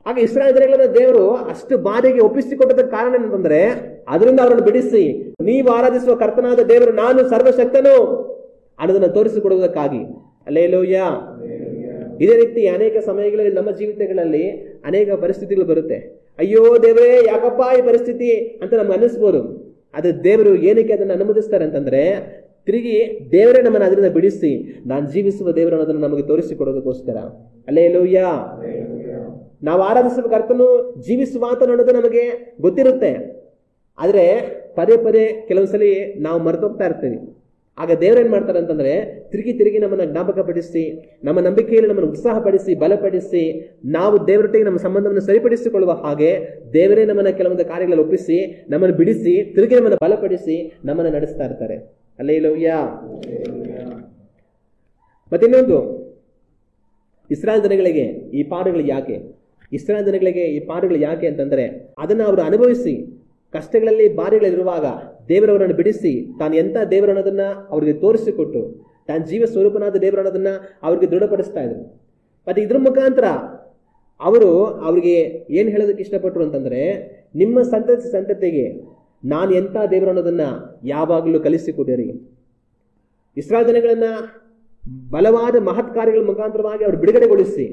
ಹಾಗೆ ಇಸ್ರಾಯೇಲ್ ಜನಗಳನ್ನ ದೇವರು ಅಷ್ಟು ಬಾರಿಗೆ ಒಪ್ಪಿಸಿಕೊಟ್ಟದ ಕಾರಣ ಏನಂತಂದ್ರೆ, ಅದರಿಂದ ಅವರನ್ನು ಬಿಡಿಸಿ ನೀವು ಆರಾಧಿಸುವ ಕರ್ತನಾದ ದೇವರು ನಾನು ಸರ್ವಶಕ್ತನು ಅನ್ನೋದನ್ನ ತೋರಿಸಿಕೊಡುವುದಕ್ಕಾಗಿ. ಹಲ್ಲೆಲೂಯಾ. ಇದೇ ರೀತಿ ಅನೇಕ ಸಮಯಗಳಲ್ಲಿ ನಮ್ಮ ಜೀವಿತಗಳಲ್ಲಿ ಅನೇಕ ಪರಿಸ್ಥಿತಿಗಳು ಬರುತ್ತೆ. ಅಯ್ಯೋ ದೇವರೇ ಯಾಕಪ್ಪ ಈ ಪರಿಸ್ಥಿತಿ ಅಂತ ನಮ್ಗೆ ಅನ್ನಿಸ್ಬೋದು. ಅದು ದೇವರು ಏನಕ್ಕೆ ಅದನ್ನು ಅನುಮತಿಸ್ತಾರೆ ಅಂತಂದ್ರೆ, ತಿರುಗಿ ದೇವರೇ ನಮ್ಮನ್ನು ಅದರಿಂದ ಬಿಡಿಸಿ ನಾನು ಜೀವಿಸುವ ದೇವರು ಅನ್ನೋದನ್ನು ನಮಗೆ ತೋರಿಸಿಕೊಡೋದಕ್ಕೋಸ್ಕರ. ಹಲ್ಲೆಲೂಯಾ. ನಾವು ಆರಾಧಿಸುವ ಕರ್ತನು ಜೀವಿಸುವಾತನು ಅನ್ನೋದು ನಮಗೆ ಗೊತ್ತಿರುತ್ತೆ, ಆದ್ರೆ ಪದೇ ಪದೇ ಕೆಲವೊಂದ್ಸಲಿ ನಾವು ಮರೆತೋಗ್ತಾ ಇರ್ತೀವಿ. ಆಗ ದೇವರೇನ್ ಮಾಡ್ತಾರೆ ಅಂತಂದ್ರೆ, ತಿರುಗಿ ನಮ್ಮನ್ನ ಜ್ಞಾಪಕಪಡಿಸಿ, ನಮ್ಮ ನಂಬಿಕೆಯಲ್ಲಿ ನಮ್ಮನ್ನು ಉತ್ಸಾಹಪಡಿಸಿ, ಬಲಪಡಿಸಿ, ನಾವು ದೇವರೊಟ್ಟಿಗೆ ನಮ್ಮ ಸಂಬಂಧವನ್ನು ಸರಿಪಡಿಸಿಕೊಳ್ಳುವ ಹಾಗೆ ದೇವರೇ ನಮ್ಮನ್ನ ಕೆಲವೊಂದು ಕಾರ್ಯಗಳಲ್ಲಿ ಒಪ್ಪಿಸಿ, ನಮ್ಮನ್ನು ಬಿಡಿಸಿ, ತಿರುಗಿ ನಮ್ಮನ್ನು ಬಲಪಡಿಸಿ ನಮ್ಮನ್ನು ನಡೆಸ್ತಾ ಇರ್ತಾರೆ. ಹಲ್ಲೆಲೂಯಾ. ಮತ್ತಿನ್ನೊಂದು, ಇಸ್ರಾಯೇಲ್ ಜನಗಳಿಗೆ ಈ ಪಾಠಗಳು ಯಾಕೆ? ಇಸ್ರಾಯೇಲ್ ಜನಗಳಿಗೆ ಈ ಪಾಠಗಳು ಯಾಕೆ ಅಂತಂದ್ರೆ, ಅದನ್ನ ಅವರು ಅನುಭವಿಸಿ ಕಷ್ಟಗಳಲ್ಲಿ ಬಾರಿಗಳಿರುವಾಗ ದೇವರವರನ್ನು ಬಿಡಿಸಿ ತಾನು ಎಂಥ ದೇವರು ಅನ್ನೋದನ್ನ ಅವರಿಗೆ ತೋರಿಸಿಕೊಟ್ಟು ತಾನು ಜೀವ ಸ್ವರೂಪನಾದ ದೇವರು ಅನ್ನೋದನ್ನ ಅವ್ರಿಗೆ ದೃಢಪಡಿಸ್ತಾ ಇದ್ರು. ಮತ್ತೆ ಇದ್ರ ಮುಖಾಂತರ ಅವ್ರಿಗೆ ಏನ್ ಹೇಳೋದಕ್ಕೆ ಇಷ್ಟಪಟ್ಟರು ಅಂತಂದ್ರೆ, ನಿಮ್ಮ ಸಂತತಿಗೆ ನಾನು ಎಂಥ ದೇವರು ಅನ್ನೋದನ್ನ ಯಾವಾಗಲೂ ಕಲಿಸಿಕೊಡಿರಿ. ಇಸ್ರಾಯೇಲ್ ಜನಗಳನ್ನ ಬಲವಾದ ಮಹತ್ ಕಾರ್ಯಗಳ ಮುಖಾಂತರವಾಗಿ ಅವರು ಬಿಡುಗಡೆಗೊಳಿಸಿ,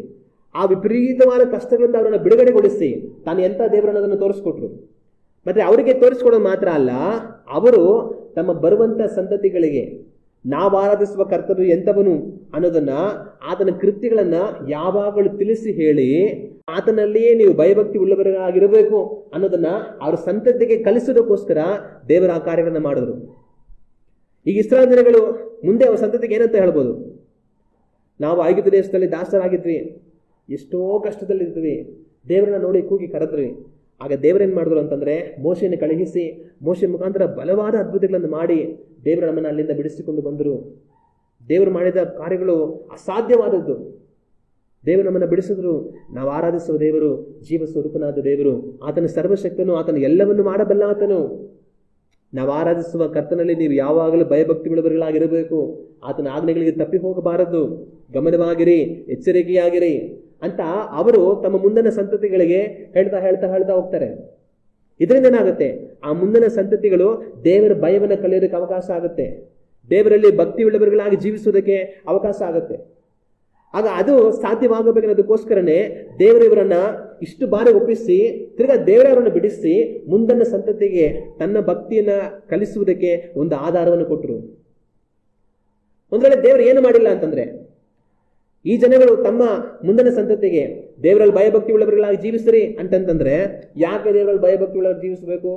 ಆ ವಿಪರೀತವಾದ ಕಷ್ಟಗಳಿಂದ ಅವರನ್ನು ಬಿಡುಗಡೆಗೊಳಿಸಿ ತಾನು ಎಂಥ ದೇವರು ಅನ್ನೋದನ್ನು ತೋರಿಸ್ಕೊಟ್ರು. ಮತ್ತೆ ಅವರಿಗೆ ತೋರಿಸ್ಕೊಡೋದು ಮಾತ್ರ ಅಲ್ಲ, ಅವರು ತಮ್ಮ ಬರುವಂತ ಸಂತತಿಗಳಿಗೆ ನಾವು ಆರಾಧಿಸುವ ಕರ್ತನು ಎಂಥವನು ಅನ್ನೋದನ್ನ, ಆತನ ಕೃತ್ಯಗಳನ್ನ ಯಾವಾಗಲೂ ತಿಳಿಸಿ ಹೇಳಿ ಆತನಲ್ಲಿಯೇ ನೀವು ಭಯಭಕ್ತಿ ಉಳ್ಳವರಾಗಿರಬೇಕು ಅನ್ನೋದನ್ನ ಅವ್ರ ಸಂತತಿಗೆ ಕಲಿಸೋದಕ್ಕೋಸ್ಕರ ದೇವರ ಆ ಕಾರ್ಯಗಳನ್ನ ಮಾಡಿದ್ರು. ಈಗ ಇಸ್ರಾಯೇಲ್ ಜನಗಳು ಮುಂದೆ ಅವ್ರ ಸಂತತಿಗೆ ಏನಂತ ಹೇಳ್ಬೋದು, ನಾವು ಐಗುಪ್ತ ದೇಶದಲ್ಲಿ ದಾಸರಾಗಿದ್ವಿ, ಎಷ್ಟೋ ಕಷ್ಟದಲ್ಲಿದ್ವಿ, ದೇವರನ್ನ ನೋಡಿ ಕೂಗಿ ಕರೆದ್ವಿ. ಆಗ ದೇವರೇನ್ ಮಾಡಿದ್ರು ಅಂತಂದ್ರೆ, ಮೋಶೆಯನ್ನು ಕಳುಹಿಸಿ ಮೋಶೆ ಮುಖಾಂತರ ಬಲವಾದ ಅದ್ಭುತಗಳನ್ನು ಮಾಡಿ ದೇವರು ನಮ್ಮನ್ನು ಅಲ್ಲಿಂದ ಬಿಡಿಸಿಕೊಂಡು ಬಂದರು. ದೇವರು ಮಾಡಿದ ಕಾರ್ಯಗಳು ಅಸಾಧ್ಯವಾದದ್ದು. ದೇವರು ನಮ್ಮನ್ನು ಬಿಡಿಸಿದ್ರು. ನಾವು ಆರಾಧಿಸುವ ದೇವರು ಜೀವ ಸ್ವರೂಪನಾದ ದೇವರು, ಆತನ ಸರ್ವಶಕ್ತನು, ಆತನ ಎಲ್ಲವನ್ನು ಮಾಡಬಲ್ಲ ಆತನು. ನಾವು ಆರಾಧಿಸುವ ಕರ್ತನಲ್ಲಿ ನೀವು ಯಾವಾಗಲೂ ಭಯಭಕ್ತಿ ಉಳ್ಳವர்களಾಗಿರಬೇಕು, ಆತನ ಆಜ್ಞೆಗಳಿಗೆ ತಪ್ಪಿ ಹೋಗಬಾರದು, ಗಮನವಾಗಿರಿ, ಎಚ್ಚರಿಕೆಯಾಗಿರಿ ಅಂತ ಅವರು ತಮ್ಮ ಮುಂದಿನ ಸಂತತಿಗಳಿಗೆ ಹೇಳ್ತಾ ಹೋಗ್ತಾರೆ. ಇದರಿಂದ ಏನಾಗುತ್ತೆ, ಆ ಮುಂದಿನ ಸಂತತಿಗಳು ದೇವರ ಭಯವನ್ನು ಕಲಿಯೋದಕ್ಕೆ ಅವಕಾಶ ಆಗುತ್ತೆ, ದೇವರಲ್ಲಿ ಭಕ್ತಿ ಉಳ್ಳವர்களಾಗಿ ಜೀವಿಸುವುದಕ್ಕೆ ಅವಕಾಶ ಆಗುತ್ತೆ. ಆಗ ಅದು ಸಾಧ್ಯವಾಗಬೇಕನ್ನೋದಕ್ಕೋಸ್ಕರನೇ ದೇವರು ಇವರನ್ನ ಇಷ್ಟು ಬಾರಿ ಒಪ್ಪಿಸಿ ತಿರ್ಗಾ ದೇವರವರನ್ನು ಬಿಡಿಸಿ ಮುಂದಿನ ಸಂತತಿಗೆ ತನ್ನ ಭಕ್ತಿಯನ್ನ ಕಲಿಸುವುದಕ್ಕೆ ಒಂದು ಆಧಾರವನ್ನು ಕೊಟ್ಟರು. ಒಂದ್ ವೇಳೆ ದೇವರು ಏನು ಮಾಡಿಲ್ಲ ಅಂತಂದ್ರೆ, ಈ ಜನಗಳು ತಮ್ಮ ಮುಂದಿನ ಸಂತತಿಗೆ ದೇವರಲ್ಲಿ ಭಯಭಕ್ತಿ ಉಳ್ಳವர்களಾಗಿ ಜೀವಿಸ್ರಿ ಅಂತಂತಂದ್ರೆ, ಯಾಕೆ ದೇವರಲ್ಲಿ ಭಯಭಕ್ತಿ ಉಳ್ಳವರು ಜೀವಿಸಬೇಕು?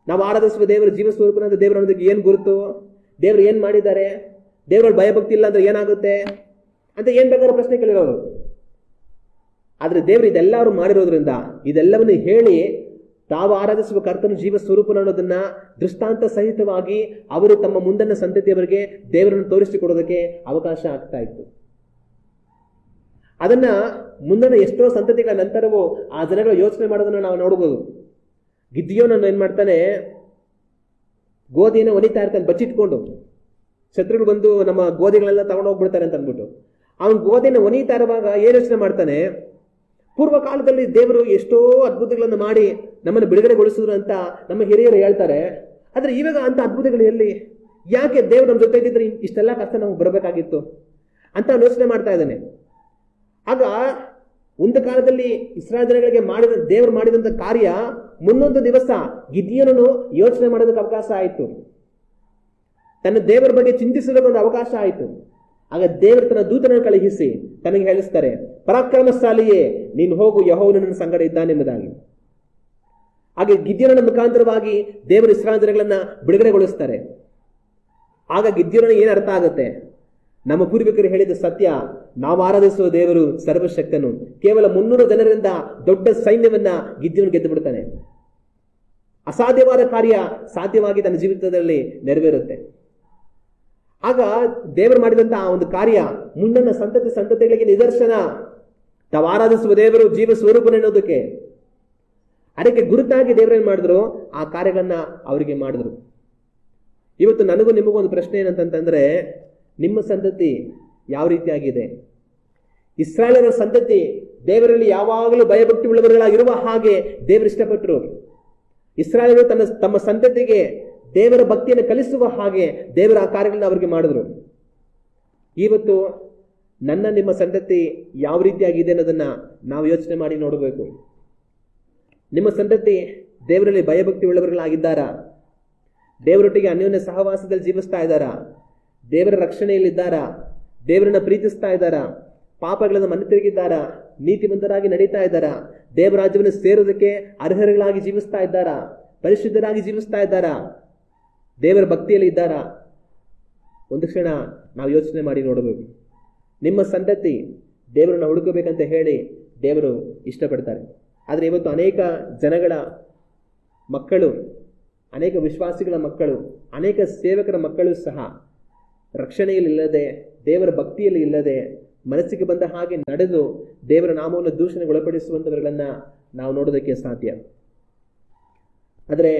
ನಾವು ಆರಾಧಿಸುವ ದೇವರು ಜೀವ ಸ್ವರೂಪನಾದ ದೇವರು ಅನ್ನೋದಕ್ಕೆ ಏನ್ ಗುರುತು? ದೇವರು ಏನ್ ಮಾಡಿದ್ದಾರೆ? ದೇವರಲ್ಲಿ ಭಯಭಕ್ತಿ ಇಲ್ಲ ಅಂದ್ರೆ ಏನಾಗುತ್ತೆ ಅಂತ ಏನ್ ಬೇಕಾದ್ರೂ ಪ್ರಶ್ನೆ ಕೇಳಿರೋರು. ಆದ್ರೆ ದೇವರು ಇದೆಲ್ಲ ಅವರು ಮಾಡಿರೋದ್ರಿಂದ ಇದೆಲ್ಲವನ್ನು ಹೇಳಿ ತಾವು ಆರಾಧಿಸುವ ಕರ್ತನು ಜೀವ ಸ್ವರೂಪ ಅನ್ನೋದನ್ನ ದೃಷ್ಟಾಂತ ಸಹಿತವಾಗಿ ಅವರು ತಮ್ಮ ಮುಂದಿನ ಸಂತತಿಯವರಿಗೆ ದೇವರನ್ನು ತೋರಿಸಿಕೊಡೋದಕ್ಕೆ ಅವಕಾಶ ಆಗ್ತಾ ಇತ್ತು. ಅದನ್ನ ಮುಂದಿನ ಎಷ್ಟೋ ಸಂತತಿಗಳ ನಂತರವೂ ಆ ಜನಗಳು ಯೋಚನೆ ಮಾಡೋದನ್ನ ನಾವು ನೋಡಬಹುದು. ಗಿದ್ಯೋನನ್ನು ಏನ್ ಮಾಡ್ತಾನೆ, ಗೋಧಿಯನ್ನು ಒಲಿತಾ ಇರ್ತಾನೆ ಬಚ್ಚಿಟ್ಕೊಂಡು, ಶತ್ರುಗಳು ಬಂದು ನಮ್ಮ ಗೋಧಿಗಳೆಲ್ಲ ತಗೊಂಡು ಹೋಗ್ಬಿಡ್ತಾರೆ ಅಂತ ಅಂದ್ಬಿಟ್ಟು ಅವನು ಗೋಧಿಯನ್ನು ಒನೀತಾ ಇರುವಾಗ ಏನ್ ಯೋಚನೆ ಮಾಡ್ತಾನೆ, ಪೂರ್ವ ಕಾಲದಲ್ಲಿ ದೇವರು ಎಷ್ಟೋ ಅದ್ಭುತಗಳನ್ನು ಮಾಡಿ ನಮ್ಮನ್ನು ಬಿಡುಗಡೆಗೊಳಿಸಿದ್ರು ಅಂತ ನಮ್ಮ ಹಿರಿಯರು ಹೇಳ್ತಾರೆ. ಆದ್ರೆ ಇವಾಗ ಅಂತ ಅದ್ಭುತಗಳು ಎಲ್ಲಿ? ಯಾಕೆ ದೇವರು ನಮ್ಮ ಜೊತೆ ಇದ್ದಿದ್ರೆ ಇಷ್ಟೆಲ್ಲ ಕಷ್ಟ ನಮ್ಗೆ ಬರಬೇಕಾಗಿತ್ತು ಅಂತ ಯೋಚನೆ ಮಾಡ್ತಾ ಇದ್ದಾನೆ. ಆಗ ಒಂದು ಕಾಲದಲ್ಲಿ ಇಸ್ರಾಯೇಲ್ ಜನಗಳಿಗೆ ದೇವರು ಮಾಡಿದಂತ ಕಾರ್ಯ ಮುಂದೊಂದು ದಿವಸ ಗಿದ್ಯೋನನು ಯೋಚನೆ ಮಾಡೋದಕ್ಕೆ ಅವಕಾಶ ಆಯಿತು, ತನ್ನ ದೇವರ ಬಗ್ಗೆ ಚಿಂತಿಸೋದಕ್ಕೊಂದು ಅವಕಾಶ ಆಯಿತು. ಆಗ ದೇವರು ತನ್ನ ದೂತನನ್ನು ಕಳುಹಿಸಿ ತನಗೆ ಹೇಳಿಸ್ತಾರೆ, ಪರಾಕ್ರಮಶಾಲಿಯೇ ನೀನು ಹೋಗು, ಯೆಹೋವನು ನಿನ್ನ ಸಂಗಡ ಇದ್ದಾನೆಂಬುದಾಗಿ. ಹಾಗೆ ಗಿದ್ಯೋನನ ಮುಖಾಂತರವಾಗಿ ದೇವರು ಇಸ್ರಾಯೇಲ್ ಜನಗಳನ್ನ ಬಿಡುಗಡೆಗೊಳಿಸ್ತಾರೆ. ಆಗ ಗಿದ್ಯೋನನಿಗೆ ಏನು ಅರ್ಥ ಆಗುತ್ತೆ, ನಮ್ಮ ಪೂರ್ವಿಕರು ಹೇಳಿದ ಸತ್ಯ, ನಾವು ಆರಾಧಿಸುವ ದೇವರು ಸರ್ವಶಕ್ತನು. ಕೇವಲ 300 ಜನರಿಂದ ದೊಡ್ಡ ಸೈನ್ಯವನ್ನ ಗಿದ್ಯೋನು ಗೆದ್ದು ಬಿಡ್ತಾನೆ. ಅಸಾಧ್ಯವಾದ ಕಾರ್ಯ ಸಾಧ್ಯವಾಗಿ ತನ್ನ ಜೀವಿತದಲ್ಲಿ ನೆರವೇರುತ್ತೆ. ಆಗ ದೇವರು ಮಾಡಿದಂತ ಆ ಒಂದು ಕಾರ್ಯ ಮುಂದಿನ ಸಂತತಿಗಳಿಗೆ ನಿದರ್ಶನ. ತಾವು ಆರಾಧಿಸುವ ದೇವರು ಜೀವ ಸ್ವರೂಪನೆನ್ನೋದಕ್ಕೆ. ಅದಕ್ಕೆ ಗುರುತಾಗಿ ದೇವರೇನ್ ಮಾಡಿದ್ರು, ಆ ಕಾರ್ಯಗಳನ್ನ ಅವರಿಗೆ ಮಾಡಿದ್ರು. ಇವತ್ತು ನನಗೂ ನಿಮಗೂ ಒಂದು ಪ್ರಶ್ನೆ ಏನಂತಂದ್ರೆ, ನಿಮ್ಮ ಸಂತತಿ ಯಾವ ರೀತಿಯಾಗಿದೆ? ಇಸ್ರಾಯೇಲರ ಸಂತತಿ ದೇವರಲ್ಲಿ ಯಾವಾಗಲೂ ಭಯಭಕ್ತಿ ಉಳ್ಳವர்களಾಗಿರುವ ಹಾಗೆ ದೇವರು ಇಷ್ಟಪಟ್ಟರು. ಇಸ್ರಾಯೇಲರು ತಮ್ಮ ಸಂತತಿಗೆ ದೇವರ ಭಕ್ತಿಯನ್ನು ಕಲಿಸುವ ಹಾಗೆ ದೇವರ ಆ ಕಾರ್ಯಗಳನ್ನ ಅವರಿಗೆ ಮಾಡಿದ್ರು. ಇವತ್ತು ನಿಮ್ಮ ಸಂತತಿ ಯಾವ ರೀತಿಯಾಗಿದೆ ಅನ್ನೋದನ್ನ ನಾವು ಯೋಚನೆ ಮಾಡಿ ನೋಡಬೇಕು. ನಿಮ್ಮ ಸಂತತಿ ದೇವರಲ್ಲಿ ಭಯಭಕ್ತಿ ಉಳ್ಳವர்களಾಗಿದ್ದಾರಾ? ದೇವರೊಟ್ಟಿಗೆ ಅನ್ಯೋನ್ಯ ಸಹವಾಸದಲ್ಲಿ ಜೀವಿಸ್ತಾ ಇದ್ದಾರಾ? ದೇವರ ರಕ್ಷಣೆಯಲ್ಲಿದ್ದಾರಾ? ದೇವರನ್ನ ಪ್ರೀತಿಸ್ತಾ ಇದ್ದಾರಾ? ಪಾಪಗಳನ್ನು ಮನತಿರುಗಿದ್ದಾರಾ? ನೀತಿವಂತರಾಗಿ ನಡೀತಾ ಇದ್ದಾರಾ? ದೇವರ ರಾಜ್ಯವನ್ನು ಸೇರೋದಕ್ಕೆ ಅರ್ಹர்களಾಗಿ ಜೀವಿಸ್ತಾ ಇದ್ದಾರಾ? ಪರಿಶುದ್ಧರಾಗಿ ಜೀವಿಸ್ತಾ ಇದ್ದಾರಾ? ದೇವರ ಭಕ್ತಿಯಲ್ಲಿ ಇದ್ದಾರಾ? ಒಂದು ಕ್ಷಣ ನಾವು ಯೋಚನೆ ಮಾಡಿ ನೋಡಬೇಕು. ನಿಮ್ಮ ಸಂತತಿ ದೇವರನ್ನ ಹುಡುಕಬೇಕಂತ ಹೇಳಿ ದೇವರು ಇಷ್ಟಪಡ್ತಾರೆ. ಆದರೆ ಇವತ್ತು ಅನೇಕ ಜನಗಳ ಮಕ್ಕಳು, ಅನೇಕ ವಿಶ್ವಾಸಿಗಳ ಮಕ್ಕಳು, ಅನೇಕ ಸೇವಕರ ಮಕ್ಕಳು ಸಹ ರಕ್ಷಣೆಯಲ್ಲಿ ಇಲ್ಲದೆ, ದೇವರ ಭಕ್ತಿಯಲ್ಲಿ ಇಲ್ಲದೆ, ಮನಸ್ಸಿಗೆ ಬಂದ ಹಾಗೆ ನಡೆದು ದೇವರ ನಾಮವನ್ನು ದೂಷಣೆಗೊಳಪಡಿಸುವಂಥವರನ್ನ ನಾವು ನೋಡೋದಕ್ಕೆ ಸಾಧ್ಯ. ಆದರೆ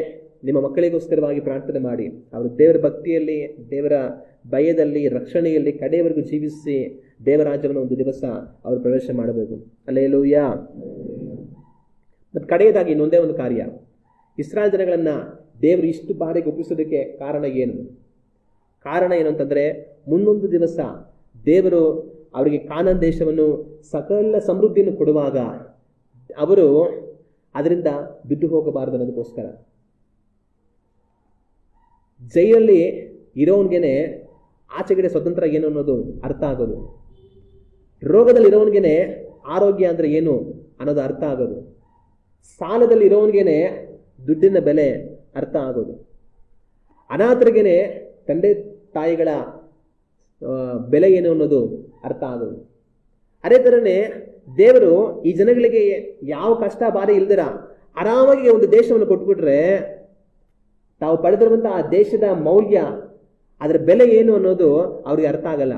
ನಿಮ್ಮ ಮಕ್ಕಳಿಗೋಸ್ಕರವಾಗಿ ಪ್ರಾರ್ಥನೆ ಮಾಡಿ, ಅವರು ದೇವರ ಭಕ್ತಿಯಲ್ಲಿ, ದೇವರ ಭಯದಲ್ಲಿ, ರಕ್ಷಣೆಯಲ್ಲಿ ಕಡೆಯವರೆಗೂ ಜೀವಿಸಿ ದೇವರ ರಾಜ್ಯವನ್ನು ಒಂದು ದಿವಸ ಅವರು ಪ್ರವೇಶ ಮಾಡಬೇಕು. ಹಲ್ಲೆಲೂಯಾ. ಮತ್ತು ಕಡೆಯದಾಗಿ ಇನ್ನೊಂದೇ ಒಂದು ಕಾರ್ಯ, ಇಸ್ರಾಯೇಲ್ ಜನಗಳನ್ನ ದೇವರು ಇಷ್ಟು ಬಾರಿಗೆ ಒಪ್ಪಿಸೋದಕ್ಕೆ ಕಾರಣ ಏನು? ಕಾರಣ ಏನು ಅಂತಂದ್ರೆ, ಮುಂದೊಂದು ದಿವಸ ದೇವರು ಅವರಿಗೆ ಕಾನಾನ್ ದೇಶವನ್ನು ಸಕಲ ಸಮೃದ್ಧಿಯನ್ನು ಕೊಡುವಾಗ ಅವರು ಅದರಿಂದ ಬಿದ್ದು ಹೋಗಬಾರದು ಅನ್ನೋದಕ್ಕೋಸ್ಕರ. ಜೈಲಲ್ಲಿ ಇರೋನ್ಗೆನೆ ಆಚೆಗಡೆ ಸ್ವತಂತ್ರ ಏನು ಅನ್ನೋದು ಅರ್ಥ ಆಗೋದು. ರೋಗದಲ್ಲಿ ಇರೋನ್ಗೆನೆ ಆರೋಗ್ಯ ಅಂದ್ರೆ ಏನು ಅನ್ನೋದು ಅರ್ಥ ಆಗೋದು. ಸಾಲದಲ್ಲಿ ಇರೋನ್ಗೆನೆ ದುಡ್ಡಿನ ಬೆಲೆ ಅರ್ಥ ಆಗೋದು. ಅನಾಥರಿಗೇನೆ ತಂದೆ ತಾಯಿಗಳ ಬೆಲೆ ಏನು ಅನ್ನೋದು ಅರ್ಥ ಆಗೋದು. ಅದೇ ಥರನೇ ದೇವರು ಈ ಜನಗಳಿಗೆ ಯಾವ ಕಷ್ಟ ಬಾರಿ ಇಲ್ದಿರ ಆರಾಮಾಗಿ ಒಂದು ದೇಶವನ್ನು ಕೊಟ್ಬಿಟ್ರೆ ತಾವು ಪಡೆದಿರುವಂಥ ಆ ದೇಶದ ಮೌಲ್ಯ, ಅದರ ಬೆಲೆ ಏನು ಅನ್ನೋದು ಅವ್ರಿಗೆ ಅರ್ಥ ಆಗಲ್ಲ.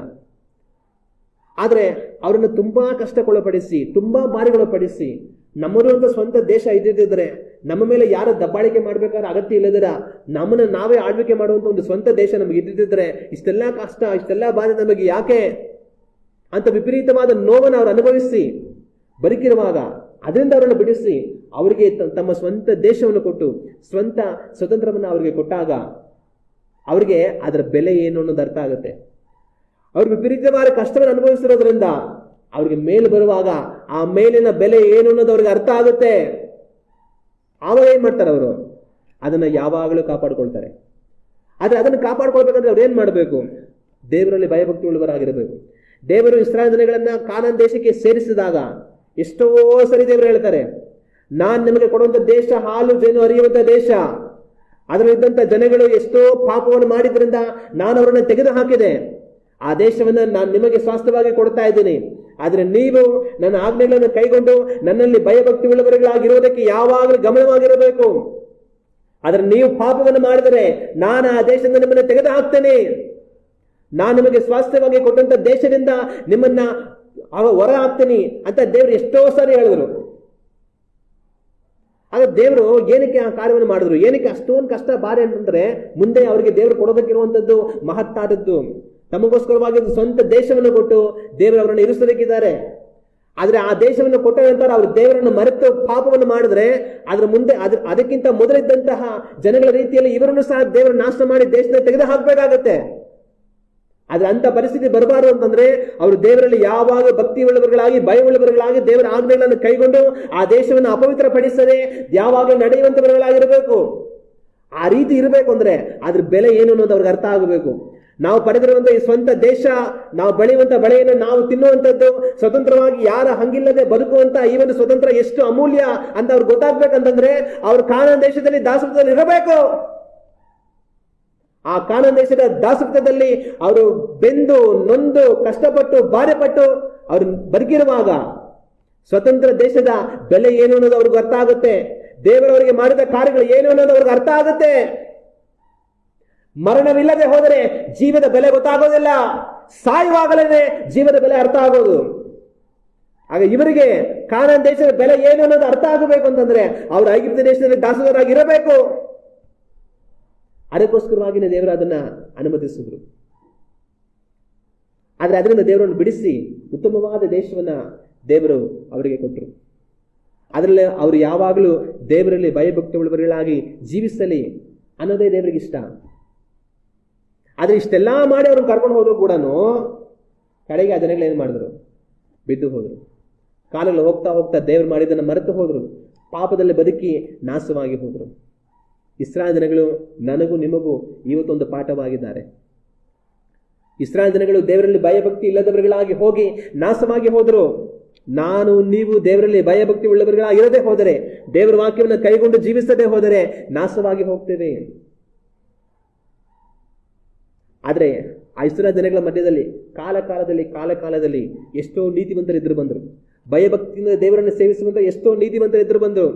ಆದರೆ ಅವರನ್ನು ತುಂಬಾ ಕಷ್ಟಕ್ಕೊಳಪಡಿಸಿ, ತುಂಬಾ ಬಾರಿಗೊಳಪಡಿಸಿ, ನಮ್ಮದು ಅಂತ ಸ್ವಂತ ದೇಶ ಇದ್ದಿದ್ರೆ, ನಮ್ಮ ಮೇಲೆ ಯಾರು ದಬ್ಬಾಳಿಕೆ ಮಾಡ್ಬೇಕಾದ್ರೆ ಅಗತ್ಯ ಇಲ್ಲದಿರ ನಮ್ಮನ್ನ ನಾವೇ ಆಳ್ವಿಕೆ ಮಾಡುವಂತ ಒಂದು ಸ್ವಂತ ದೇಶ ನಮಗೆ ಇದ್ದಿದ್ರೆ ಇಷ್ಟೆಲ್ಲ ಕಷ್ಟ, ಇಷ್ಟೆಲ್ಲ ಬಾಧೆ ನಮಗೆ ಯಾಕೆ ಅಂತ ವಿಪರೀತವಾದ ನೋವನ್ನು ಅವರು ಅನುಭವಿಸಿ ಬದುಕಿರುವಾಗ ಅದರಿಂದ ಅವರನ್ನು ಬಿಡಿಸಿ ಅವರಿಗೆ ತಮ್ಮ ಸ್ವಂತ ದೇಶವನ್ನು ಕೊಟ್ಟು ಸ್ವಂತ ಸ್ವತಂತ್ರವನ್ನು ಅವರಿಗೆ ಕೊಟ್ಟಾಗ ಅವರಿಗೆ ಅದರ ಬೆಲೆ ಏನು ಅನ್ನೋದು ಅರ್ಥ ಆಗುತ್ತೆ. ಅವ್ರು ವಿಪರೀತವಾದ ಕಷ್ಟವನ್ನು ಅನುಭವಿಸಿರೋದ್ರಿಂದ ಅವ್ರಿಗೆ ಮೇಲು ಬರುವಾಗ ಆ ಮೇಲಿನ ಬೆಲೆ ಏನು ಅನ್ನೋದು ಅವ್ರಿಗೆ ಅರ್ಥ ಆಗುತ್ತೆ. ಆವಾಗ ಏನ್ ಮಾಡ್ತಾರೆ? ಅವರು ಅದನ್ನ ಯಾವಾಗಲೂ ಕಾಪಾಡ್ಕೊಳ್ತಾರೆ. ಆದ್ರೆ ಅದನ್ನು ಕಾಪಾಡ್ಕೊಳ್ಬೇಕಂದ್ರೆ ಅವ್ರು ಏನ್ ಮಾಡಬೇಕು? ದೇವರಲ್ಲಿ ಭಯಭಕ್ತಿ ಉಳ್ಳವರಾಗಿರಬೇಕು. ದೇವರು ಇಸ್ರಾಯೇಲ್ ಜನಗಳನ್ನ ಕಾನಾನ್ ದೇಶಕ್ಕೆ ಸೇರಿಸಿದಾಗ ಎಷ್ಟೋ ಸರಿ ದೇವರು ಹೇಳ್ತಾರೆ, ನಾನ್ ನಿಮಗೆ ಕೊಡುವಂತ ದೇಶ ಹಾಲು ಜೇನು ಹರಿಯುವಂತ ದೇಶ. ಅದರಲ್ಲಿದ್ದಂತ ಜನಗಳು ಎಷ್ಟೋ ಪಾಪವನ್ನು ಮಾಡಿದ್ರಿಂದ ನಾನು ಅವರನ್ನು ತೆಗೆದು ಹಾಕಿದೆ. ಆ ದೇಶವನ್ನ ನಾನು ನಿಮಗೆ ಸ್ವಾಸ್ಥ್ಯವಾಗಿ ಕೊಡ್ತಾ ಇದ್ದೀನಿ. ಆದ್ರೆ ನೀವು ನನ್ನ ಆಜ್ಞೆಗಳನ್ನು ಕೈಗೊಂಡು ನನ್ನಲ್ಲಿ ಭಯಭಕ್ತಿ ಉಳ್ಳವர்களಾಗಿರೋದಕ್ಕೆ ಯಾವಾಗಲೂ ಗಮನವಾಗಿರಬೇಕು. ಆದ್ರೆ ನೀವು ಪಾಪವನ್ನು ಮಾಡಿದರೆ ನಾನು ಆ ದೇಶದಿಂದ ನಿಮ್ಮನ್ನು ತೆಗೆದು ಹಾಕ್ತೇನೆ. ನಾನು ನಿಮಗೆ ಸ್ವಾಸ್ಥ್ಯವಾಗಿ ಕೊಟ್ಟಂತ ದೇಶದಿಂದ ನಿಮ್ಮನ್ನ ಹೊರ ಹಾಕ್ತೀನಿ ಅಂತ ದೇವರು ಎಷ್ಟೋ ಸಾರಿ ಹೇಳಿದ್ರು. ಆಗ ದೇವರು ಏನಕ್ಕೆ ಆ ಕಾರ್ಯವನ್ನು ಮಾಡಿದ್ರು? ಏನಕ್ಕೆ ಅಷ್ಟೊಂದು ಕಷ್ಟ ಬಾರಿ ಅಂತಂದ್ರೆ ಮುಂದೆ ಅವರಿಗೆ ದೇವರು ಕೊಡೋದಕ್ಕಿರುವಂತದ್ದು ಮಹತ್ತಾದದ್ದು. ತಮಗೋಸ್ಕರವಾಗಿ ಸ್ವಂತ ದೇಶವನ್ನು ಕೊಟ್ಟು ದೇವರು ಅವರನ್ನು ಇರಿಸೋದಕ್ಕಿದ್ದಾರೆ. ಆದ್ರೆ ಆ ದೇಶವನ್ನು ಕೊಟ್ಟ ನಂತರ ಅವರು ದೇವರನ್ನು ಮರೆತು ಪಾಪವನ್ನು ಮಾಡಿದ್ರೆ ಅದ್ರ ಮುಂದೆ ಅದಕ್ಕಿಂತ ಮೊದಲಿದ್ದಂತಹ ಜನಗಳ ರೀತಿಯಲ್ಲಿ ಇವರನ್ನು ಸಹ ದೇವರು ನಾಶ ಮಾಡಿ ದೇಶದ ತೆಗೆದು ಹಾಕಬೇಕಾಗತ್ತೆ. ಆದ್ರೆ ಅಂತ ಪರಿಸ್ಥಿತಿ ಬರಬಾರದು ಅಂತಂದ್ರೆ ಅವರು ದೇವರಲ್ಲಿ ಯಾವಾಗ ಭಕ್ತಿ ಉಳ್ಳವர்களಾಗಿ ಭಯ ಉಳ್ಳವர்களಾಗಿ ದೇವರ ಆಜ್ಞೆಗಳನ್ನು ಕೈಗೊಂಡು ಆ ದೇಶವನ್ನು ಅಪವಿತ್ರ ಪಡಿಸದೆ ಯಾವಾಗಲೂ ನಡೆಯುವಂತವர்களಾಗಿರಬೇಕು. ಆ ರೀತಿ ಇರಬೇಕು ಅಂದ್ರೆ ಅದ್ರ ಬೆಲೆ ಏನು ಅನ್ನೋದು ಅವ್ರಿಗೆ ಅರ್ಥ ಆಗಬೇಕು. ನಾವು ಪಡೆದಿರುವಂತ ಈ ಸ್ವಂತ ದೇಶ, ನಾವು ಬೆಳೆಯುವಂತ ಬೆಳೆಯನ್ನು ನಾವು ತಿನ್ನುವಂಥದ್ದು, ಸ್ವತಂತ್ರವಾಗಿ ಯಾರ ಹಂಗಿಲ್ಲದೆ ಬದುಕುವಂತ ಈ ಒಂದು ಸ್ವತಂತ್ರ ಎಷ್ಟು ಅಮೂಲ್ಯ ಅಂತ ಅವ್ರಿಗೆ ಗೊತ್ತಾಗ್ಬೇಕಂತಂದ್ರೆ ಅವ್ರು ಕಾನಾನ್ ದೇಶದಲ್ಲಿ ದಾಸತ್ವದಲ್ಲಿ ಇರಬೇಕು. ಆ ಕಾನಾನ್ ದೇಶದ ದಾಸತ್ವದಲ್ಲಿ ಅವರು ಬೆಂದು ನೊಂದು ಕಷ್ಟಪಟ್ಟು ಬಾಧೆಪಟ್ಟು ಅವರು ಬದುಕಿರುವಾಗ ಸ್ವತಂತ್ರ ದೇಶದ ಬೆಲೆ ಏನು ಅನ್ನೋದು ಅವ್ರಿಗೆ ಅರ್ಥ ಆಗುತ್ತೆ. ದೇವರವರಿಗೆ ಮಾಡಿದ ಕಾರ್ಯಗಳು ಏನು ಅನ್ನೋದು ಅವ್ರಿಗೆ ಅರ್ಥ ಆಗುತ್ತೆ. ಮರಣವಿಲ್ಲದೆ ಹೋದರೆ ಜೀವದ ಬೆಲೆ ಗೊತ್ತಾಗೋದಿಲ್ಲ. ಸಾಯುವಾಗಲೇ ಜೀವದ ಬೆಲೆ ಅರ್ಥ ಆಗೋದು. ಆಗ ಇವರಿಗೆ ಕಾನಾನ್ ದೇಶದ ಬೆಲೆ ಏನು ಅನ್ನೋದು ಅರ್ಥ ಆಗಬೇಕು ಅಂತಂದ್ರೆ ಅವರು ಐಗುಪ್ತ ದೇಶದಲ್ಲಿ ದಾಸರಾಗಿರಬೇಕು. ಅದಕ್ಕೋಸ್ಕರವಾಗಿಯೇ ದೇವರು ಅದನ್ನ ಅನುಮತಿಸಿದ್ರು. ಆದ್ರೆ ಅದರಿಂದ ದೇವರನ್ನು ಬಿಡಿಸಿ ಉತ್ತಮವಾದ ದೇಶವನ್ನ ದೇವರು ಅವರಿಗೆ ಕೊಟ್ಟರು. ಅದರಲ್ಲಿ ಅವರು ಯಾವಾಗಲೂ ದೇವರಲ್ಲಿ ಭಯಭಕ್ತಿ ಉಳ್ಳವர்களಾಗಿ ಜೀವಿಸಲಿ ಅನ್ನೋದೇ ದೇವರಿಗೆ ಇಷ್ಟ. ಆದ್ರೆ ಇಷ್ಟೆಲ್ಲಾ ಮಾಡಿ ಅವ್ರನ್ನ ಕರ್ಕೊಂಡು ಹೋದ್ರು ಕೂಡ ಕಡೆಗೆ ಆ ಜನಗಳು ಏನ್ ಮಾಡಿದ್ರು? ಬಿದ್ದು ಹೋದ್ರು. ಕಾಲಲ್ಲಿ ಹೋಗ್ತಾ ಹೋಗ್ತಾ ದೇವರು ಮಾಡಿದ್ದನ್ನು ಮರೆತು ಹೋದ್ರು. ಪಾಪದಲ್ಲಿ ಬದುಕಿ ನಾಶವಾಗಿ ಹೋದ್ರು. ಇಸ್ರಾಯೇಲ್ ಜನಗಳು ನನಗೂ ನಿಮಗೂ ಇವತ್ತೊಂದು ಪಾಠವಾಗಿದ್ದಾರೆ. ಇಸ್ರಾಯೇಲ್ ಜನಗಳು ದೇವರಲ್ಲಿ ಭಯಭಕ್ತಿ ಇಲ್ಲದವರುಗಳಾಗಿ ಹೋಗಿ ನಾಶವಾಗಿ ಹೋದರು. ನಾನು ನೀವು ದೇವರಲ್ಲಿ ಭಯಭಕ್ತಿ ಉಳ್ಳವರುಗಳಾಗಿರದೆ ಹೋದರೆ, ದೇವರ ವಾಕ್ಯವನ್ನು ಕೈಗೊಂಡು ಜೀವಿಸದೆ ಹೋದರೆ ನಾಶವಾಗಿ ಹೋಗ್ತೇವೆ. ಆದರೆ ಆ ಇಸ್ರಾಯೇಲ್ ಜನಗಳ ಮಧ್ಯದಲ್ಲಿ ಕಾಲಕಾಲದಲ್ಲಿ ಎಷ್ಟೋ ನೀತಿವಂತರಿದ್ರು ಬಂದರು. ಭಯಭಕ್ತಿಯಿಂದ ದೇವರನ್ನು ಸೇವಿಸುವಂತ ಎಷ್ಟೋ ನೀತಿವಂತರಿದ್ರು ಬಂದರು.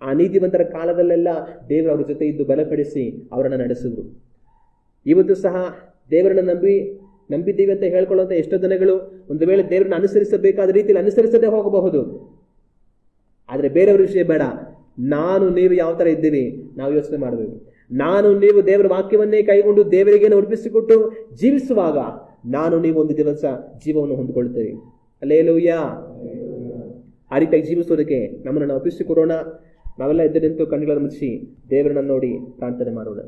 ಆ ನೀತಿವಂತರ ಕಾಲದಲ್ಲೆಲ್ಲ ದೇವರು ಅವ್ರ ಜೊತೆ ಇದ್ದು ಬಲಪಡಿಸಿ ಅವರನ್ನು ನಡೆಸಿದ್ರು. ಇವತ್ತು ಸಹ ದೇವರನ್ನು ನಂಬಿದ್ದೀವಿ ಅಂತ ಹೇಳ್ಕೊಳ್ಳುವಂತ ಎಷ್ಟೋ ಜನಗಳು ಒಂದು ವೇಳೆ ದೇವರನ್ನು ಅನುಸರಿಸಬೇಕಾದ ರೀತಿಯಲ್ಲಿ ಅನುಸರಿಸದೆ ಹೋಗಬಹುದು. ಆದ್ರೆ ಬೇರೆಯವ್ರ ವಿಷಯ ಬೇಡ. ನಾನು ನೀವು ಯಾವ ತರ ಇದ್ದೀವಿ ನಾವು ಯೋಚನೆ ಮಾಡಬೇಕು. ನಾನು ನೀವು ದೇವರ ವಾಕ್ಯವನ್ನೇ ಕೈಗೊಂಡು ದೇವರಿಗೆ ಅರ್ಪಿಸಿಕೊಟ್ಟು ಜೀವಿಸುವಾಗ ನಾನು ನೀವು ಒಂದು ದಿವಸ ಜೀವವನ್ನು ಹೊಂದಿಕೊಳ್ತೇವೆ. ಹಲ್ಲೆಲೂಯಾ. ಆ ರೀತಿಯಾಗಿ ಜೀವಿಸೋದಕ್ಕೆ ನಮ್ಮನ್ನು ನಾವು ಒಪ್ಪಿಸಿಕೊಡೋಣ. ನಾವೆಲ್ಲ ಎದ್ದು ನಿಂತು ಕಣ್ಣುಗಳನ್ನು ಮುಚ್ಚಿ ದೇವರನ್ನು ನೋಡಿ ಪ್ರಾರ್ಥನೆ ಮಾಡೋಣ.